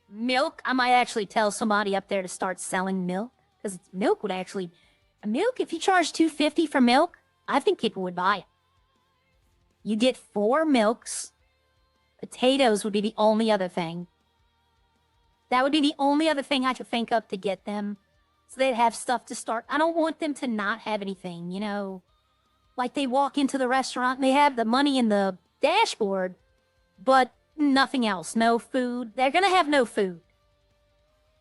Milk, I might actually tell somebody up there to start selling milk. Because milk would actually, if you charge $2.50 for milk, I think people would buy it. You get 4 milks. Potatoes would be the only other thing. That would be the only other thing I could think of to get them. So they'd have stuff to start. I don't want them to not have anything, you know. Like they walk into the restaurant and they have the money in the dashboard, but nothing else. No food. They're going to have no food.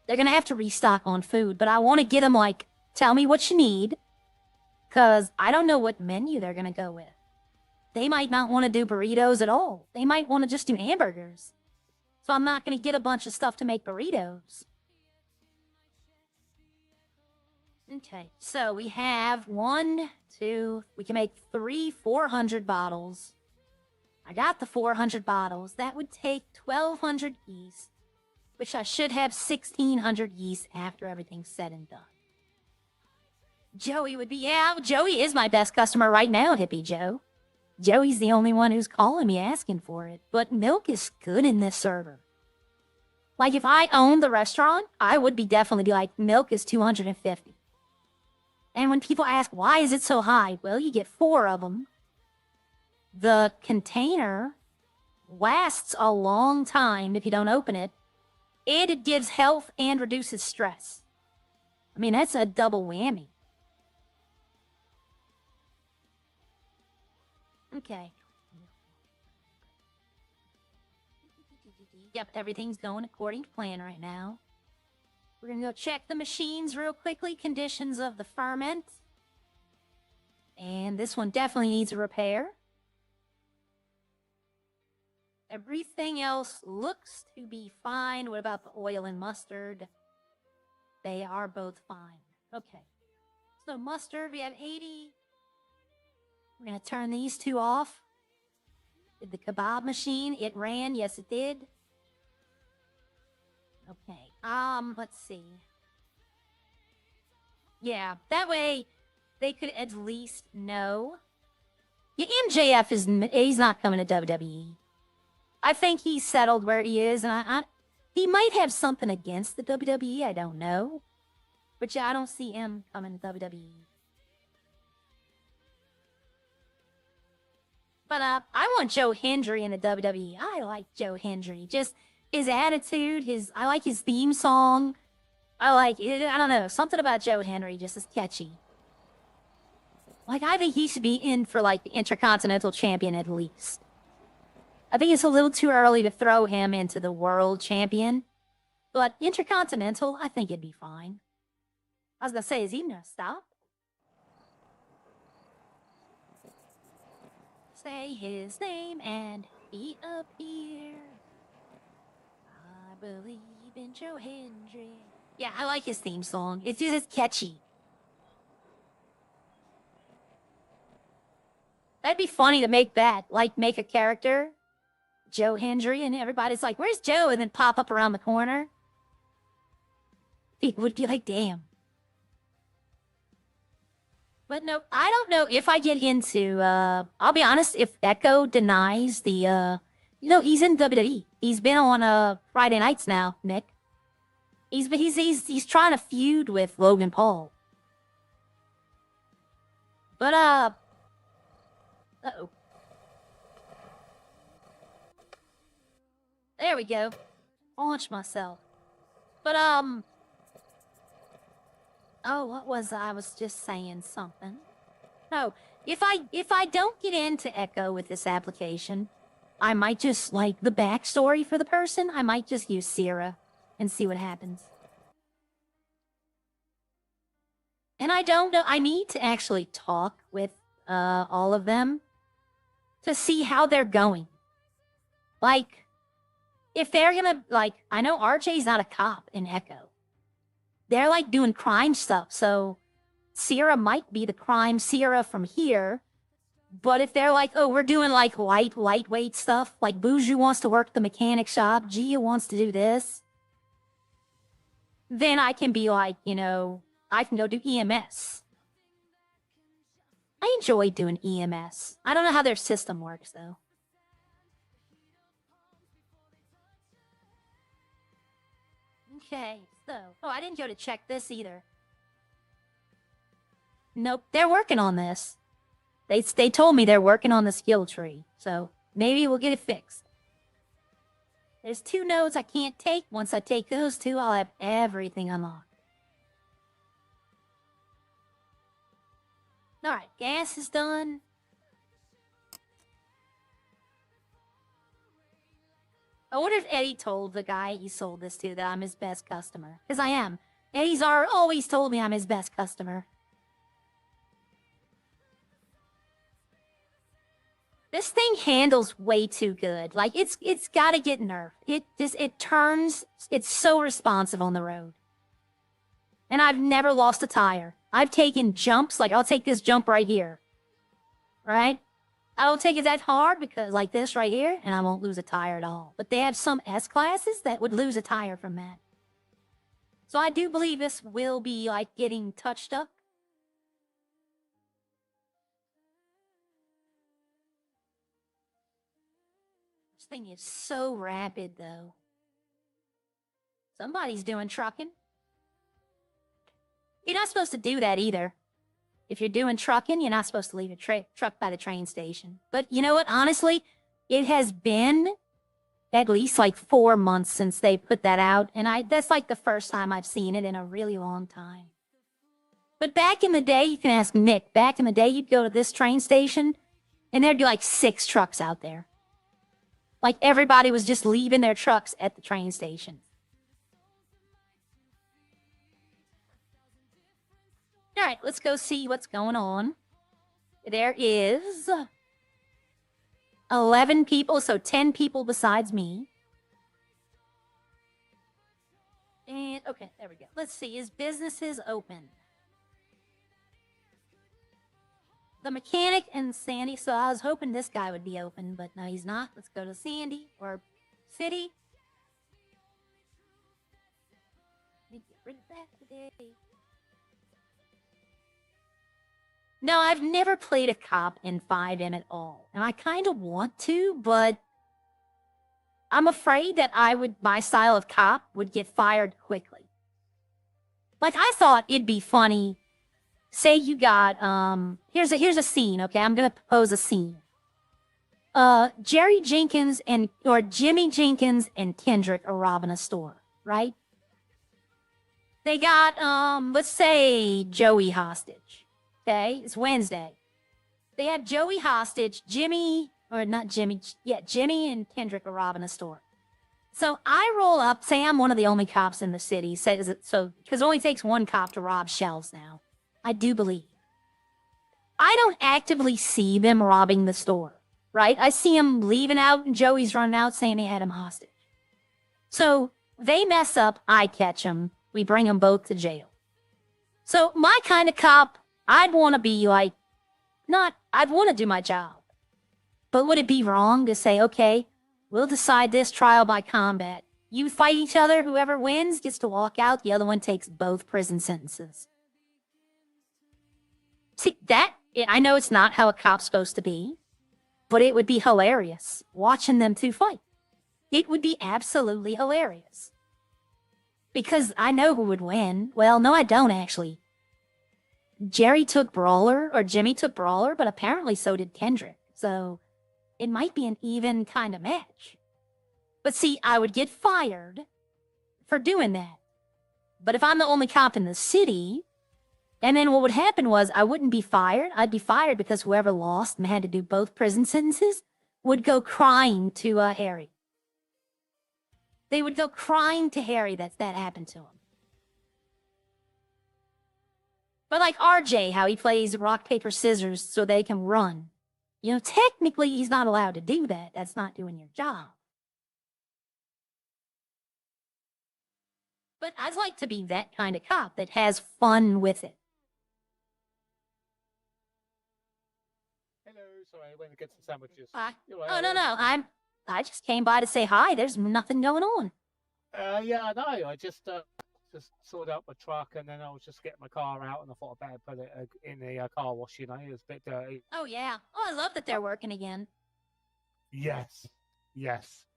They're going to have to restock on food. But I want to get them like, tell me what you need. Because I don't know what menu they're going to go with. They might not want to do burritos at all. They might want to just do hamburgers. So I'm not going to get a bunch of stuff to make burritos. Okay, so we have 1, 2, we can make 3 400 bottles. I got the 400 bottles. That would take 1,200 yeast, which I should have 1,600 yeast after everything's said and done. Joey would be, yeah, Joey is my best customer right now, Hippie Joe. Joey's the only one who's calling me asking for it. But milk is good in this server. Like, if I owned the restaurant, I would definitely be like, milk is 250. And when people ask, why is it so high? Well, you get 4 of them. The container lasts a long time if you don't open it. And it gives health and reduces stress. I mean, that's a double whammy. Okay. Yep, everything's going according to plan right now. We're gonna go check the machines real quickly. Conditions of the ferment. And this one definitely needs a repair. Everything else looks to be fine. What about the oil and mustard? They are both fine. Okay. So mustard, we have 80. We're going to turn these two off. Did the kebab machine, it ran? Yes, it did. Okay. Let's see. Yeah, that way they could at least know. Yeah, MJF he's not coming to WWE. I think he's settled where he is, and he might have something against the WWE, I don't know. But yeah, I don't see him coming to WWE. But I want Joe Hendry in the WWE. I like Joe Hendry. Just his attitude, I like his theme song. I like it. I don't know, something about Joe Hendry just is catchy. Like, I think he should be in for, like, the Intercontinental Champion at least. I think it's a little too early to throw him into the World Champion. But Intercontinental, I think it'd be fine. I was gonna say, is he gonna stop? Say his name and he appear. I believe in Joe Hendry. Yeah, I like his theme song. It's just catchy. That'd be funny to make that. Like, make a character, Joe Hendry, and everybody's like, where's Joe? And then pop up around the corner. People would be like, damn. But no, I don't know if I get into, I'll be honest, if Echo denies the, he's in WWE. He's been on, Friday nights now, Nick. He's trying to feud with Logan Paul. But, uh-oh. There we go. Launch myself. But, oh, what was I was just saying something. No, if I don't get into Echo with this application, I might just, like, the backstory for the person, I might just use Sierra and see what happens. And I don't know, I need to actually talk with, all of them to see how they're going. Like, if they're gonna, like, I know RJ's not a cop in Echo. They're, like, doing crime stuff, so Sierra might be the crime Sierra from here. But if they're like, oh, we're doing, like, lightweight stuff, like Buju wants to work the mechanic shop, Gia wants to do this, then I can be like, I can go do EMS. I enjoy doing EMS. I don't know how their system works, though. Okay, so... Oh, I didn't go to check this either. Nope, they're working on this. They told me they're working on the skill tree, so maybe we'll get it fixed. There's 2 nodes I can't take. Once I take those 2, I'll have everything unlocked. Alright, gas is done. I wonder if Eddie told the guy he sold this to that I'm his best customer. Because I am. Eddie's always told me I'm his best customer. This thing handles way too good. Like, it's gotta get nerfed. It's so responsive on the road. And I've never lost a tire. I've taken jumps, like, I'll take this jump right here. Right? I don't take it that hard because, like this right here, and I won't lose a tire at all. But they have some S-classes that would lose a tire from that. So I do believe this will be, like, getting touched up. This thing is so rapid, though. Somebody's doing trucking. You're not supposed to do that either. If you're doing trucking, you're not supposed to leave a truck by the train station. But you know what? Honestly, it has been at least like 4 months since they put that out. And that's like the first time I've seen it in a really long time. But back in the day, you can ask Nick, back in the day, you'd go to this train station and there'd be like 6 trucks out there. Like everybody was just leaving their trucks at the train station. All right, let's go see what's going on. There is 11 people, so 10 people besides me. And, okay, there we go. Let's see, is businesses open? The mechanic and Sandy, so I was hoping this guy would be open, but no, he's not. Let's go to Sandy, or City. Let me get rid of that today. No, I've never played a cop in 5M at all. And I kind of want to, but I'm afraid that my style of cop would get fired quickly. Like, I thought it'd be funny. Say you got, here's a scene, okay? I'm gonna propose a scene. Jimmy Jenkins and Kendrick are robbing a store, right? They got, let's say Joey hostage. Okay, it's Wednesday. They have Joey hostage. Jimmy and Kendrick are robbing a store. So I roll up, say I'm one of the only cops in the city, because it only takes one cop to rob shelves now. I do believe. I don't actively see them robbing the store, right? I see them leaving out and Joey's running out saying he had him hostage. So they mess up, I catch them, we bring them both to jail. So my kind of cop, I'd want to be like, I'd want to do my job. But would it be wrong to say, okay, we'll decide this trial by combat. You fight each other, whoever wins gets to walk out, the other one takes both prison sentences. See, I know it's not how a cop's supposed to be, but it would be hilarious watching them two fight. It would be absolutely hilarious. Because I know who would win. Well, no, I don't actually. Jimmy took Brawler, but apparently so did Kendrick. So it might be an even kind of match. But see, I would get fired for doing that. But if I'm the only cop in the city, and then what would happen was I wouldn't be fired. I'd be fired because whoever lost and had to do both prison sentences would go crying to Harry. They would go crying to Harry that happened to him. But like RJ, how he plays rock, paper, scissors so they can run. You know, technically he's not allowed to do that. That's not doing your job. But I'd like to be that kind of cop that has fun with it. Hello, sorry, I went to get some sandwiches. Right, oh, no. I just came by to say hi. There's nothing going on. Yeah, I know. I just sorted out my truck, and then I was just getting my car out, and I thought I'd better put it in the car wash. You know, it was a bit dirty. Oh yeah. Oh, I love that they're working again. Yes.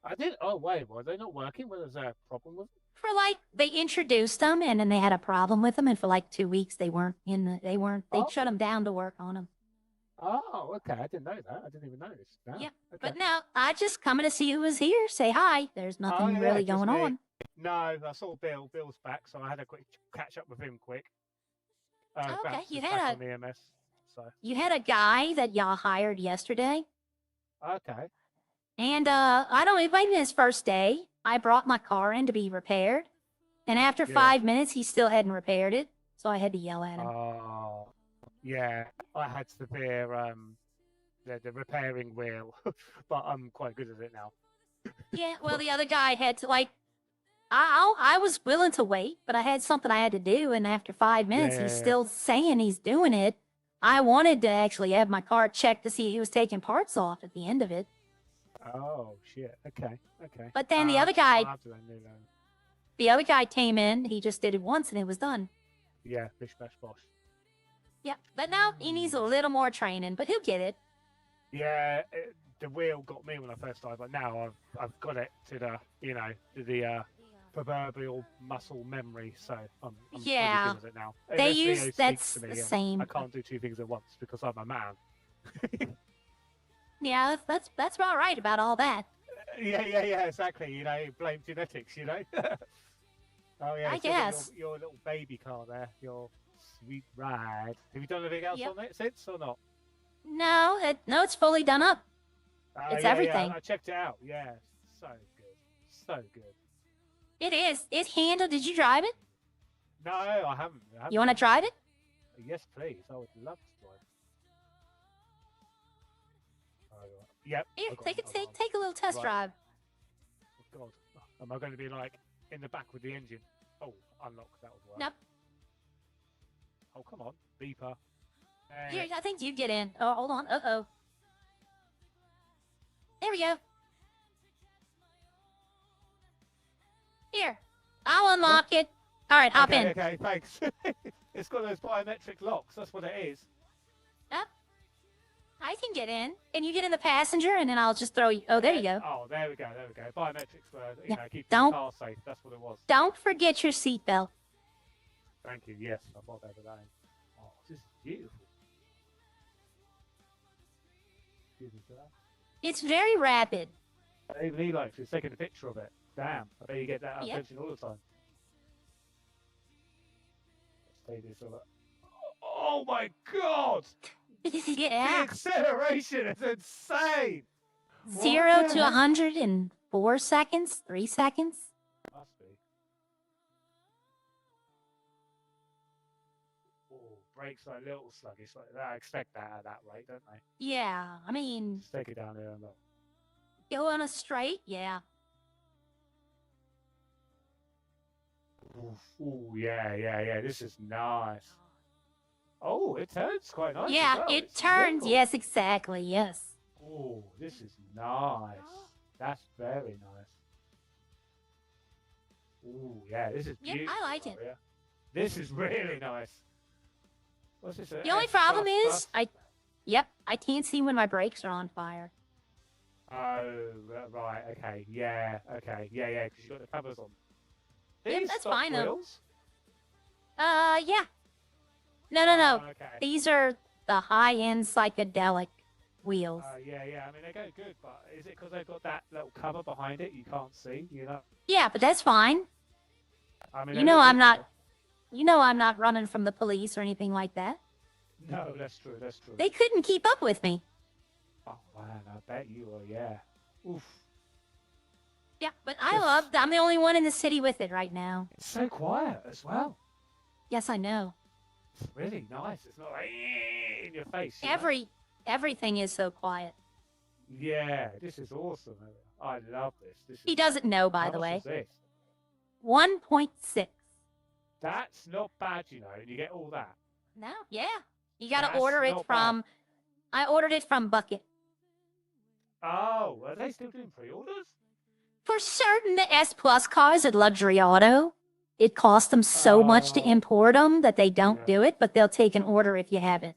I did. Oh wait, were they not working? Was there a problem with them? For they introduced them, and then they had a problem with them, and for 2 weeks they shut them down to work on them. Oh, okay. I didn't know that. I didn't even notice. No. Yeah, okay. But now I just coming to see who was here. Say hi. There's nothing really going on. No, I saw Bill. Bill's back, so I had a quick catch up with him quick. Okay, you had EMS. So you had a guy that y'all hired yesterday. Okay. And it might be his first day. I brought my car in to be repaired, and after 5 minutes, he still hadn't repaired it, so I had to yell at him. Oh, yeah. I had severe the repairing wheel, but I'm quite good at it now. Yeah, well, the other guy had to I was willing to wait, but I had something I had to do, and after 5 minutes, he's still saying he's doing it. I wanted to actually have my car checked to see if he was taking parts off at the end of it. Oh shit! Okay. But then the other guy came in. He just did it once, and it was done. Yeah, bish bash bosh. Yeah, but now he needs a little more training, but he'll get it. Yeah, the wheel got me when I first started, but now I've got it to the proverbial muscle memory, so I'm pretty good at it now. That's the same. I can't do two things at once because I'm a man. Yeah, that's about right about all that. Yeah, exactly. Blame genetics. Oh yeah, I guess your little baby car there, your sweet ride. Have you done anything else on it since or not? No, it's fully done up. It's yeah, everything. I checked it out. Yeah, so good, so good. It is. It's handled. Did you drive it? No, I haven't. You want to drive it? Yes, please. I would love to drive. Yep. Here, I got take him, it. I got him. Take a little test Right. drive. Oh, God, am I going to be like in the back with the engine? Oh, unlock. That would work. Nope. Oh, come on, beeper. Here, I think you get in. Oh, hold on. Uh-oh. There we go. Here, I'll unlock it. All right, hop in. Okay, thanks. It's got those biometric locks. That's what it is. Yep. I can get in, and you get in the passenger, and then I'll just throw you. Oh, there you go. Oh, there we go. Biometrics were, Yeah, keep don't- the car safe. That's what it was. Don't forget your seatbelt. Thank you. Yes, I thought that was that. Oh, this is beautiful. Excuse me for that. It's very rapid. Even he likes it. Taking a picture of it. Damn. I bet you get that Yep. attention all the time. Let's take this over. Oh my God! The Yeah. acceleration is insane! 0 What to the heck? 100 in 4 seconds, 3 seconds. Must be. Oh, brakes are a little sluggish like that. I expect that at that rate, don't they? Yeah, I mean, Just take it down there and look. go on a straight. Yeah. Ooh, yeah. This is nice. Oh, it turns quite nice. as Yeah, well. it It's turns. nimble. Yes, exactly. Yes. Oh, this is nice. That's very nice. Ooh, yeah, this is Yep, beautiful. I like it. Maria. This is really nice. What's this? The only problem is, I can't see when my brakes are on fire. Oh, right. Okay. Yeah. Okay. Yeah. Because you got the covers on. Yep, These that's stock fine, though. wheels? Yeah. No. Oh, okay. These are the high-end psychedelic wheels. Yeah. I mean, they go good, but is it because they've got that little cover behind it you can't see? You know. Yeah, but that's fine. I mean, You they know look I'm good, not. You know I'm not running from the police or anything like that. though. No, that's true. That's true. They couldn't keep up with me. Oh man, I bet you are. Yeah. Oof. Yeah, but Yes. I'm the only one in the city with it right now. It's so quiet as well. Yes, I know. It's really nice. It's not like in your face. You know? Everything is so quiet. Yeah, this is awesome. I love this. This He is, doesn't know, by how the much way. is this? 1.6. That's not bad, you know. And you get all that. No, yeah. You gotta That's order it not from. I ordered it from Bucket. Oh, are they still doing pre-orders? For certain, the S Plus cars at Luxury Auto, it costs them so much to Oh. import them that they don't Yeah. do it, but they'll take an order if you have it.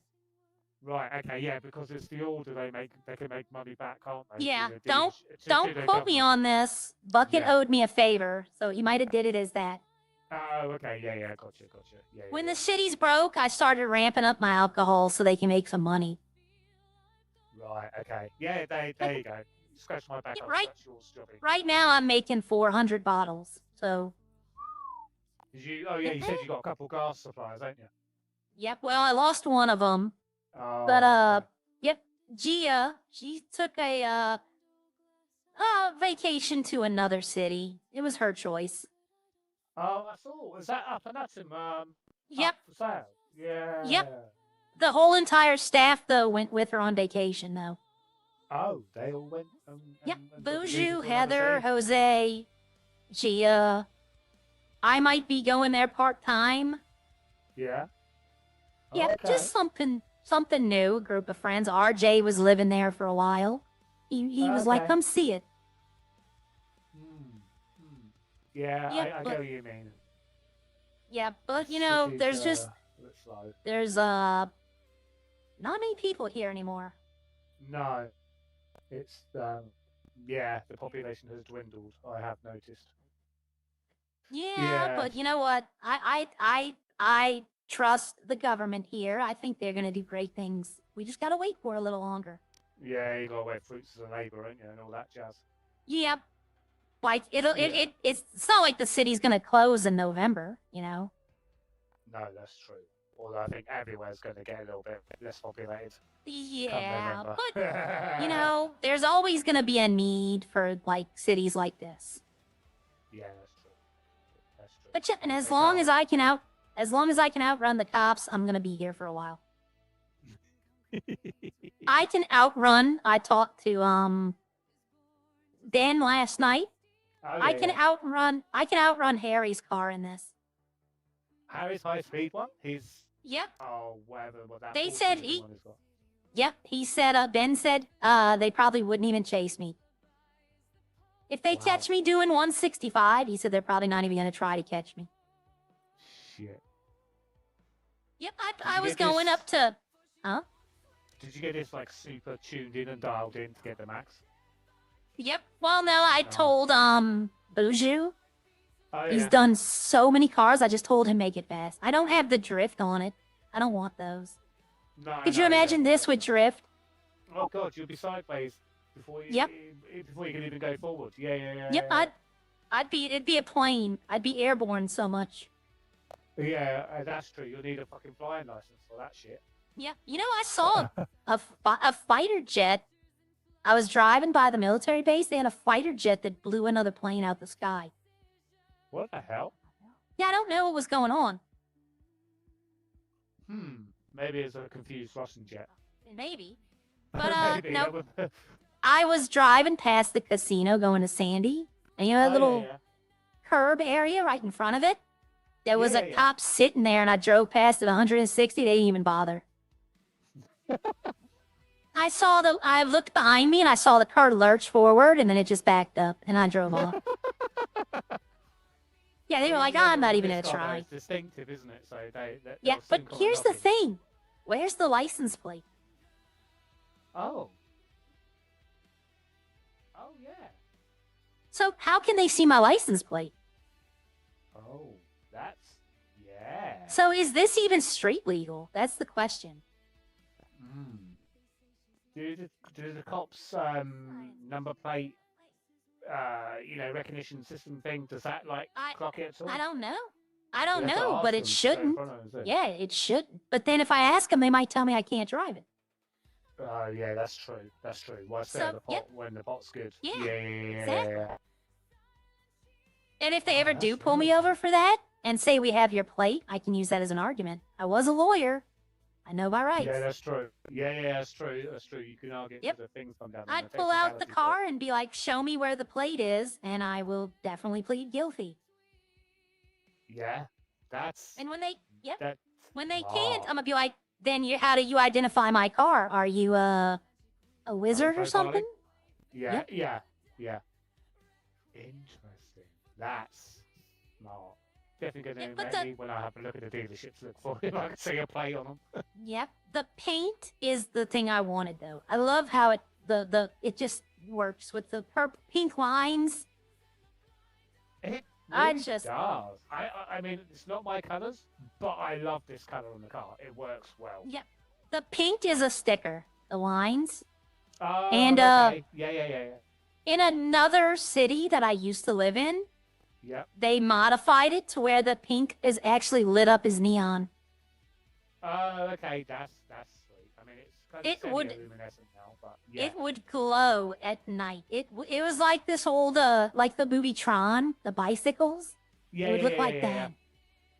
Right. Okay. Yeah, because it's the order they make. They can make money back, can't they? Yeah, To the don't- dealers- to Don't the quote me government. on this. Bucket Yeah. owed me a favor, so he might have did it as that. Oh, okay. Yeah. Gotcha. Yeah. When yeah. the city's broke, I started ramping up my alcohol so they can make some money. Right. Okay. Yeah. There you go. Scratch my back. Yeah, I'll right. scratch yours, Jobby. Right now, I'm making 400 bottles. So, Did you? Oh yeah. You said you got a couple gas suppliers, ain't you? yep. Well, I lost one of them, Oh. but okay. yep. Gia, she took a vacation to another city. It was her choice. Oh, that's all. Is that up and that's him? Yep. Up for sale. Yeah. The whole entire staff though went with her on vacation though. Oh, they all went. Yep. and got the visa Buju, to another Heather, city? Jose, Gia. I might be going there part time. Yeah. Yeah, Okay. just something new. A group of friends. RJ was living there for a while. He was like, Okay. come see it. Yeah, Yeah, I but- get what you mean. Yeah, but you know, City's, there's just a bit slow. there's not many people here anymore. No, it's yeah, the population has dwindled. I have noticed. Yeah, but you know what? I trust the government here. I think they're gonna do great things. We just gotta wait for a little longer. Yeah, you gotta wait fruits of the labour, ain't you, and all that jazz. Yep. Like Yeah. it's not like the city's gonna close in November, you know. No, that's true. Although I think everywhere's going to get a little bit less populated. Yeah, November. but you know, there's always gonna be a need for like cities like this. Yeah, that's true. That's true. But yeah, and as They long as can't- I can outrun the cops, I'm gonna be here for a while. I can outrun. I talked to Dan last night. Oh, I yeah, can yeah. outrun. I can outrun Harry's car in this. Harry's high speed one. He's Yep. whatever. What that They 40 said something he- one is got. Yep. He said. Ben said. They probably wouldn't even chase me. If they Wow. catch me doing 165, he said they're probably not even gonna try to catch me. Shit. Yep. Did I you was get going this- up to. Huh? Did you get this like super tuned in and dialed in to get the max? Yep. Well, no, I Oh. told Buju. Oh yeah. He's done so many cars. I just told him make it fast. I don't have the drift on it. I don't want those. No, Could no, you imagine yeah. this with drift? Oh god, you'll be sideways before you. Yep. Before you can even go forward. Yeah, yeah, yeah. Yep. yeah. It'd be a plane. I'd be airborne so much. Yeah, that's true. You'll need a fucking flying license for that shit. Yeah. You know, I saw a fighter jet. I was driving by the military base. They had a fighter jet that blew another plane out the sky. What the hell? Yeah, I don't know what was going on. Maybe it's a confused Russian jet. Maybe. But Maybe, no. that would- I was driving past the casino going to Sandy, and you know that Oh, little yeah, curb area right in front of it? There was Yeah, a yeah. cop sitting there, and I drove past at 160. They didn't even bother. I looked behind me, and I saw the car lurch forward, and then it just backed up, and I drove off. Yeah, they were like, I'm not even This gonna car, though, try. It's distinctive, isn't it? So Yeah, they'll but soon come here's the knocking. thing. Where's the license plate? Oh. Oh yeah. So how can they see my license plate? Oh, that's yeah. So is this even street legal? That's the question. Do the cops number plate recognition system thing, does that like clock it at all? I don't know. I don't You'll have to know, ask but them it to go in shouldn't. front of them, Yeah, it shouldn't. But then if I ask them, they might tell me I can't drive it. yeah, that's true. That's true. Why So, say the pot yep. when the pot's good? Yeah, yeah. exactly. And if they Oh, ever that's do pull me right. over for that and say we have your plate, I can use that as an argument. I was a lawyer. I know my rights. Yeah, that's true. Yeah, that's true. That's true. You can argue Yep. for the things come down. to I'd the pull out the technicalities of it. car and be like, show me where the plate is, and I will definitely plead guilty. Yeah, that's And when they, yep, that. when they Wow. can't, I'm gonna be like, then how do you identify my car? Are you a wizard or profiling? something? Yeah, Yep. yeah. Interesting. That's smart. Definitely Yeah, going but to make me when I have a look at the dealerships look for if I can see a plate on them. Yep. The paint is the thing I wanted though. I love how it just works with the pink lines. It I really just- does. I mean, it's not my colours, but I love this colour on the car. It works well. Yep. The paint is a sticker. The lines. Oh, And, okay. Yeah. In another city that I used to live in, Yep. they modified it to where the pink is actually lit up as neon. Oh, okay. That's sweet. I mean, it's kind of It would- semi-luminescent now, but yeah. It would glow at night. It was like this old like the movie Tron, the bicycles. Yeah, It would yeah, look yeah, like yeah, that.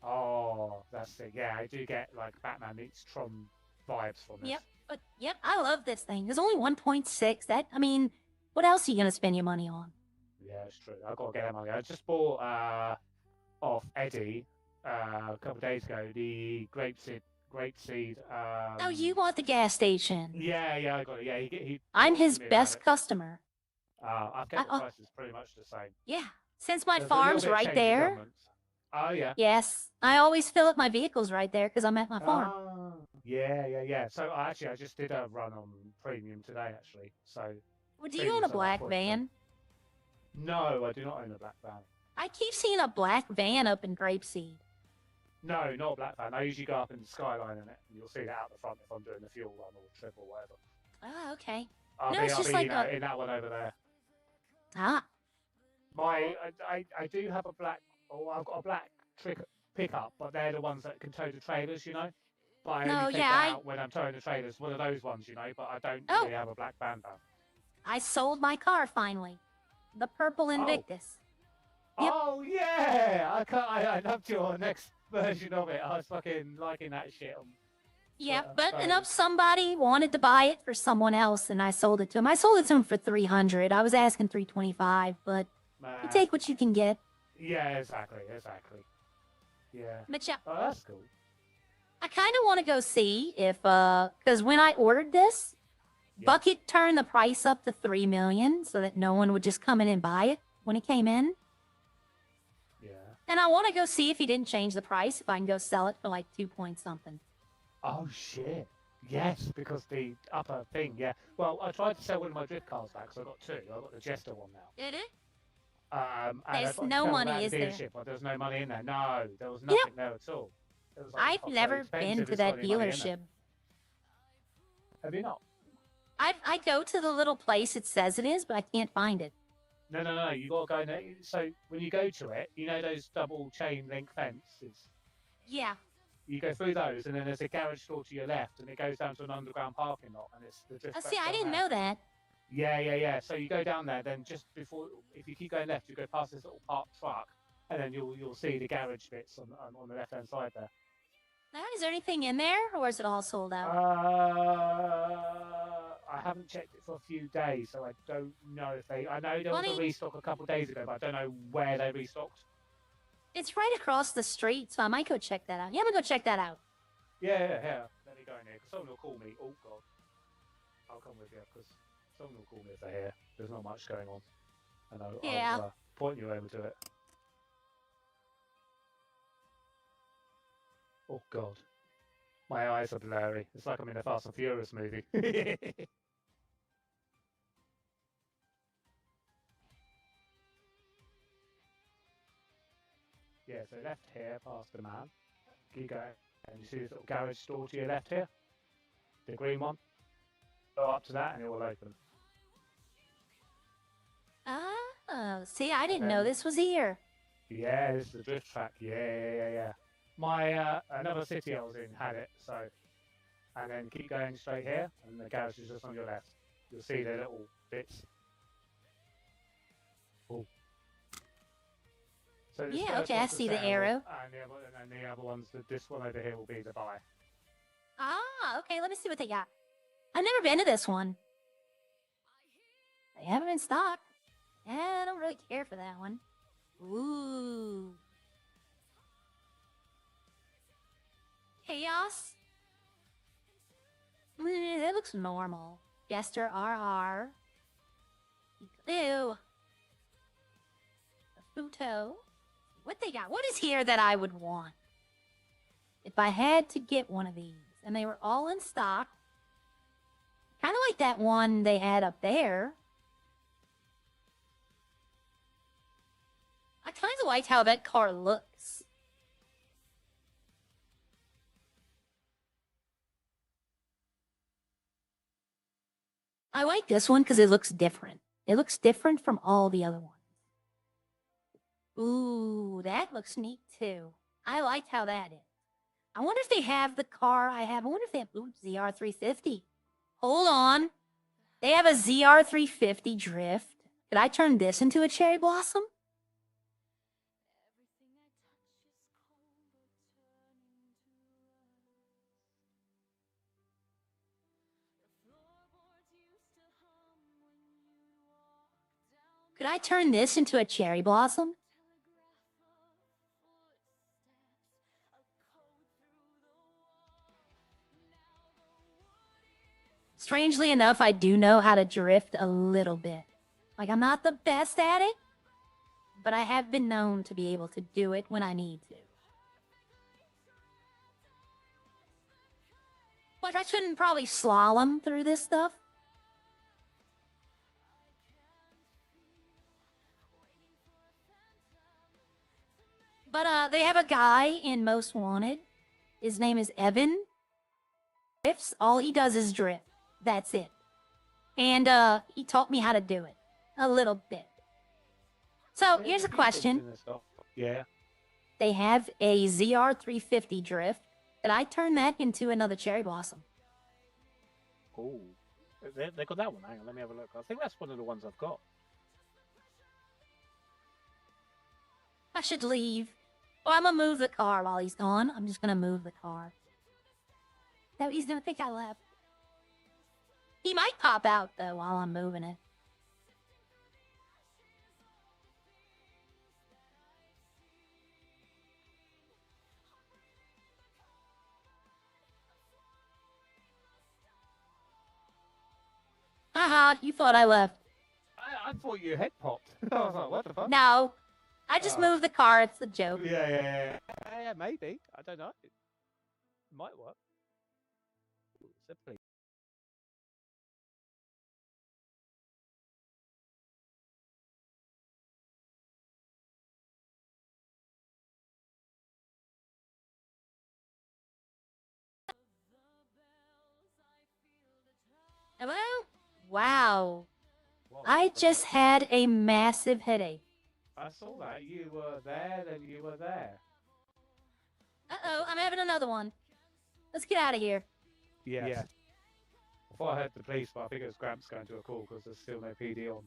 yeah. Oh, that's it. Yeah, I do get like Batman meets Tron vibes from this. Yep. But yep, I love this thing. There's only 1.6. I mean, what else are you gonna spend your money on? Yeah, it's true. I've got to get that money. I just bought off Eddie a couple of days ago the grapeseed. Oh, you want the gas station? Yeah, I got it. Yeah, he I'm talked to his me about best it. customer. I've kept the I- prices pretty much the same. Yeah. Since my There's a little farm's bit of right change in there. government. Oh yeah. Yes, I always fill up my vehicles right there because I'm at my farm. Ah, yeah. So I just did a run on premium today actually. So Well, do you premium own a is black about 40%. van? No, I do not own a black van. I keep seeing a black van up in Grapeseed. No, not a black van. I usually go up in the skyline in it, and you'll see that out the front if I'm doing the fuel run or trip or whatever. Oh, okay. I'll No, be, it's I'll just be like in, in that one over there. Ah, I do have a black, or I've got a black pickup, but they're the ones that can tow the trailers, you know. But I No, only take yeah, that out when I'm towing the trailers. One of those ones, you know. But I don't Oh. really have a black Panda. I sold my car finally. The purple Invictus. Yep. Oh yeah, I loved your next version of it. I was fucking liking that shit. Yeah, Twitter. but So- enough somebody wanted to buy it for someone else, and I sold it to him. I sold it to him for 300. I was asking 325, but you Man. take what you can get. Yeah, exactly. Yeah. But yeah, Oh, that's cool. I kind of want to go see if, because when I ordered this, Yeah. Bucket turned the price up to 3 million so that no one would just come in and buy it when it came in. Yeah. And I want to go see if he didn't change the price, if I can go sell it for like 2 point something. Oh shit. Yes, because the upper thing. Yeah. Well, I tried to sell one of my drift cars back, so I got two. I got the Jester one now. Did it? And There's I got no to money, at the is there? dealership, but there was no money in there. No, there was nothing there at all. It was like, I've "Oh, so never expensive, been to it's that got any money in it." dealership. Have you not? I go to the little place it says it is, but I can't find it. No. You got to go in there. So when you go to it, you know those double chain link fences. Yeah. You go through those, and then there's a garage door to your left, and it goes down to an underground parking lot, and it's the drift See, track I down didn't there. know that. Yeah. So you go down there, then just before, if you keep going left, you go past this little parked truck, and then you'll see the garage bits on the left hand side there. Now, is there anything in there, or is it all sold out? I haven't checked it for a few days, so I don't know if they. I know there was a Funny. restock a couple of days ago, but I don't know where they restocked. It's right across the street, so I might go check that out. Yeah, I'm gonna go check that out. Yeah. Let me go in there, because someone will call me. Oh god, I'll come with you, because someone will call me if they're here. There's not much going on, and Yeah. I'll point you over to it. Oh god, my eyes are blurry. It's like I'm in a Fast and Furious movie. Yeah, so left here, past the man. Keep going, and you see this little garage door to your left here? The green one? Go up to that and it will open. Oh, see, I didn't then- know this was here. Yeah, this is the drift track. Yeah. My, another city I was in had it, so. And then keep going straight here, and the garage is just on your left. You'll see the little bits. Oh. So this Yeah, first okay, I one's see the sell, arrow. And the other ones, this one over here will be the buy. Ah, okay, let me see what they got. I've never been to this one. They have them in stock. Yeah, I don't really care for that one. Ooh. Chaos? That looks normal. Jester RR. Ew. Futo. What they got? What is here that I would want? If I had to get one of these, and they were all in stock, kind of like that one they had up there. I kind of liked how that car looks. I like this one because it looks different. It looks different from all the other ones. Ooh, that looks neat too. I liked how that is. I wonder if they have the car I have. I wonder if they have ZR350. Hold on. They have a ZR350 Drift. Could I turn this into a cherry blossom? Could I turn this into a cherry blossom? Strangely enough, I do know how to drift a little bit. Like, I'm not the best at it, but I have been known to be able to do it when I need to. But I shouldn't probably slalom through this stuff. But they have a guy in Most Wanted. His name is Evan. Drifts. All he does is drift. That's it. And he taught me how to do it. A little bit. So here's a question. Yeah. They have a ZR350 Drift that Could I turn that into another cherry blossom? Oh, they got that one. Hang on, let me have a look. I think that's one of the ones I've got. I should leave. Or I'm gonna move the car while he's gone. I'm just gonna move the car. No, he's gonna think I left. He might pop out, though, while I'm moving it. Haha, you thought I left. I thought your head popped. I was like, what the fuck? No. I just moved the car. It's a joke. Yeah, maybe. I don't know. It might work. Simply. Hello? Wow. What? I just had a massive headache. I saw that. You were there, then you were there. Uh-oh, I'm having another one. Let's get out of here. Yeah. Before I heard the police, but I think it was Gramps going to a call because there's still no PD on.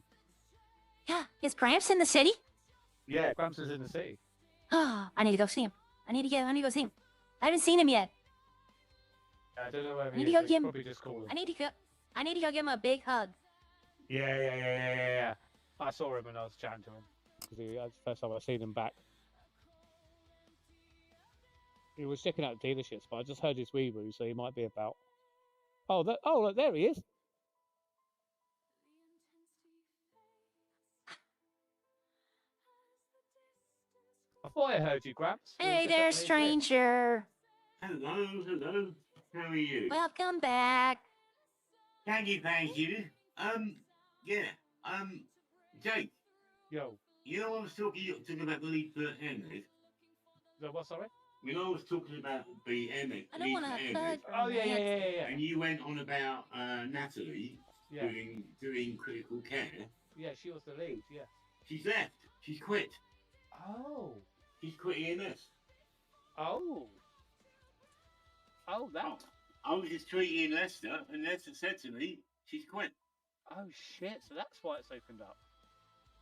Yeah, is Gramps in the city? Yeah, Gramps is in the city. Ah, I need to go see him. I need to go see him. I haven't seen him yet. I don't know where I he need is. to go But give him- probably just call him. I need to go give him a big hug. Yeah. I saw him when I was chatting to him. Because that's the first time I've seen him back. He was checking out dealerships, but I just heard his wee-woo, so he might be about. Oh, look, there he is. I thought I heard you, Gramps. We were Hey just there, up there. stranger. Hello. How are you? Welcome back. Thank you. Yeah. Jake, Yo, you know I was talking about the lead for Emmett? what, sorry? You know I was talking about the Emmett, I don't lead want for to Emmett, hug. Oh, yeah. and you went on about Natalie Yeah, doing critical care. yeah, she was the lead, yeah. She's left. She's quit. Oh. She's quit EMS. Oh, that. I was just tweeting Lester, and Lester said to me, she's quit. Oh, shit, so that's why it's opened up.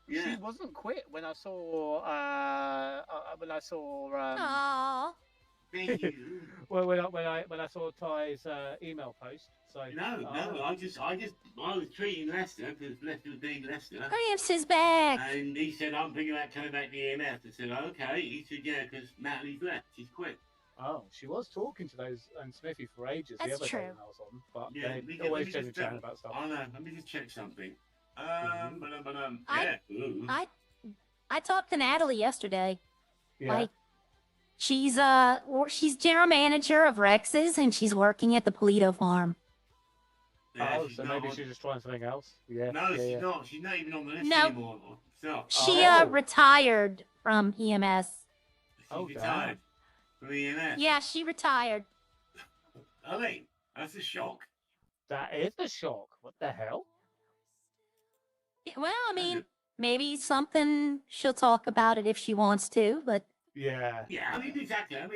Yeah. She wasn't quit when I saw, Aww. Thank you. well, when I saw Ty's email post. So No, I was treating Lester because Lester was being Lester. Gramps is back. And he said, I'm thinking about coming back to the EMF. I said, okay. He said, yeah, because Natalie's left. She's quit. Oh, she was talking to those and Smithy for ages That's the other true. day when I was on, but Yeah, they always generally chatting about stuff. Oh, no, let me just check something. I- Yeah. Ooh. I talked to Natalie yesterday. Yeah. Like, she's general manager of Rex's, and she's working at the Polito farm. Yeah, oh, she's so not maybe on- she's just trying something else. Yeah. No, yeah, she's yeah. not. She's not even on the list No. anymore. So, She Oh. retired from EMS. she's Oh, retired from the EMF. Yeah, she retired. I mean, that's a shock. That is a shock. What the hell? Yeah, well, I mean, maybe something she'll talk about it if she wants to, but Yeah. Yeah, I mean, exactly. I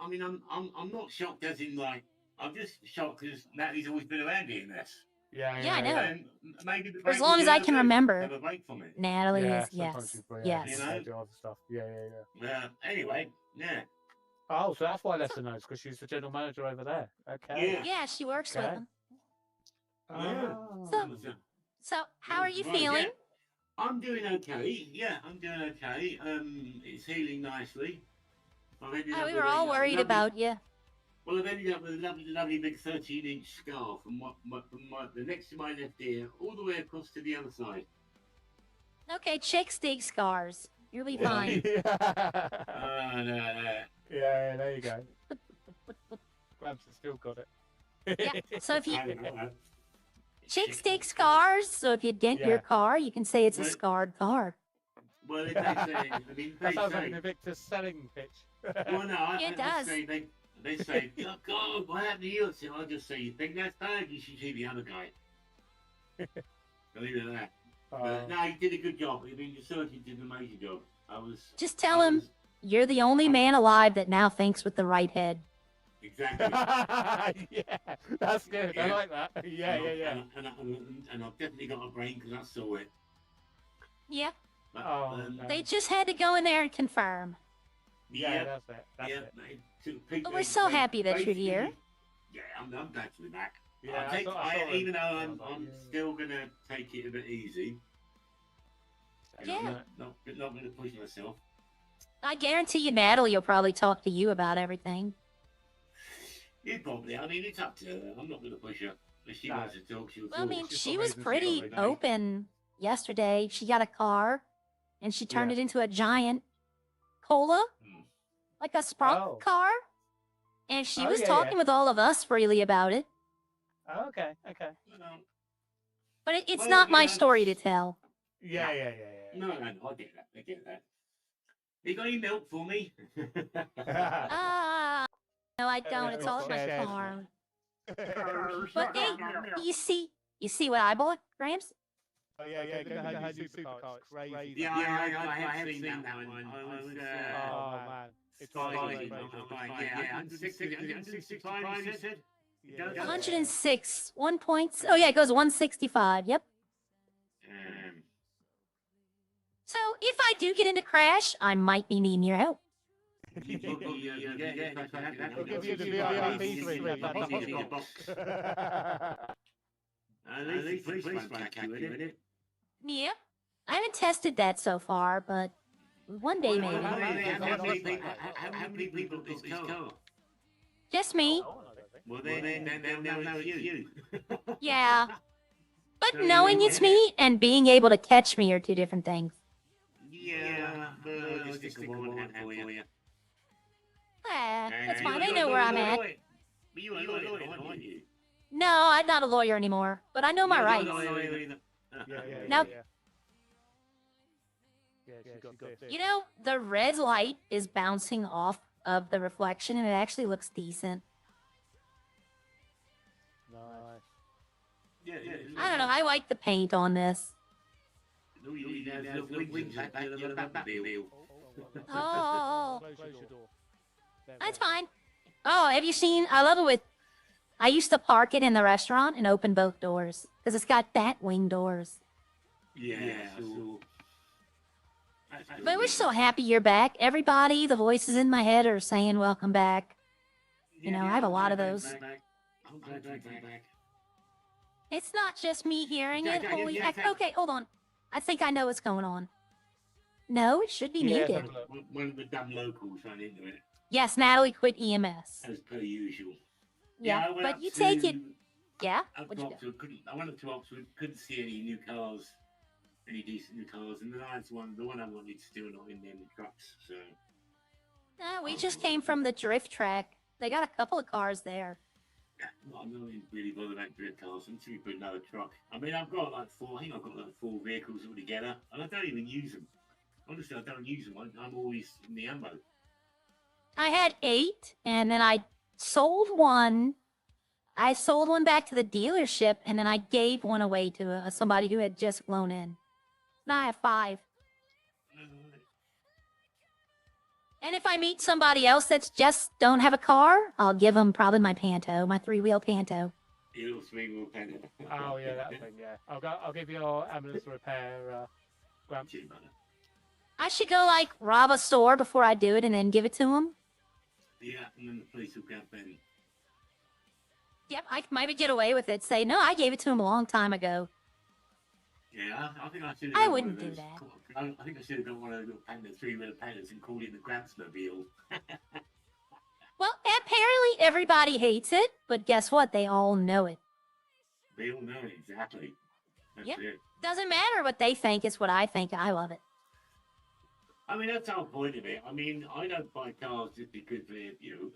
mean, I'm not shocked as in like, I'm just shocked because Natalie's always been around EMS. Yeah, I know. And maybe the For as break long was as I the can other day. remember. Have a break from it. Natalie Yeah, is sometimes yes, she's yes. You know? do other stuff. Yeah. Anyway, yeah. Oh, so that's why Lester knows because she's the general manager over there. Okay. Yeah. Yeah, she works with Okay. them. Yeah. Oh. So, how are you Right, feeling? yeah. I'm doing okay. Yeah, I'm doing okay. It's healing nicely. I've ended Oh, up we with were a, all worried lovely- about you. Well, I've ended up with a lovely big 13-inch scar from the next to my left ear all the way across to the other side. Okay, chicks dig scars. You'll be Well, fine. No. Yeah, there you go. Grabs has still got it. Yeah, so if you I- chicks dig scars, so if you dent Yeah. your car, you can say it's a Right. scarred car. Well, they say, I mean, That they sounds like say, an Invictus selling pitch. well, no, It does. They say, oh, God, what happened to you? So I'll just say, you think that's bad? You should see the other guy. Leave it at that. But, no, he did a good job. I mean, the surgeon did an amazing job. Just tell him you're the only man alive that now thinks with the right head. Exactly. Yeah, that's good. I Yeah. like that. Yeah. And I've definitely got a brain because I saw it. Yep. But, Oh, no. They just had to go in there and confirm. Yeah, that's it. That's yeah, it. But we're so happy that you're here. Yeah, I'm glad to be back. Yeah, Even though I I'm was like, still gonna take it a bit easy. And Yeah. I'm not gonna push myself. I guarantee you Natalie will probably talk to you about everything. Yeah, probably. I mean, it's up to her. I'm not gonna push her. If she wants to talk, she'll Well, I talk. mean, She's she got was reasons pretty to go, open yesterday. She got a car, and she turned Yeah. it into a giant cola, Hmm. like a Sprunk Oh. car. And she Oh, was yeah, talking yeah. with all of us freely about it. Oh, okay. Well, But it's Well, not you my know, story to tell. Yeah. no, I get that. I get that. You got any milk for me? Ah, no, I don't. It's all at my Shares. farm. But hey, you see what I bought, Gramps? Oh, yeah. Go ahead, your supercar. It's crazy. Yeah, I have seen that one. I was, Oh, man. It's Friday. crazy. Yeah, 165, you said? Yeah. 106. 1 points. Oh, yeah, it goes 165. Yep. So if I do get into crash, I might be needing your help. We'll give you the VIP suite. At least the police won't catch you in it. Yep. I haven't tested that so far, but one day maybe. How many people got this car? Just me. Well, then they'll know it's you. Yeah. But knowing it's me and being able to catch me are two different things. Yeah, but I'll just stick a one hand for you. Ah, that's fine. They know where I'm at. But you are a lawyer, aren't you? No, I'm not a lawyer anymore, but I know my rights. Nope. You know, the red light is bouncing off of the reflection, and it actually looks decent. Nice. I don't know. I like the paint on this. Oh, Close your door. that's fine. Oh, have you seen? I love it with. I used to park it in the restaurant and open both doors because it's got bat wing doors. Yeah, so... But we're so happy you're back. Everybody, the voices in my head are saying welcome back. You know, I have a lot of those. I'm glad you're back. It's not just me hearing it. Yeah, Holy yeah, heck. yeah. Okay, hold on. I think I know what's going on. No, it should be muted. One of the dumb locals ran into it, Yes, Natalie quit EMS. as per usual. Yeah, I went but up you take it. to- Yeah? Up What'd to you do? Oxford, I went up to Oxford, couldn't see any new cars, any decent new cars, and the one I wanted still not in them trucks, so... We just came from the drift track. They got a couple of cars there. I'm not really bothered about drift cars until we put another truck. I mean, I've got like four vehicles all together, and I don't even use them. Honestly, I don't use them. I'm always in the ammo. I had 8, and then I sold one. I sold one back to the dealership, and then I gave one away to somebody who had just flown in. Now I have 5. And if I meet somebody else that's just don't have a car, I'll give them probably my Panto, my 3-wheel Panto. Your 3-wheel Panda. Oh yeah, that thing. Yeah, I'll give your ambulance repair. Grant. I should go like rob a store before I do it and then give it to them. Yeah, and then the police will grab Ben. Yep, I can maybe get away with it. Say, no, I gave it to him a long time ago. Yeah, I think I should. I wouldn't do that. I think I should have got one of those little Panda 3-wheel Pandas and called it the Gramps-mobile. Well, apparently everybody hates it, but guess what? They all know it. They all know it, exactly. That's Yep. it. Doesn't matter what they think, it's what I think. I love it. I mean, that's the whole point of it. I mean, I don't buy cars just because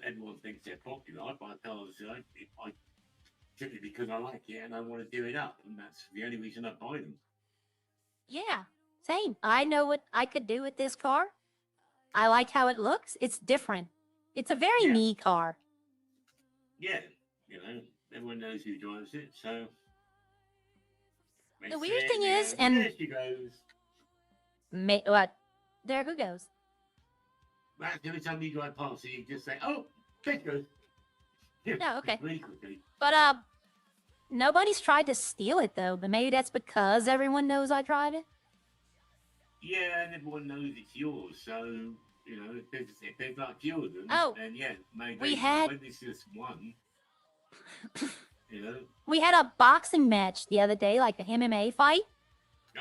everyone thinks they're popular. I buy cars simply because I like it and I want to do it up, and that's the only reason I buy them. Yeah, same. I know what I could do with this car. I like how it looks. It's different. It's a very Yeah. me car. Yeah, everyone knows who drives it, so. The weird thing is, and there she goes. what? There who goes. Right, every time you drive past, you just say, "Oh, there she goes." Yeah, okay. Really quickly. But nobody's tried to steal it though. But maybe that's because everyone knows I tried it. Yeah, and everyone knows it's yours, so you know if there's like a few of them, Oh, then yeah, maybe. we But had- when it's just one, you know. We had a boxing match the other day, like a MMA fight,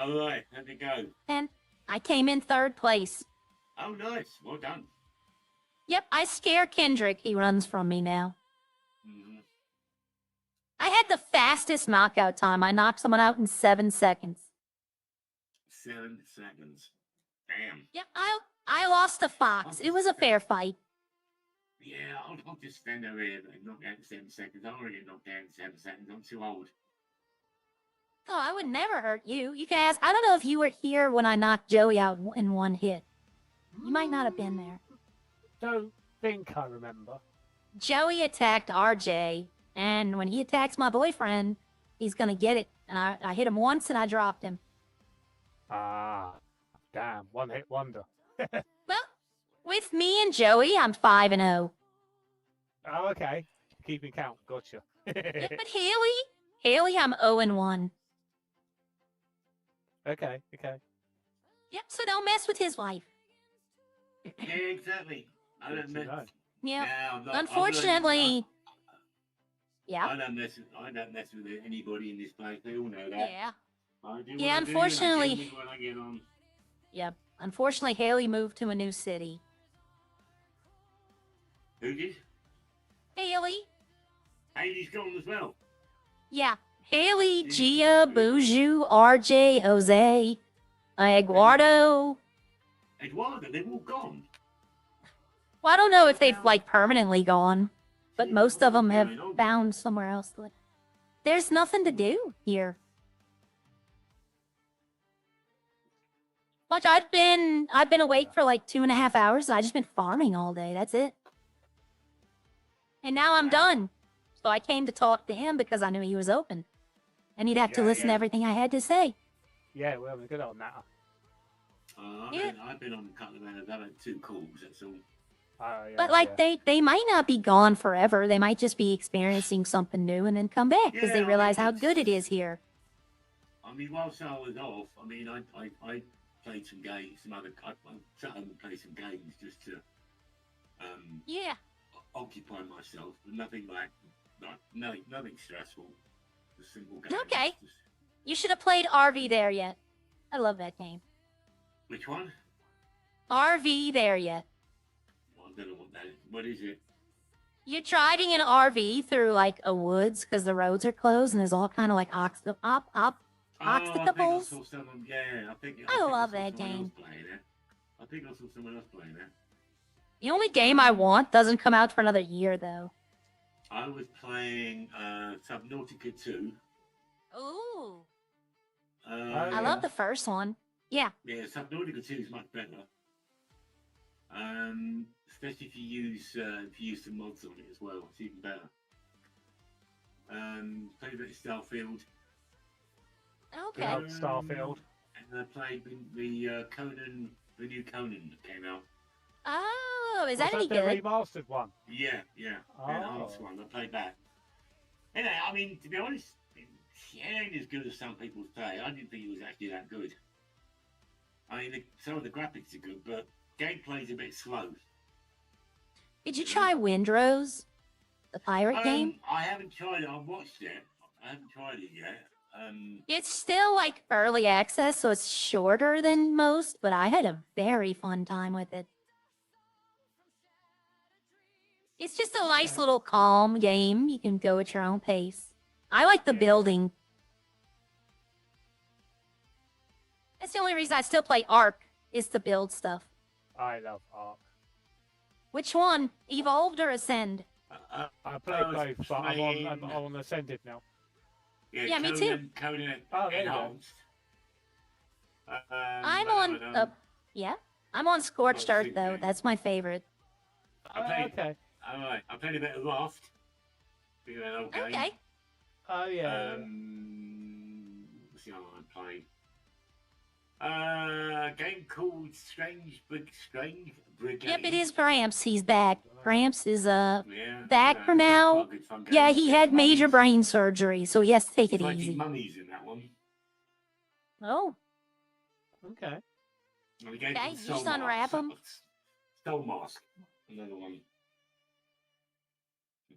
All right, how'd it go? and I came in 3rd place. Oh, nice. Well done. Yep, I scare Kendrick. He runs from me now. Mm-hmm. I had the fastest knockout time. I knocked someone out in 7 seconds. 7 seconds. Damn. Yep, I lost to Fox. It was a fair fight. Yeah, I'll just stand over here and knock out in 7 seconds. I'm already knocked out in 7 seconds. I'm too old. Oh, I would never hurt you. You can ask. I don't know if you were here when I knocked Joey out in 1 hit. You might not have been there. Don't think I remember. Joey attacked RJ, and when he attacks my boyfriend, he's gonna get it. And I hit him once and I dropped him. Ah, damn, one-hit wonder. Well, with me and Joey, I'm 5-0. Oh, okay. Keeping count. Gotcha. Yeah, but Haley, I'm 0-1. Okay. Yep, so don't mess with his wife. Yeah, exactly. I Good don't to mess. know. Yeah, Yeah, I'm not, unfortunately. Yeah, I don't mess with anybody in this place. They all know that. yeah, I do Yeah, what I do, unfortunately- and I get when I get on. yep. Unfortunately, Haley moved to a new city. Who did? Haley? Haley's gone as well. Yeah, Haley, Gia, Buju, RJ, Jose, Eduardo. Eduardo, they've all gone. Well, I don't know if they've like permanently gone, but most of them have found somewhere else to live. There's nothing to do here. Much I've been awake for like 2.5 hours. I just been farming all day. That's it. And now I'm done. So I came to talk to him because I knew he was open, and he'd have to Yeah, listen to yeah. everything I had to say. Yeah, we're having a good old natter. Yeah. I've been on a couple of hours. I've had 2 calls. That's all. Yeah, But like they might not be gone forever. They might just be experiencing something new and then come back because Yeah, they I realize mean, how it's- good it is here. I mean, whilst I was off, I mean, I played some games, I sat home and played some games just to Yeah. occupy myself, but nothing nothing stressful. Just simple games. Okay. Just, You should have played RV There Yet. I love that game. which one? RV There Yet. Well, I don't know what that is. What is it? You're driving an RV through like a woods because the roads are closed and there's all kind of like obstacles. I think I Obstacles? saw someone. Yeah, I think I love saw that someone else game. playing it. I think I saw someone else playing it. The only game I want doesn't come out for another year though. I was playing Subnautica 2. Ooh. yeah. I love the first one. Yeah. Yeah, Subnautica 2 is much better. Especially if you use some mods on it as well, it's even better. Played a bit of Starfield. Okay. Good old Starfield. And I played the Conan, the new Conan that came out. Oh, is that Was any the good? remastered one? Yeah, the enhanced one. I played that. Yeah, I mean, to be honest, it ain't as good as some people say. I didn't think it was actually that good. I mean, some of the graphics are good, but gameplay's a bit slow. Did you try Windrose? The pirate game? I haven't tried it. I've watched it. I haven't tried it yet. It's still like early access, so it's shorter than most, but I had a very fun time with it. It's just a nice little calm game. You can go at your own pace. I like the building. That's the only reason I still play Ark, is to build stuff. I love Ark. Which one? Evolved or Ascend? I played was both, but I'm on Ascended now. Yeah, me too. Conan Oh, there you go. enhanced. I'm on, yeah. I'm on Scorched Oh, Earth, sweet though. game. That's my favorite. I played. Okay. Alright, I played a bit of Raft. Bit of an old game. Okay. Oh, yeah. What's the other one I played? Game called Strange Brigade. Yep, it is Gramps. He's back. Gramps is Yeah, back for it's now. quite a good fun game. Yeah, he had major mummies. brain surgery, so he has to take He's it fighting easy. mummies in that one. Oh, Okay. And the game okay, called you Soul just Mask. unwrap him. Soul Mask, another one.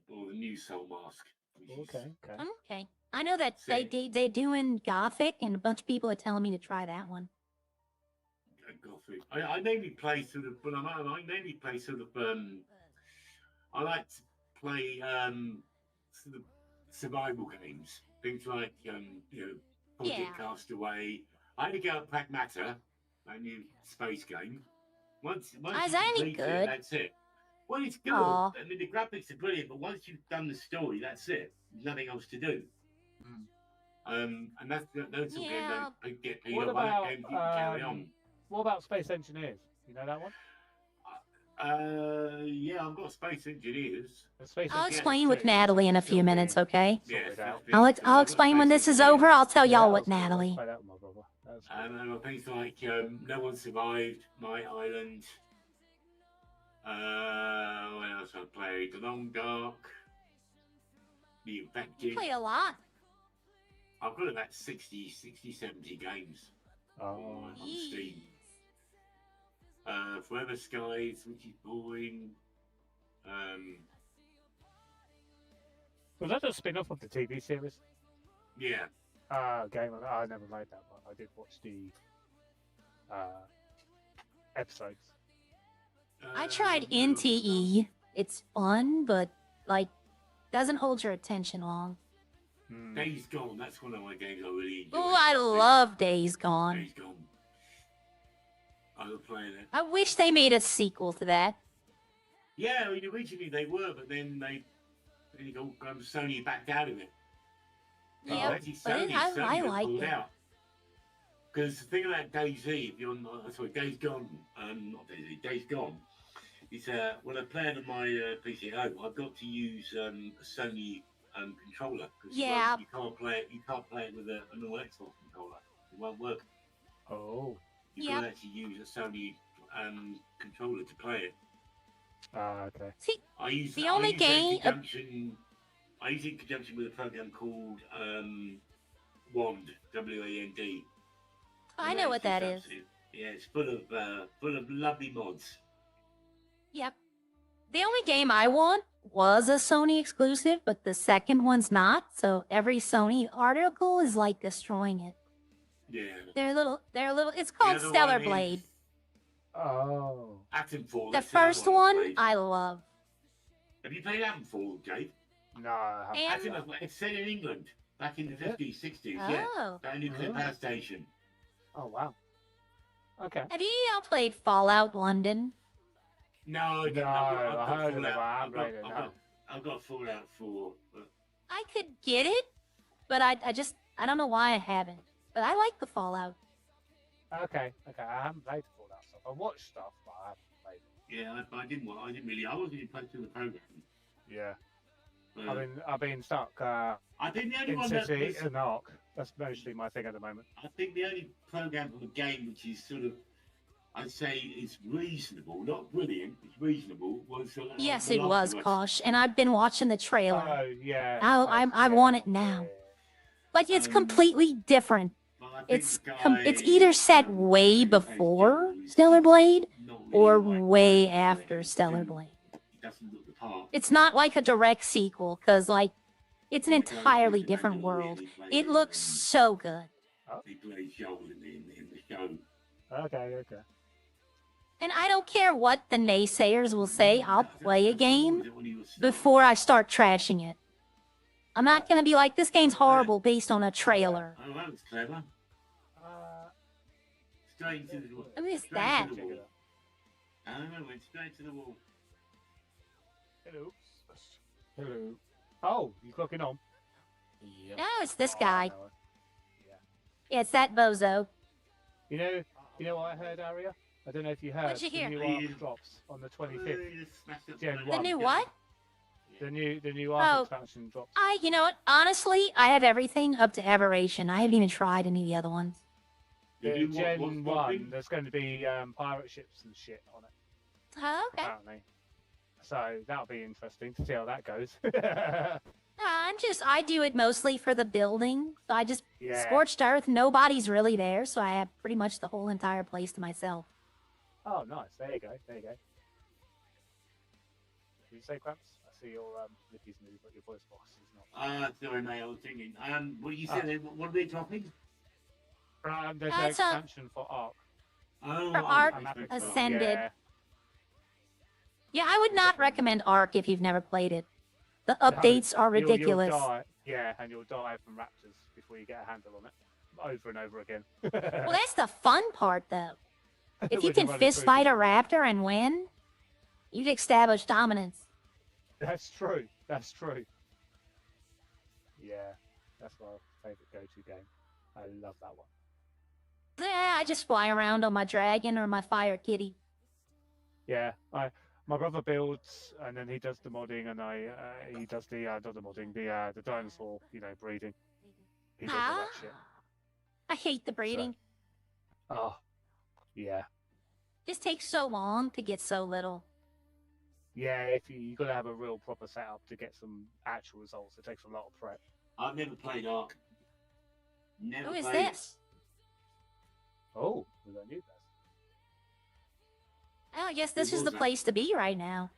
Or the new Soul Mask. which is- Okay. Okay. Okay. I know that they're doing Gothic, and a bunch of people are telling me to try that one. Gothic. I mainly play sort of, but I mainly play sort of. I like to play sort of survival games, things like Project Yeah. Castaway. I only go at Pragmata, a new space game. Once Is you that any complete good? it, that's it. Well, it's good. Aw. I mean, the graphics are brilliant, but once you've done the story, that's it. There's nothing else to do. And that's those sort of games Yeah. don't get paid What off. I like about games you can carry on. what about Space Engineers? You know that one? Yeah, I've got Space Engineers. The Space I'll Engineers explain with 2. Natalie in a few minutes, okay? Yeah, Sorted out. I'll explain when this is over. I'll tell Yeah, y'all that what was cool. Let's Natalie. play that with my brother. That was cool. And there were things like No One Survived, My Island. What else I played? The Long Dark. The You Infected. play a lot. I've got about 60, 70 games Oh. on Steam. Forever Skies, which is boring. Was that a spin-off of the TV series? Yeah. Game. I never made that, but I did watch the episodes. I tried NTE. It's fun, but like doesn't hold your attention long. Days Gone, that's one of my games I really enjoy. Oh, I love Days Gone. Days Gone. I love playing it. I wish they made a sequel to that. Yeah, I mean, originally they were, but then Sony backed out of it. Yeah, Actually, but Sony I like pulled it. out. Because the thing about DayZ, if you're Days Gone, not DayZ, Days Gone, is when I play it on my PC at home, I've got to use a Sony controller. Cause Yeah. You can't play it with a normal Xbox controller. It won't work. Oh. You've got to actually use a Sony controller to play it. Okay. See, I use The only it in game- conjunction. I use it in conjunction with a program called WAND, WAND. I know what that is. Yeah, it's full of lovely mods. Yep. The only game I want was a Sony exclusive, but the second one's not. So every Sony article is like destroying it. Yeah. They're a little. It's called other Stellar one is Blade. Oh. Atomfall. The that's another first I one played. I love. Have you played Atomfall, Jake? No, I haven't. And It's set in England back in the Is it? 50s, 60s. Yeah. oh, At a nuclear Oh. power station. Oh wow. Okay. have you all played Fallout London? No, I didn't. No, I heard of it, but I haven't played it, no. I've got Fallout 4. But I could get it, but I don't know why I haven't. But I like the Fallout. Okay. I haven't played Fallout stuff. I watched stuff, but I haven't played it. yeah, I didn't really. I wasn't impressed with the program. Yeah. Uh, I've been stuck I think the only in one that City was, and Ark. That's mostly my thing at the moment. I think the only program of a game which is sort of, I'd say, is reasonable, not brilliant, it's reasonable. Was Yes, The it was, Last of Us. Kosh, and I've been watching the trailer. Oh yeah. I want it now. But it's completely different. But I think It's the it's guy, either set way before Stellar Blade not really or like way that. after He Stellar didn't- Blade. He doesn't look the part. It's not like a direct sequel, because like it's an entirely different world. It looks so good. He plays Joel in the show. Okay. And I don't care what the naysayers will say, I'll play a game When he was before I start trashing it. I'm not gonna be like, this game's horrible based on a trailer. Oh, that was clever. Straight into the wall. I missed Straight that. into the wall. I don't know, went straight to the wall. Hello. Oh, you clocking on? Yep. No, it's this guy. Oh, Yeah, it's that bozo. You know what I heard, Aria? I don't know if you heard. What'd you hear? The new Ark drops on the 25th. Gen The 1. new what? The new Oh. Ark expansion drops. You know what? Honestly, I have everything up to Aberration. I haven't even tried any of the other ones. You do Gen what's 1, popping? there's going to be pirate ships and shit on it, Oh, okay. apparently. So that'll be interesting to see how that goes. I do it mostly for the building. So I just Yeah. scorched earth. Nobody's really there, so I have pretty much the whole entire place to myself. Oh, nice. There you go. There you go. Did you say, Gramps? I see your Mickey's move, but your voice box is not. Sorry, mate, I was thinking. What you said then? What are they dropping? There's an It's a- expansion for Ark. Oh, For Ark okay. Ascended. Yeah. Yeah, I would not recommend Ark if you've never played it. The updates are ridiculous. You'll die. Yeah, and you'll die from raptors before you get a handle on it. Over and over again. Well, that's the fun part, though. If you When can you're running fist through fight a them. raptor and win, you've established dominance. That's true. That's true. Yeah, that's my favourite go-to game. I love that one. Yeah, I just fly around on my dragon or my fire kitty. Yeah, my brother builds, and then he does the modding, and he does the not the modding, the dinosaur, breeding. He does all that shit. I hate the breeding. Oh, yeah, Just takes so long to get so little. yeah. If you got to have a real proper setup to get some actual results, it takes a lot of prep. I've never played Ark. Never Who is played it. this? Oh, we got new guys. Oh, I guess this Who is was the that? place to be right now.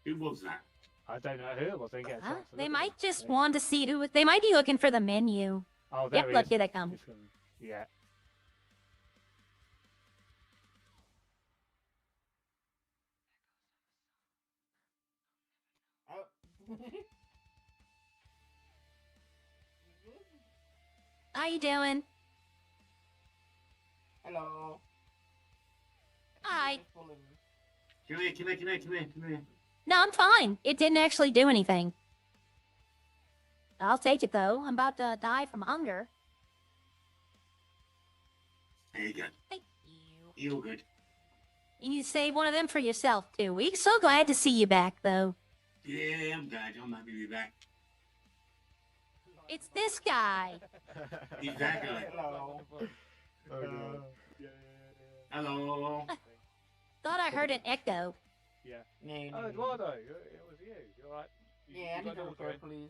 Who was that? I don't know who it was. I didn't get a Huh? chance to They look at might them. just Yeah. want to see who. They might be looking for the menu. Oh, there Yep, he look, is. here they come. He's from- Yeah. How you doing? Hello. Hi. Come here. No, I'm fine. It didn't actually do anything. I'll take it though. I'm about to die from hunger. There you go. Thank you. You're good. You save one of them for yourself too. We're so glad to see you back though. Yeah, I'm glad. I'm happy to be back. It's this guy. Exactly. Hello. Hello. Thought I heard an echo. Oh, Eduardo, it was you. You're right. Yeah, I got need a all repair, right. please.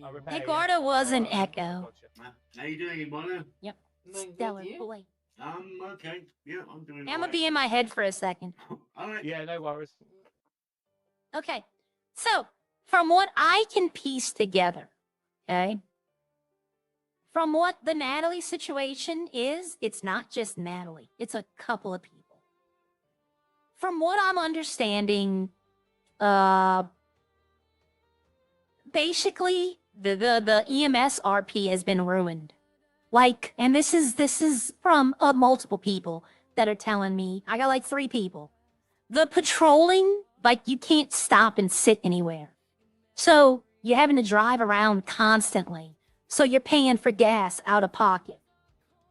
I'll repair you. Eduardo was an Oh, echo. gotcha. How you doing, Ebola? Doing Stellar good, you? boy. Okay. Yeah, I'm doing I'm gonna alright. be in my head for a second. Alright. Yeah, no worries. Okay. So, from what I can piece together, okay? From what the Natalie situation is, it's not just Natalie. It's a couple of people. From what I'm understanding, basically the EMS RP has been ruined. Like, and this is from multiple people that are telling me. I got like 3 people. The patrolling, like you can't stop and sit anywhere. So you're having to drive around constantly. So you're paying for gas out of pocket.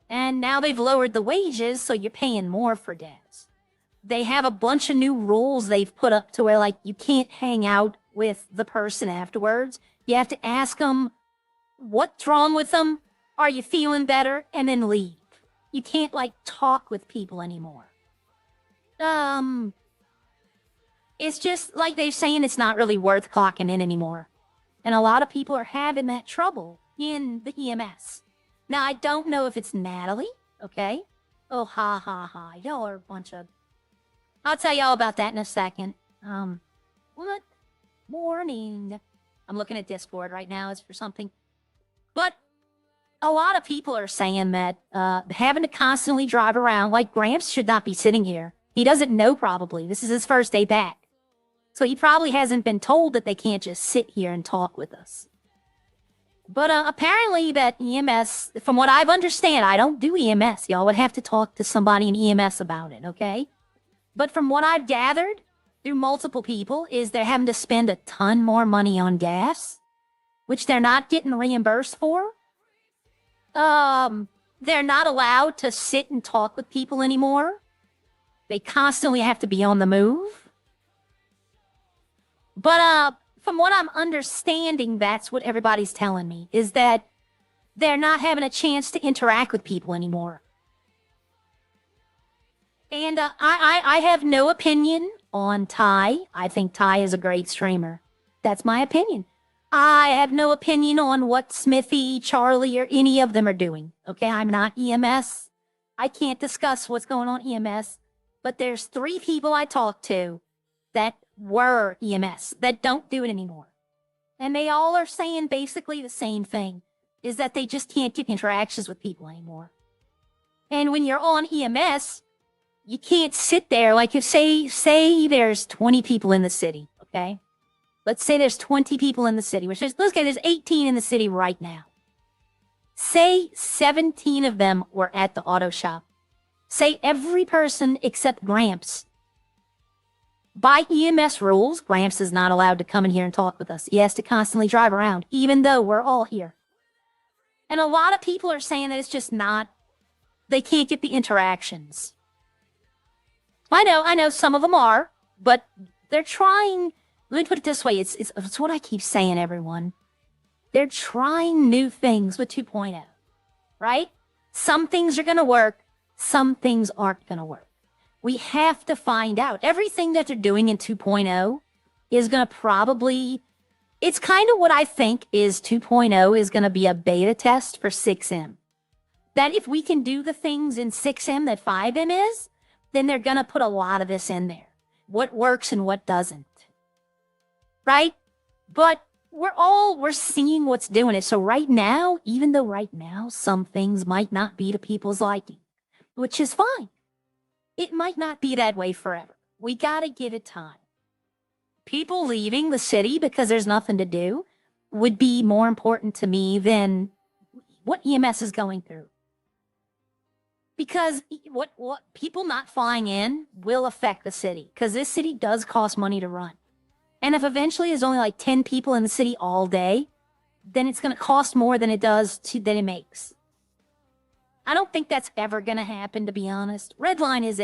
And now they've lowered the wages, so you're paying more for gas. They have a bunch of new rules they've put up to where, like, you can't hang out with the person afterwards. You have to ask them what's wrong with them, are you feeling better, and then leave. You can't, like, talk with people anymore. It's just like they're saying it's not really worth clocking in anymore. And a lot of people are having that trouble in the EMS. Now, I don't know if it's Natalie, okay? Oh, ha, ha, ha. Y'all are a bunch of... I'll tell y'all about that in a second. What? Morning. I'm looking at Discord right now. It's for something. But a lot of people are saying that having to constantly drive around, like Gramps should not be sitting here. He doesn't know probably. This is his first day back. So he probably hasn't been told that they can't just sit here and talk with us. But apparently that EMS, from what I've understand, I don't do EMS. Y'all would have to talk to somebody in EMS about it, okay? But from what I've gathered through multiple people is they're having to spend a ton more money on gas, which they're not getting reimbursed for. They're not allowed to sit and talk with people anymore. They constantly have to be on the move. But from what I'm understanding, that's what everybody's telling me, is that they're not having a chance to interact with people anymore. And I have no opinion on Ty. I think Ty is a great streamer. That's my opinion. I have no opinion on what Smithy, Charlie, or any of them are doing. Okay, I'm not EMS. I can't discuss what's going on EMS. But there's 3 people I talked to that were EMS that don't do it anymore. And they all are saying basically the same thing, is that they just can't get interactions with people anymore. And when you're on EMS, you can't sit there, like if say there's 20 people in the city, okay? Let's say there's 20 people in the city, which is, let's say there's 18 in the city right now. Say 17 of them were at the auto shop. Say every person except Gramps. By EMS rules, Gramps is not allowed to come in here and talk with us. He has to constantly drive around, even though we're all here. And a lot of people are saying that it's just not, they can't get the interactions. I know some of them are, but they're trying, let me put it this way, it's what I keep saying, everyone. They're trying new things with 2.0, right? Some things are going to work, some things aren't going to work. We have to find out. Everything that they're doing in 2.0 is going to probably, it's kind of what I think is 2.0 is going to be a beta test for 6M. That if we can do the things in 6M that 5M is, then they're going to put a lot of this in there. What works and what doesn't. Right? But we're seeing what's doing it. So right now, even though right now some things might not be to people's liking, which is fine. It might not be that way forever. We got to give it time. People leaving the city because there's nothing to do would be more important to me than what EMS is going through. Because what people not flying in will affect the city, because this city does cost money to run. And if eventually there's only like 10 people in the city all day, then it's going to cost more than it does than it makes. I don't think that's ever going to happen, to be honest. Redline is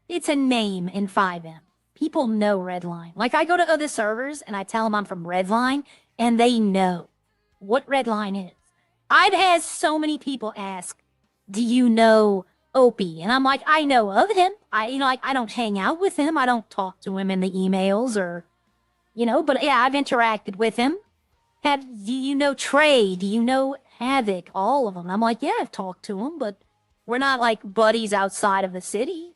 it's a name in 5M. People know Redline. Like, I go to other servers and I tell them I'm from Redline, and they know what Redline is. I've had so many people ask, do you know Opie? And I'm like, I know of him. I don't hang out with him. I don't talk to him in the emails or, but yeah, I've interacted with him. Do you know Trey? Do you know Havoc? All of them. I'm like, yeah, I've talked to him, but we're not like buddies outside of the city.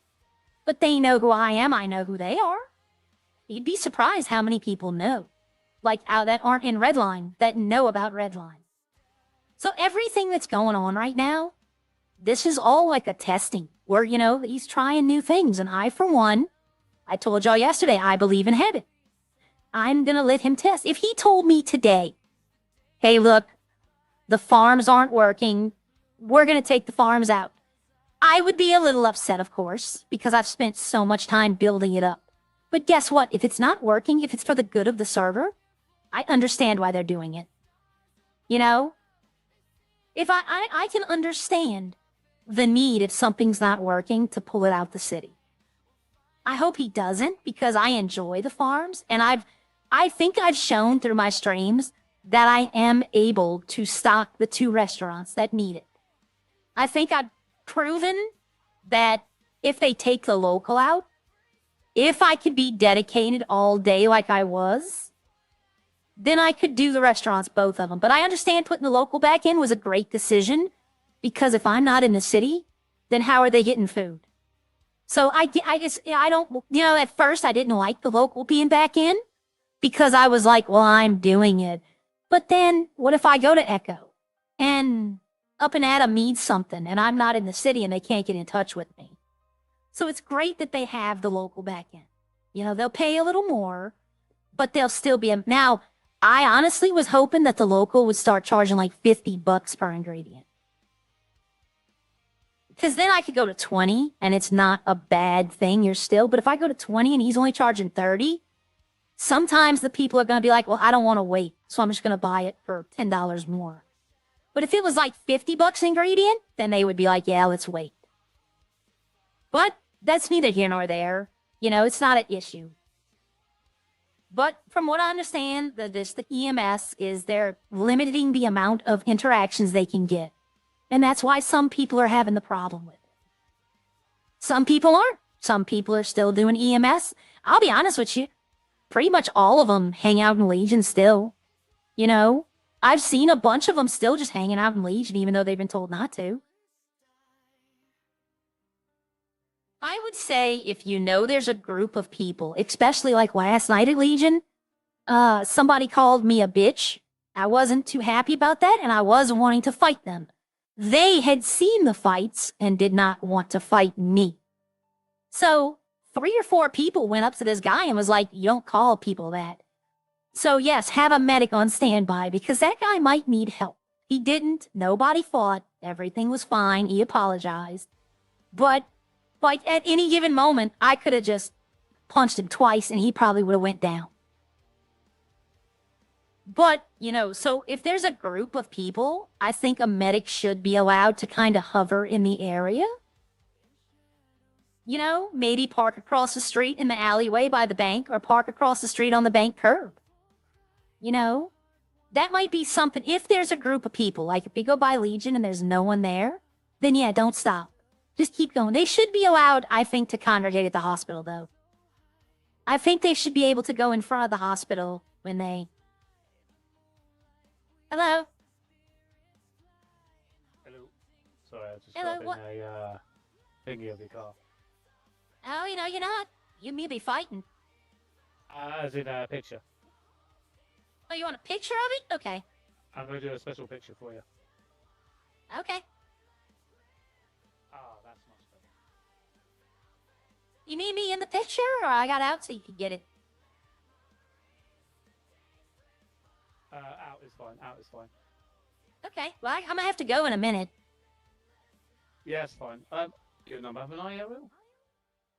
But they know who I am. I know who they are. You'd be surprised how many people know, like that aren't in Redline, that know about Redline. So everything that's going on right now, this is all like a testing where, he's trying new things. And I, for one, I told y'all yesterday, I believe in heaven. I'm going to let him test. If he told me today, hey, look, the farms aren't working, we're going to take the farms out, I would be a little upset, of course, because I've spent so much time building it up. But guess what? If it's not working, if it's for the good of the server, I understand why they're doing it. If I can understand the need if something's not working to pull it out the city. I hope he doesn't, because I enjoy the farms, and I think I've shown through my streams that I am able to stock the 2 restaurants that need it. I think I've proven that if they take the local out, if I could be dedicated all day like I was, then I could do the restaurants, both of them. But I understand putting the local back in was a great decision, because if I'm not in the city, then how are they getting food? So I don't, at first I didn't like the local being back in, because I was like, well, I'm doing it. But then what if I go to Echo and Up and Adam needs something and I'm not in the city and they can't get in touch with me? So it's great that they have the local back in. They'll pay a little more, but they'll still be now, I honestly was hoping that the local would start charging like $50 per ingredient. Because then I could go to 20 and it's not a bad thing. But if I go to 20 and he's only charging 30, sometimes the people are going to be like, well, I don't want to wait, so I'm just going to buy it for $10 more. But if it was like $50 ingredient, then they would be like, yeah, let's wait. But that's neither here nor there. It's not an issue. But from what I understand, the EMS is they're limiting the amount of interactions they can get. And that's why some people are having the problem with it. Some people aren't. Some people are still doing EMS. I'll be honest with you. Pretty much all of them hang out in Legion still. You know, I've seen a bunch of them still just hanging out in Legion even though they've been told not to. I would say if you know there's a group of people, especially like last night at Legion, somebody called me a bitch. I wasn't too happy about that, and I was wanting to fight them. They had seen the fights and did not want to fight me. So 3 or 4 people went up to this guy and was like, you don't call people that. So yes, have a medic on standby because that guy might need help. He didn't. Nobody fought. Everything was fine. He apologized. But like at any given moment, I could have just punched him twice and he probably would have went down. But, you know, so if there's a group of people, I think a medic should be allowed to kind of hover in the area. You know, maybe park across the street in the alleyway by the bank or park across the street on the bank curb. You know, that might be something. If there's a group of people, like if we go by Legion and there's no one there, then yeah, don't stop. Just keep going. They should be allowed, I think, to congregate at the hospital, though. I think they should be able to go in front of the hospital when they... Hello? Hello. Sorry, I just Hello, got what? in a thingy of your car. Oh, you know, you're not. You and me be fighting. As in a picture. Oh, you want a picture of it? Okay. I'm going to do a special picture for you. Okay. Ah, that's much better. You need me in the picture, or I got out so you could get it? Out is fine. Out is fine. Okay. Well, I'm gonna have to go in a minute. Yeah, it's fine. Your number have an IRL?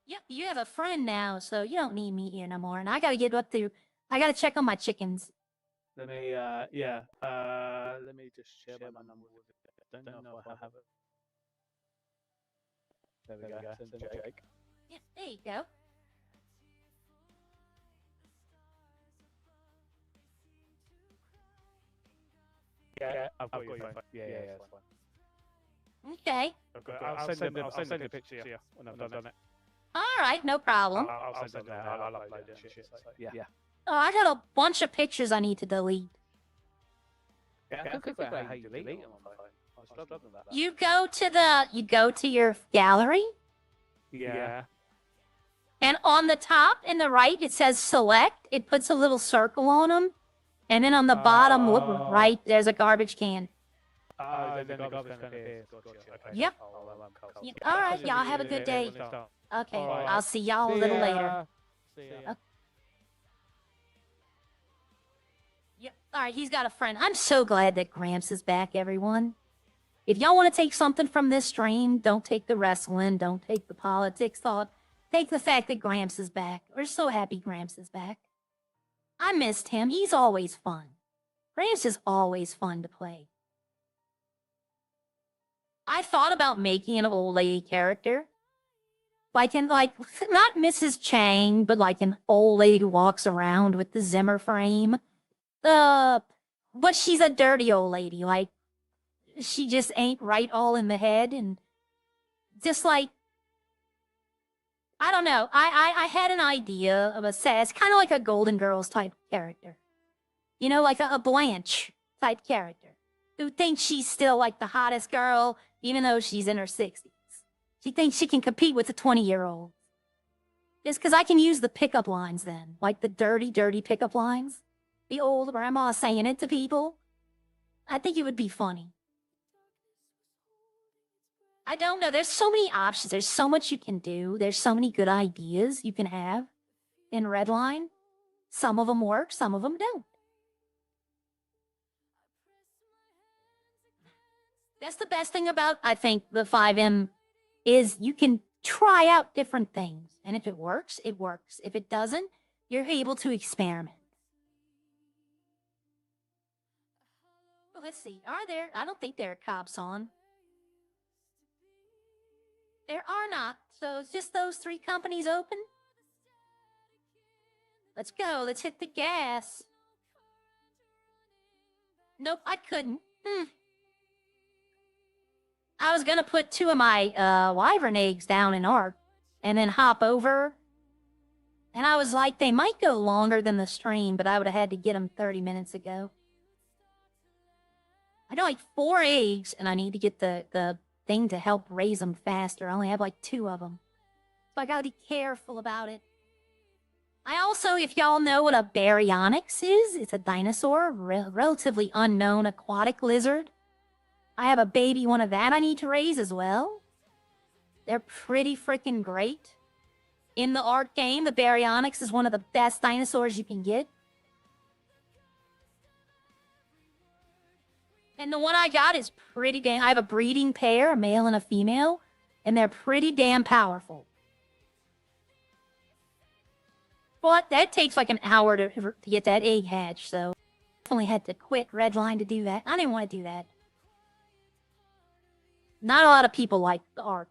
Yep, you have a friend now, so you don't need me here no more. And I gotta get up to... I gotta check on my chickens. Let me, yeah. Let me just share my number with you. I don't know if I have it. There we go. Send to Jake. Yeah, there you go. Yeah, I've got your phone. Yeah, it's fine. Okay. Okay, I'll send a picture to you when I've done it. All right, no problem. I'll send it now. I'll upload it and shit. So, yeah. Oh, I got a bunch of pictures I need to delete. Yeah, I can't figure out how you delete them on my phone. I was struggling about that. You go to your gallery, Yeah. and on the top in the right it says select. It puts a little circle on them, and then on the bottom right there's a garbage can. Then the garbage can appears. Gotcha. Okay. Yep. Cool. All right, y'all have a good day. Okay, I'll see y'all a little later. See ya. Yep. All right, he's got a friend. I'm so glad that Gramps is back, everyone. If y'all want to take something from this stream, don't take the wrestling, don't take the politics thought. Take the fact that Gramps is back. We're so happy Gramps is back. I missed him. He's always fun. Gramps is always fun to play. I thought about making an old lady character. Like not Mrs. Chang, but like an old lady who walks around with the Zimmer frame. But she's a dirty old lady. Like, she just ain't right all in the head. And just like, I don't know. I had an idea of it's kind of like a Golden Girls type character. You know, like a Blanche type character. Who thinks she's still like the hottest girl, even though she's in her 60s. She thinks she can compete with the 20-year-old. Just because I can use the pickup lines then. Like the dirty, dirty pickup lines. The old grandma saying it to people. I think it would be funny. I don't know. There's so many options. There's so much you can do. There's so many good ideas you can have in Redline. Some of them work, some of them don't. That's the best thing about, I think, the 5M is you can try out different things. And if it works, it works. If it doesn't, you're able to experiment. Well, let's see. Are there? I don't think there are cops on. There are not. So it's just those 3 companies open? Let's go. Let's hit the gas. Nope, I couldn't. I was gonna put 2 of my wyvern eggs down in Ark and then hop over. And I was like, they might go longer than the stream, but I would have had to get them 30 minutes ago. I got like 4 eggs, and I need to get the thing to help raise them faster. I only have like 2 of them. So I gotta be careful about it. I also, if y'all know what a baryonyx is, it's a dinosaur, relatively unknown aquatic lizard. I have a baby one of that I need to raise as well. They're pretty freaking great. In the art game, the baryonyx is one of the best dinosaurs you can get. And the one I got is pretty damn... I have a breeding pair, a male and a female, and they're pretty damn powerful. But that takes like an hour to get that egg hatched, so... Definitely had to quit Redline to do that. I didn't want to do that. Not a lot of people like the Ark,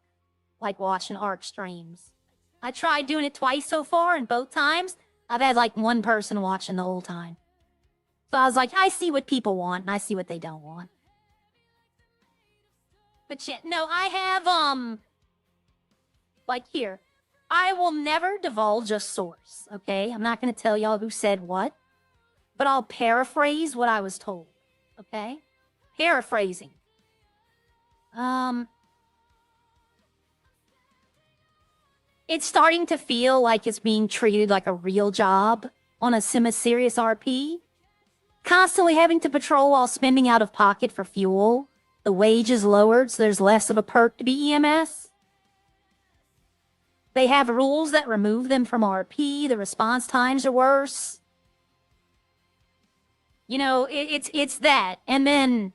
like watching Ark streams. I tried doing it twice so far, and both times, I've had like 1 person watching the whole time. So I was like, I see what people want, and I see what they don't want. But yeah, no, I have, like here. I will never divulge a source, okay? I'm not going to tell y'all who said what, but I'll paraphrase what I was told, okay? Paraphrasing. It's starting to feel like it's being treated like a real job on a semi-serious RP. Constantly having to patrol while spending out of pocket for fuel. The wage is lowered, so there's less of a perk to be EMS. They have rules that remove them from RP. The response times are worse. You know, it's that. And then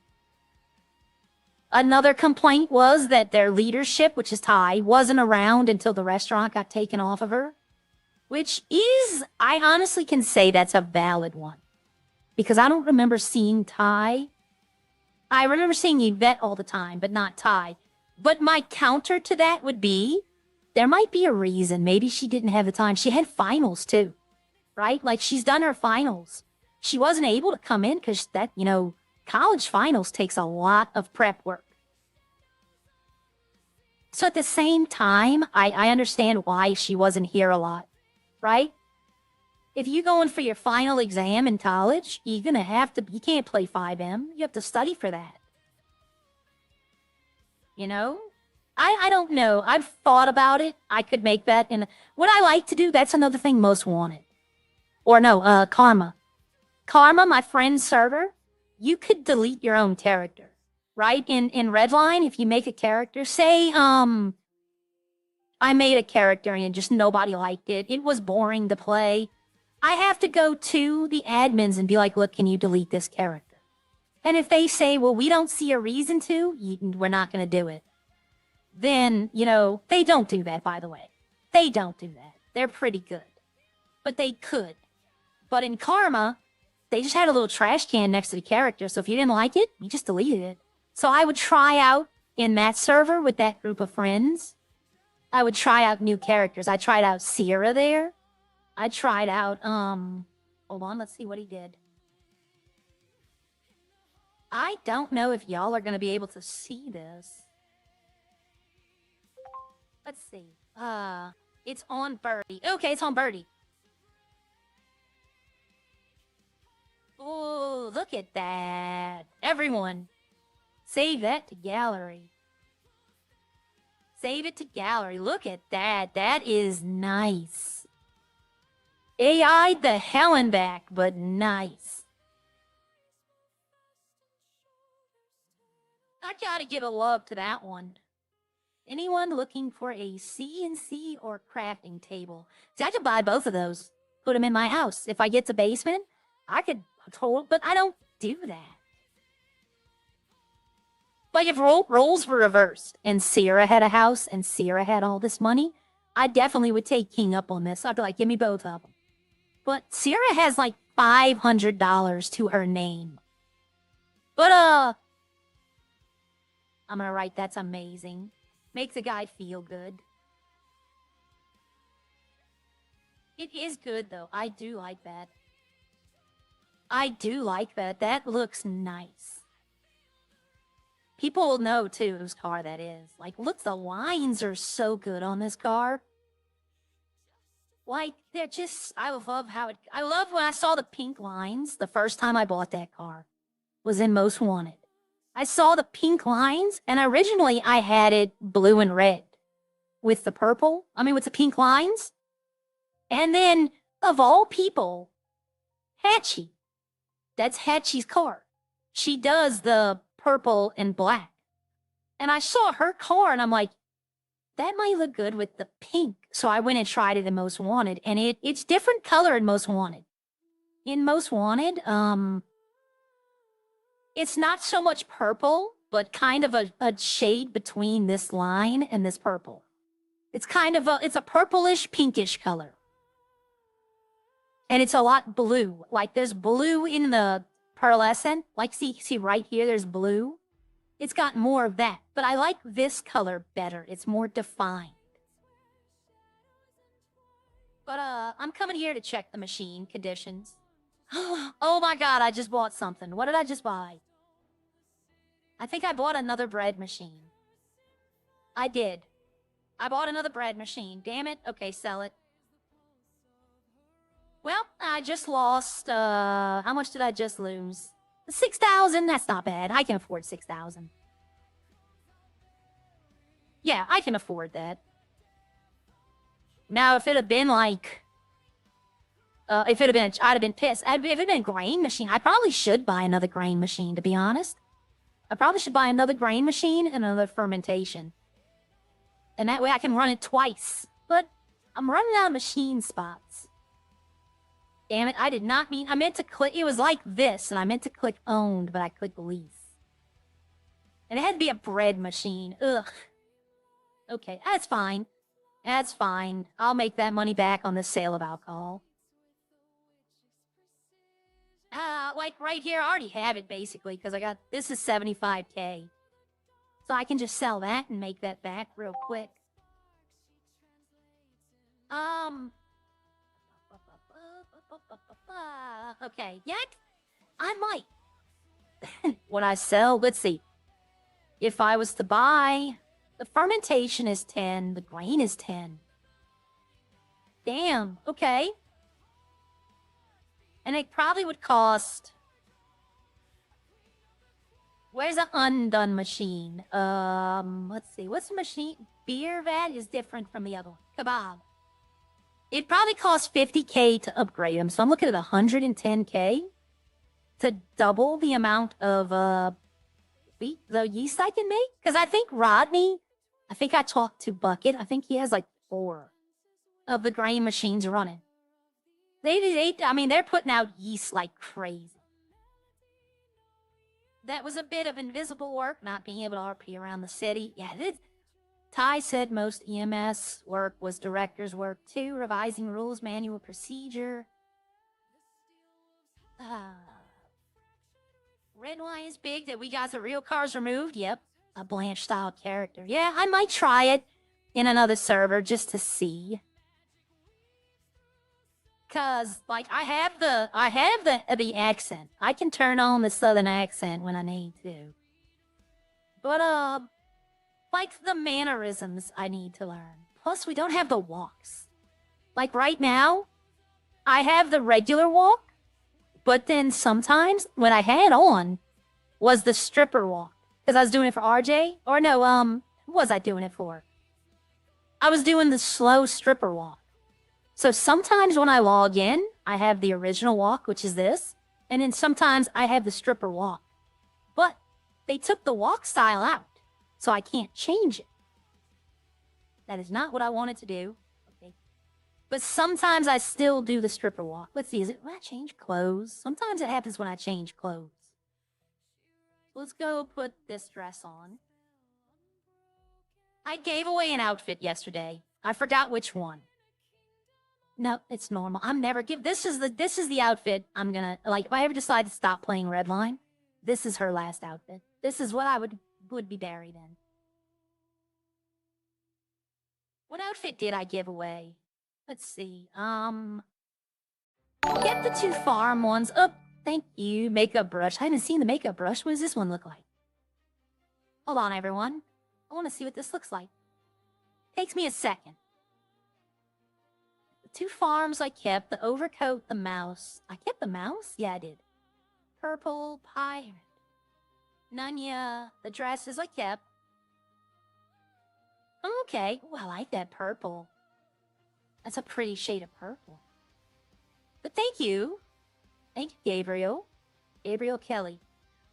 another complaint was that their leadership, which is Ty, wasn't around until the restaurant got taken off of her. Which is, I honestly can say that's a valid one. Because I don't remember seeing Ty. I remember seeing Yvette all the time, but not Ty. But my counter to that would be, there might be a reason. Maybe she didn't have the time. She had finals too, right? Like, she's done her finals. She wasn't able to come in because that, you know, college finals takes a lot of prep work. So at the same time, I understand why she wasn't here a lot, right? If you're going for your final exam in college, you're going to have to, you can't play 5M. You have to study for that. You know? I don't know. I've thought about it. I could make that in what I like to do. That's another thing most wanted. Or no, Karma. Karma, my friend's server, you could delete your own character, right? In Redline, if you make a character, say, I made a character and just nobody liked it. It was boring to play. I have to go to the admins and be like, look, can you delete this character? And if they say, well, we don't see a reason to, we're not going to do it. Then, you know, they don't do that, by the way. They don't do that. They're pretty good. But they could. But in Karma, they just had a little trash can next to the character, so if you didn't like it, you just deleted it. So I would try out in that server with that group of friends. I would try out new characters. I tried out Sierra there. I tried out, hold on, let's see what he did. I don't know if y'all are going to be able to see this. Let's see. It's on Birdie. Okay, it's on Birdie. Oh, look at that. Everyone, save that to gallery. Save it to gallery. Look at that. That is nice. AI'd the hell and back, but nice. I gotta give a love to that one. Anyone looking for a CNC or crafting table? See, I could buy both of those. Put them in my house. If I get to basement, I could hold, but I don't do that. Like if roles were reversed and Sierra had a house and Sierra had all this money, I definitely would take King up on this. I'd be like, give me both of them. But Sierra has like $500 to her name. But, I'm gonna write that's amazing. Makes a guy feel good. It is good, though. I do like that. I do like that. That looks nice. People will know too whose car that is. Like, look, the lines are so good on this car. Like, they're just, I love how I love when I saw the pink lines the first time I bought that car. Was in Most Wanted. I saw the pink lines, and originally I had it blue and red with the purple. I mean, with the pink lines. And then, of all people, Hatchie. That's Hatchie's car. She does the purple and black. And I saw her car, and I'm like, that might look good with the pink. So I went and tried it in Most Wanted, and it's different color in Most Wanted. In Most Wanted, it's not so much purple, but kind of a shade between this line and this purple. It's kind of it's a purplish, pinkish color. And it's a lot blue. Like, there's blue in the pearlescent. Like, see right here, there's blue. It's got more of that. But I like this color better. It's more defined. But, I'm coming here to check the machine conditions. Oh my god, I just bought something. What did I just buy? I think I bought another bread machine. I did. I bought another bread machine. Damn it. Okay, sell it. Well, I just lost, how much did I just lose? 6,000? That's not bad. I can afford 6,000. Yeah, I can afford that. Now, if it had been like, if it had been, I'd have been pissed. If it had been a grain machine, I probably should buy another grain machine, to be honest. I probably should buy another grain machine and another fermentation. And that way I can run it twice. But I'm running out of machine spots. Damn it, I did not mean, I meant to click, it was like this, and I meant to click owned, but I clicked lease. And it had to be a bread machine. Ugh. Okay, that's fine. That's fine. I'll make that money back on the sale of alcohol. Like right here, I already have it basically, because I got, this is 75K. So I can just sell that and make that back real quick. Okay, yeah, I might. When I sell, let's see. If I was to buy, the fermentation is 10, the grain is 10. Damn, okay. And it probably would cost... Where's the undone machine? Let's see. What's the machine? Beer vat is different from the other one. Kebab. It probably costs 50K to upgrade them, so I'm looking at 110K to double the amount of the yeast I can make. Because I think Rodney, I think I talked to Bucket. I think he has like 4 of the grain machines running. I mean, they're putting out yeast like crazy. That was a bit of invisible work, not being able to RP around the city. Yeah, Ty said most EMS work was director's work too, revising rules, manual procedure. Redline is big that we got the real cars removed. Yep, a Blanche style character. Yeah, I might try it in another server just to see. Cause like I have the accent. I can turn on the southern accent when I need to. But like the mannerisms I need to learn. Plus we don't have the walks. Like right now, I have the regular walk, but then sometimes when I had on was the stripper walk. Because I was doing it for RJ. Or no, who was I doing it for? I was doing the slow stripper walk. So sometimes when I log in, I have the original walk, which is this. And then sometimes I have the stripper walk. But they took the walk style out, so I can't change it. That is not what I wanted to do. Okay. But sometimes I still do the stripper walk. Let's see, is it when I change clothes? Sometimes it happens when I change clothes. Let's go put this dress on. I gave away an outfit yesterday. I forgot which one. No, it's normal. I'm never give. This is the outfit I'm gonna like. If I ever decide to stop playing Redline, this is her last outfit. This is what I would be buried in. What outfit did I give away? Let's see. Get the 2 farm ones. Oh, thank you. Makeup brush. I haven't seen the makeup brush. What does this one look like? Hold on, everyone. I want to see what this looks like. Takes me a second. The 2 farms I kept, the overcoat, the mouse. I kept the mouse? Yeah, I did. Purple pirate. Nunya, the dresses I kept. Okay, well, I like that purple. That's a pretty shade of purple. But thank you. Thank you, Gabriel. Gabriel Kelly.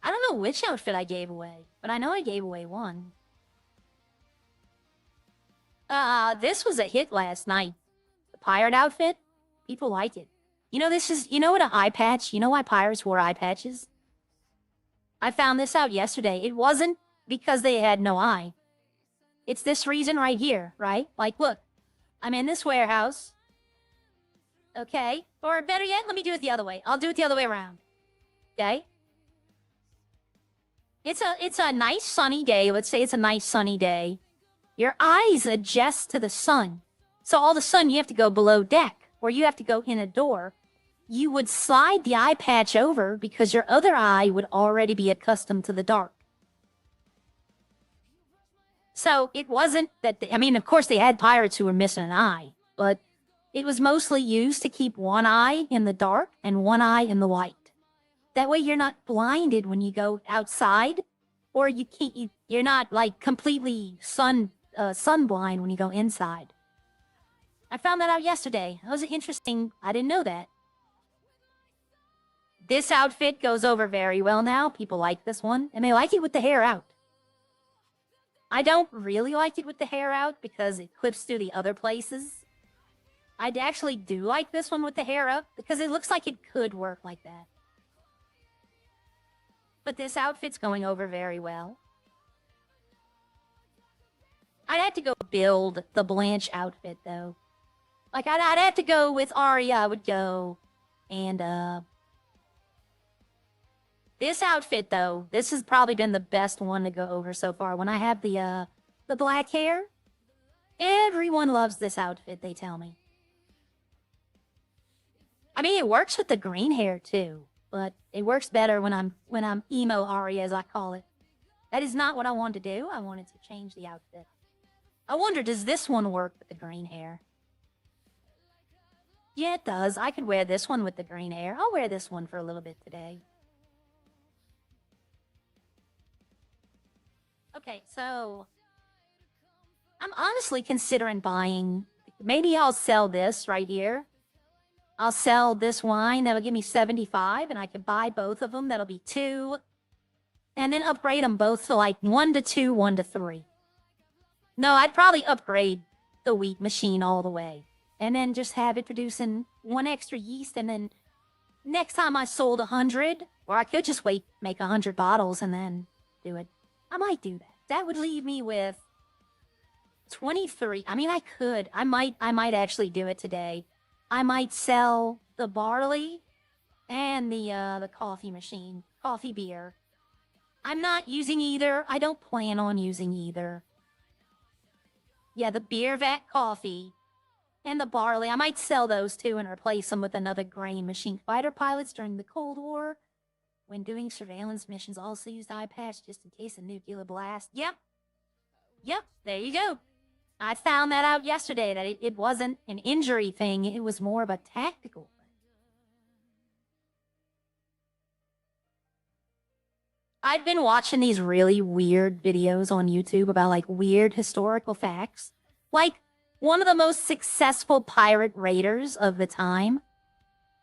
I don't know which outfit I gave away, but I know I gave away one. This was a hit last night. The pirate outfit, people like it. You know what an eye patch? You know why pirates wore eye patches? I found this out yesterday. It wasn't because they had no eye. It's this reason right here, right? Like, look, I'm in this warehouse. Okay, or better yet, let me do it the other way. I'll do it the other way around. Okay? It's a nice sunny day. Let's say it's a nice sunny day. Your eyes adjust to the sun. So all of a sudden you have to go below deck, or you have to go in a door. You would slide the eye patch over because your other eye would already be accustomed to the dark. So it wasn't that, I mean, of course they had pirates who were missing an eye, but it was mostly used to keep one eye in the dark and one eye in the light. That way you're not blinded when you go outside, or you're not like completely sunblind when you go inside. I found that out yesterday. That was interesting. I didn't know that. This outfit goes over very well now. People like this one, and they like it with the hair out. I don't really like it with the hair out because it clips through the other places. I actually do like this one with the hair up because it looks like it could work like that. But this outfit's going over very well. I'd have to go build the Blanche outfit, though. Like, I'd have to go with Arya, I would go. And, this outfit, though, this has probably been the best one to go over so far. When I have the black hair, everyone loves this outfit, they tell me. I mean, it works with the green hair, too. But it works better when I'm emo Arya, as I call it. That is not what I wanted to do. I wanted to change the outfit. I wonder, does this one work with the green hair? Yeah, it does. I could wear this one with the green hair. I'll wear this one for a little bit today. Okay, so I'm honestly considering buying, maybe I'll sell this right here. I'll sell this wine. That'll give me 75, and I could buy both of them. That'll be 2. And then upgrade them both to like 1 to 2, 1 to 3. No, I'd probably upgrade the wheat machine all the way. And then just have it producing 1 extra yeast. And then next time I sold 100, or I could just wait, make 100 bottles and then do it. I might do that. That would leave me with 23. I mean, I could. I might actually do it today. I might sell the barley and the coffee machine, coffee beer. I'm not using either. I don't plan on using either. Yeah, the beer vat coffee and the barley. I might sell those too and replace them with another grain machine. Fighter pilots during the Cold War, when doing surveillance missions, also used eye patch just in case of nuclear blast. Yep, there you go. I found that out yesterday, that it wasn't an injury thing. It was more of a tactical thing. I've been watching these really weird videos on YouTube about, like, weird historical facts. Like, one of the most successful pirate raiders of the time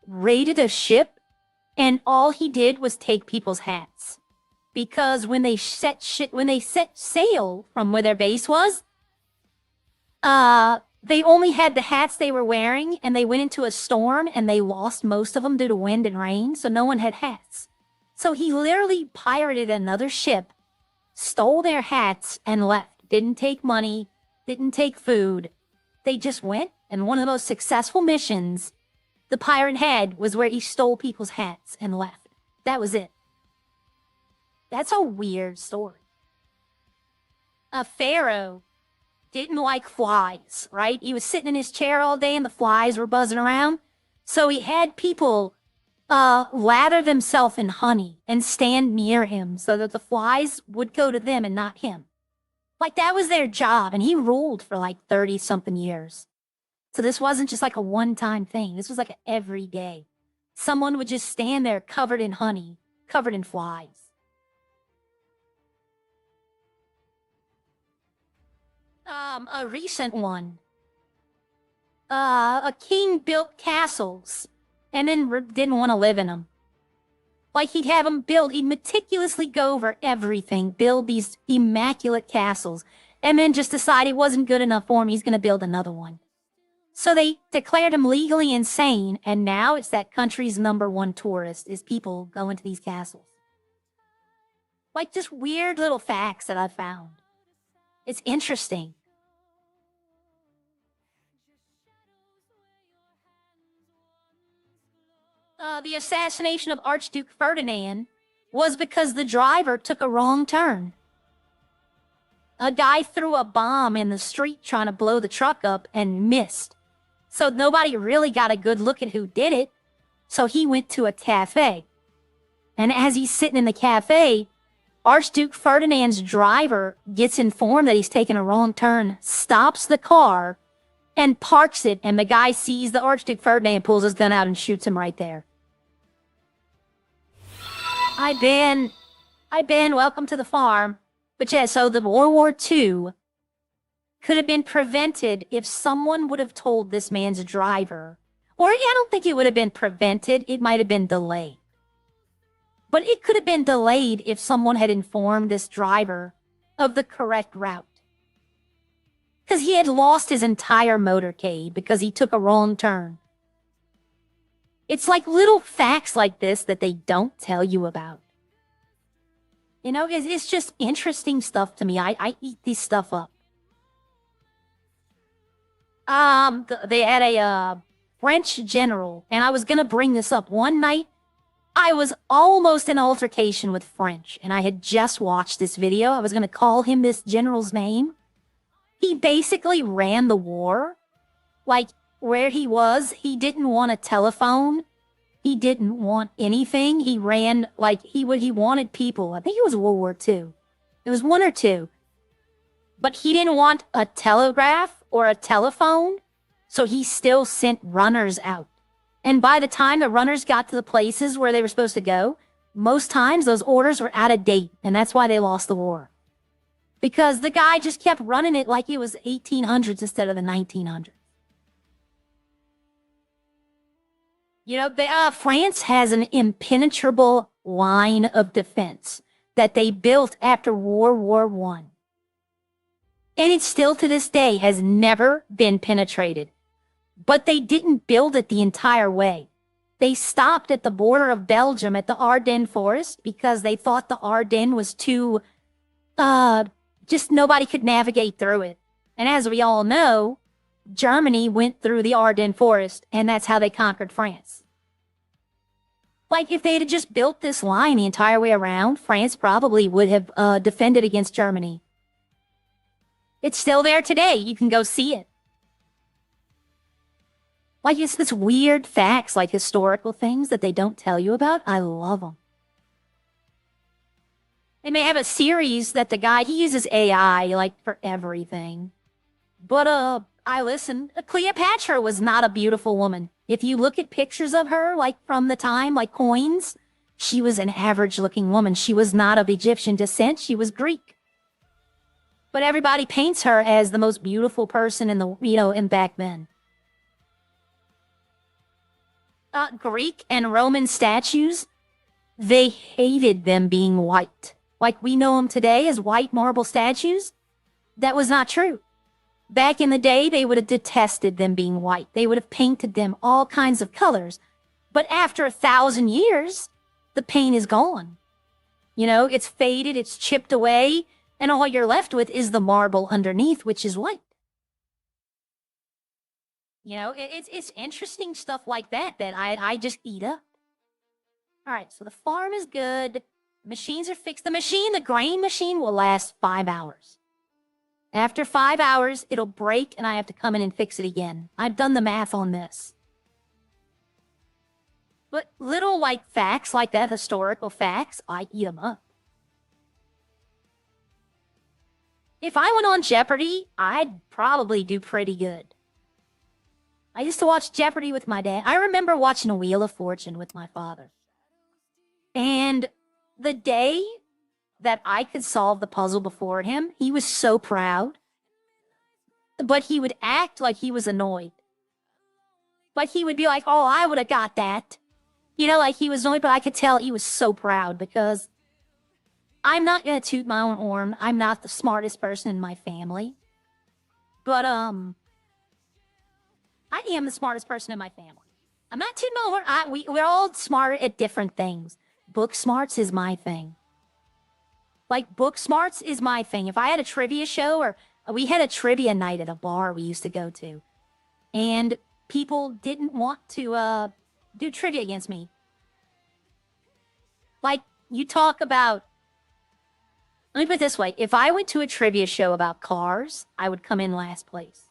raided a ship, and all he did was take people's hats. Because when they set sail from where their base was, they only had the hats they were wearing, and they went into a storm, and they lost most of them due to wind and rain, so no one had hats. So he literally pirated another ship, stole their hats, and left. Didn't take money, didn't take food. They just went, and one of the most successful missions the pirate had was where he stole people's hats and left. That was it. That's a weird story. A pharaoh didn't like flies, right? He was sitting in his chair all day and the flies were buzzing around. So he had people lather themselves in honey and stand near him so that the flies would go to them and not him. Like that was their job, and he ruled for like 30-something years. So this wasn't just like a one-time thing. This was like every day. Someone would just stand there covered in honey, covered in flies. A recent one. A king built castles and then didn't want to live in them. Like he'd have them build, he'd meticulously go over everything, build these immaculate castles, and then just decide it wasn't good enough for him, he's going to build another one. So they declared him legally insane, and now it's that country's #1 tourist is people going to these castles. Like just weird little facts that I found. It's interesting. The assassination of Archduke Ferdinand was because the driver took a wrong turn. A guy threw a bomb in the street trying to blow the truck up and missed. So nobody really got a good look at who did it. So he went to a cafe. And as he's sitting in the cafe, Archduke Ferdinand's driver gets informed that he's taken a wrong turn, stops the car, and parks it. And the guy sees the Archduke Ferdinand, pulls his gun out and shoots him right there. Hi, Ben. Welcome to the farm. But yeah, so the World War II could have been prevented if someone would have told this man's driver. Or I don't think it would have been prevented. It might have been delayed. But it could have been delayed if someone had informed this driver of the correct route. Because he had lost his entire motorcade because he took a wrong turn. It's like little facts like this that they don't tell you about. You know, it's just interesting stuff to me. I eat this stuff up. They had a French general, and I was going to bring this up. One night, I was almost in altercation with French, and I had just watched this video. I was going to call him this general's name. He basically ran the war. Like, where he was, he didn't want a telephone. He didn't want anything. He ran, like, he wanted people. I think it was World War II. It was one or two. But he didn't want a telegraph or a telephone, so he still sent runners out. And by the time the runners got to the places where they were supposed to go, most times those orders were out of date, and that's why they lost the war. Because the guy just kept running it like it was 1800s instead of the 1900s. You know, France has an impenetrable line of defense that they built after World War I. And it still to this day has never been penetrated. But they didn't build it the entire way. They stopped at the border of Belgium at the Ardennes forest because they thought the Ardennes was too, just nobody could navigate through it. And as we all know, Germany went through the Ardennes forest, and that's how they conquered France. Like, if they'd have just built this line the entire way around, France probably would have defended against Germany. It's still there today. You can go see it. Like, it's this weird facts, like historical things that they don't tell you about. I love them. They may have a series that the guy, he uses AI, like, for everything. But, I listen. Cleopatra was not a beautiful woman. If you look at pictures of her, like, from the time, like coins, she was an average-looking woman. She was not of Egyptian descent. She was Greek. But everybody paints her as the most beautiful person in the, you know, in back then. Greek and Roman statues, they hated them being white. Like we know them today as white marble statues. That was not true. Back in the day, they would have detested them being white. They would have painted them all kinds of colors. But after 1,000 years, the paint is gone. You know, it's faded, it's chipped away, and all you're left with is the marble underneath, which is white. You know, it's interesting stuff like that that I just eat up. All right, so the farm is good. Machines are fixed. The grain machine will last 5 hours. After 5 hours, it'll break and I have to come in and fix it again. I've done the math on this. But little like facts like that, historical facts, I eat them up. If I went on Jeopardy, I'd probably do pretty good. I used to watch Jeopardy with my dad. I remember watching a Wheel of Fortune with my father. And the day that I could solve the puzzle before him, he was so proud. But he would act like he was annoyed. Like he would be like, oh, I would have got that. You know, like he was annoyed, but I could tell he was so proud because I'm not going to toot my own horn. I'm not the smartest person in my family. But, I am the smartest person in my family. I'm not tooting my horn. We're all smart at different things. Book smarts is my thing. Like, book smarts is my thing. If I had a trivia show or we had a trivia night at a bar we used to go to, and people didn't want to do trivia against me. Like, you talk about, let me put it this way. If I went to a trivia show about cars, I would come in last place.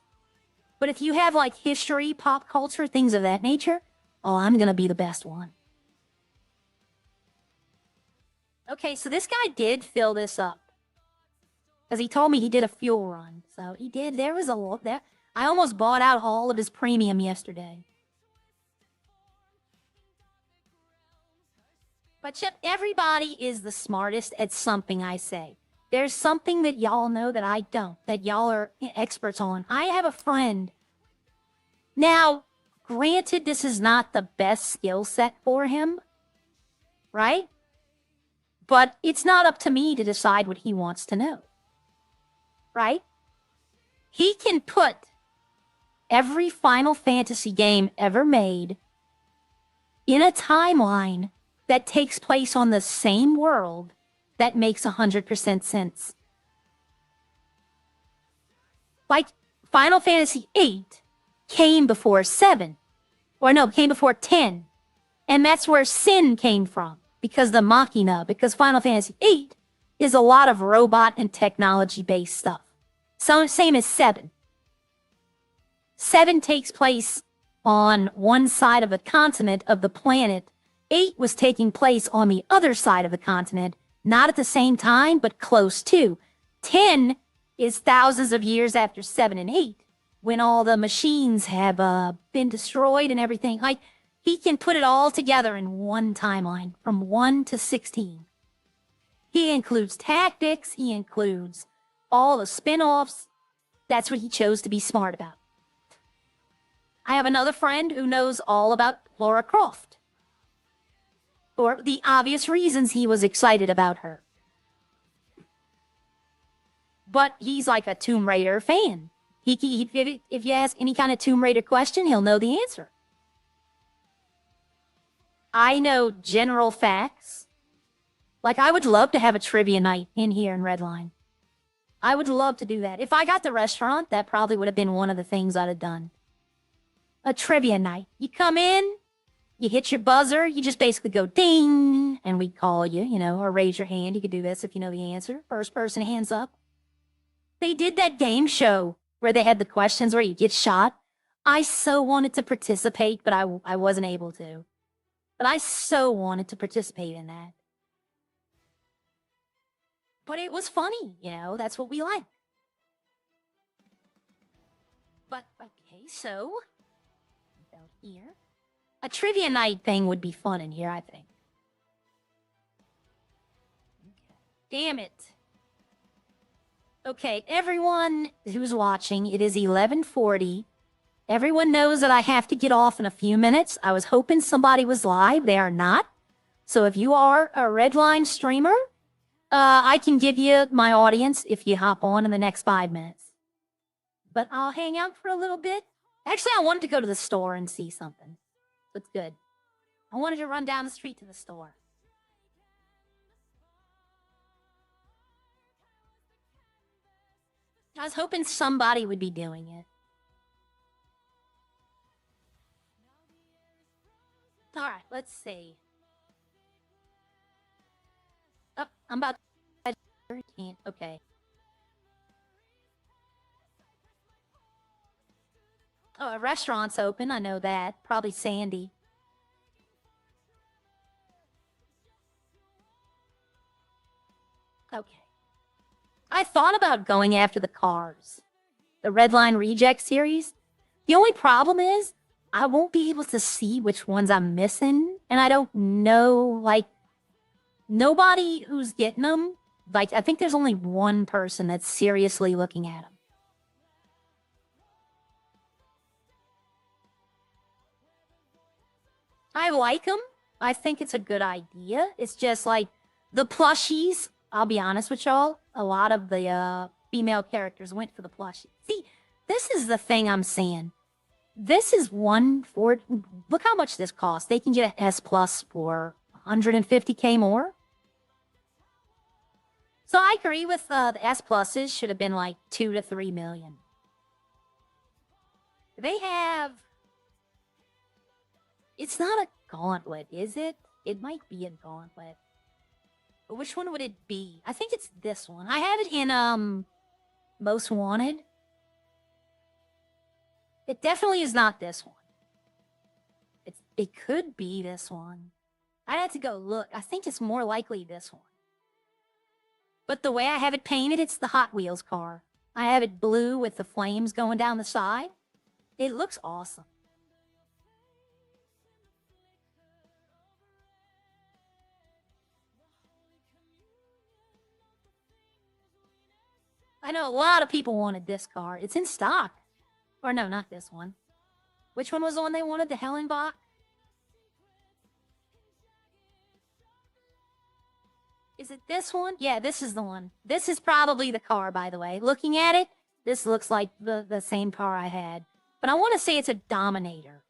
But if you have like history, pop culture, things of that nature, oh, I'm going to be the best one. Okay, so this guy did fill this up. Because he told me he did a fuel run. So he did. There was a lot there. I almost bought out all of his premium yesterday. But Chip, everybody is the smartest at something I say. There's something that y'all know that I don't, that y'all are experts on. I have a friend. Now, granted, this is not the best skill set for him, right? But it's not up to me to decide what he wants to know, right? He can put every Final Fantasy game ever made in a timeline that takes place on the same world that makes 100% sense. Like, Final Fantasy VIII came before 7. Or no, came before 10. And that's where sin came from. Because the Machina. Because Final Fantasy VIII is a lot of robot and technology-based stuff. So, same as 7. 7 takes place on one side of the continent of the planet. 8 was taking place on the other side of the continent. Not at the same time, but close to. 10 is thousands of years after 7 and 8, when all the machines have been destroyed and everything. Like, he can put it all together in one timeline, from 1 to 16. He includes tactics, he includes all the spin-offs. That's what he chose to be smart about. I have another friend who knows all about Lara Croft. For the obvious reasons he was excited about her. But he's like a Tomb Raider fan. If you ask any kind of Tomb Raider question, he'll know the answer. I know general facts. Like, I would love to have a trivia night in here in Redline. I would love to do that. If I got the restaurant, that probably would have been one of the things I'd have done. A trivia night. You come in, you hit your buzzer, you just basically go ding, and we call you, you know, or raise your hand. You could do this if you know the answer. First person, hands up. They did that game show where they had the questions where you get shot. I so wanted to participate, but I wasn't able to. But I so wanted to participate in that. But it was funny, you know, that's what we like. But, okay, so, about here. A trivia night thing would be fun in here, I think. Okay. Damn it. Okay, everyone who's watching, it is 11:40. Everyone knows that I have to get off in a few minutes. I was hoping somebody was live. They are not. So if you are a Redline streamer, I can give you my audience if you hop on in the next 5 minutes. But I'll hang out for a little bit. Actually, I wanted to go to the store and see something. That's good. I wanted to run down the street to the store. I was hoping somebody would be doing it. All right, let's see. Oh, I'm about to... Okay. Oh, a restaurant's open. I know that. Probably Sandy. Okay. I thought about going after the cars. The Redline Reject series. The only problem is, I won't be able to see which ones I'm missing, and I don't know, like, nobody who's getting them. Like, I think there's only one person that's seriously looking at them. I like them. I think it's a good idea. It's just like the plushies. I'll be honest with y'all. A lot of the female characters went for the plushies. See, this is the thing I'm saying. This is one for, look how much this costs. They can get an S Plus for 150K more. So I agree with the S Pluses should have been like 2 to 3 million. They have, it's not a gauntlet, is it? It might be a gauntlet. But which one would it be? I think it's this one. I have it in Most Wanted. It definitely is not this one. It could be this one. I'd have to go look. I think it's more likely this one. But the way I have it painted, it's the Hot Wheels car. I have it blue with the flames going down the side. It looks awesome. I know a lot of people wanted this car. It's in stock. Or no, not this one. Which one was the one they wanted? The Hellenbach? Is it this one? Yeah, this is the one. This is probably the car, by the way. Looking at it, this looks like the same car I had. But I want to say it's a Dominator.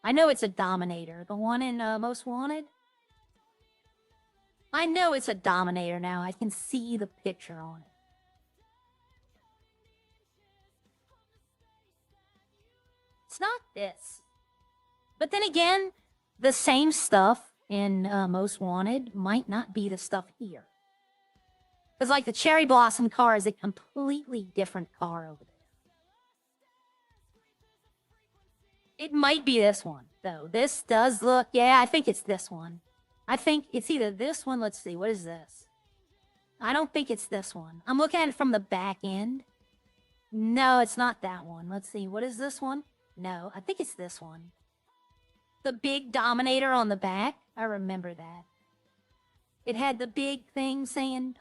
I know it's a Dominator. The one in Most Wanted? I know it's a Dominator now. I can see the picture on it. It's not this. But then again, the same stuff in Most Wanted might not be the stuff here. Because like the Cherry Blossom car is a completely different car over there. It might be this one, though. This does look, yeah, I think it's this one. I think it's either this one, let's see, what is this? I don't think it's this one. I'm looking at it from the back end. No, it's not that one. Let's see, what is this one? No, I think it's this one. The big Dominator on the back. I remember that. It had the big thing saying,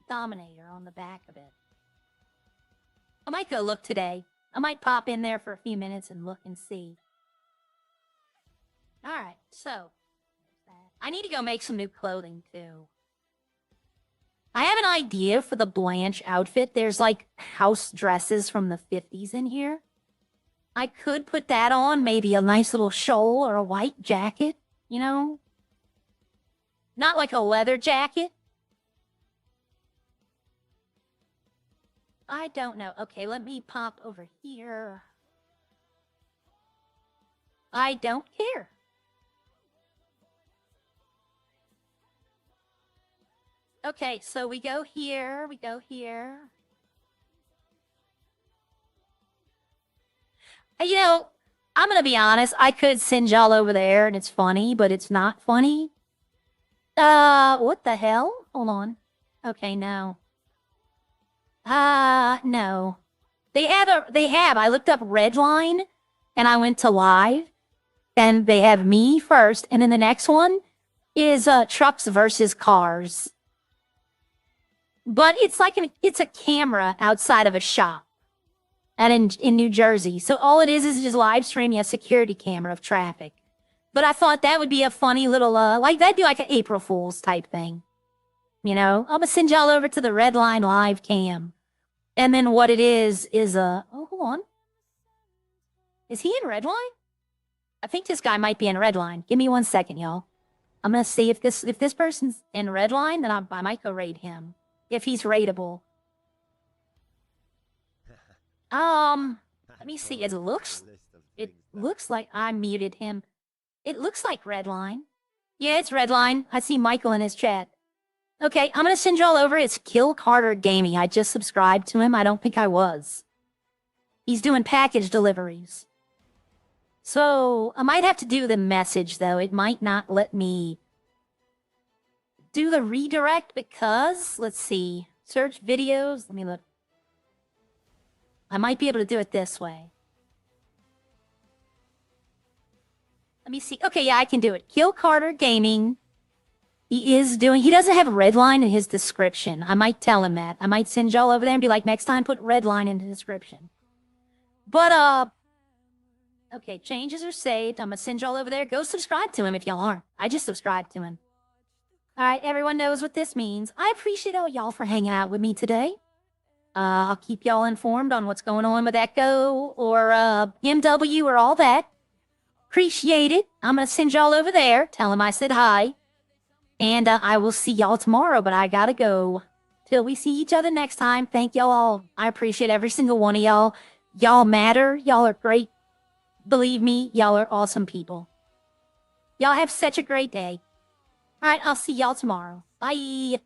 Dominator on the back of it. I might go look today. I might pop in there for a few minutes and look and see. Alright, so. I need to go make some new clothing, too. I have an idea for the Blanche outfit. There's, like, house dresses from the 50s in here. I could put that on, maybe a nice little shawl or a white jacket, you know? Not like a leather jacket. I don't know. Okay, let me pop over here. I don't care. Okay, so we go here, we go here. You know, I'm gonna be honest, I could send y'all over there and it's funny, but it's not funny. What the hell? Hold on. Okay, no. No. They have. I looked up Redline and I went to live. And they have me first, and then the next one is trucks versus cars. But it's like it's a camera outside of a shop. And in New Jersey. So all it is just live streaming a security camera of traffic. But I thought that would be a funny little, like, that'd be like an April Fool's type thing. You know? I'm gonna send y'all over to the Redline live cam. And then what it is, oh, hold on. Is he in Redline? I think this guy might be in Redline. Give me 1 second, y'all. I'm gonna see if this person's in Redline, then I might go raid him. If he's raidable. Let me see. It looks like I muted him. It looks like Redline. Yeah, it's Redline. I see Michael in his chat. Okay, I'm gonna send y'all over. It's Kill Carter Gaming. I just subscribed to him. I don't think I was. He's doing package deliveries. So, I might have to do the message, though. It might not let me do the redirect because, let's see, search videos. Let me look. I might be able to do it this way. Let me see. Okay, yeah, I can do it. Kill Carter Gaming. He doesn't have Redline in his description. I might tell him that. I might send y'all over there and be like, next time put Redline in the description. But, okay, changes are saved. I'm gonna send y'all over there. Go subscribe to him if y'all aren't. I just subscribed to him. Alright, everyone knows what this means. I appreciate all y'all for hanging out with me today. I'll keep y'all informed on what's going on with Echo or, MW or all that. Appreciate it. I'm gonna send y'all over there. Tell him I said hi. And, I will see y'all tomorrow, but I gotta go. Till we see each other next time, thank y'all all. I appreciate every single one of y'all. Y'all matter. Y'all are great. Believe me, y'all are awesome people. Y'all have such a great day. Alright, I'll see y'all tomorrow. Bye.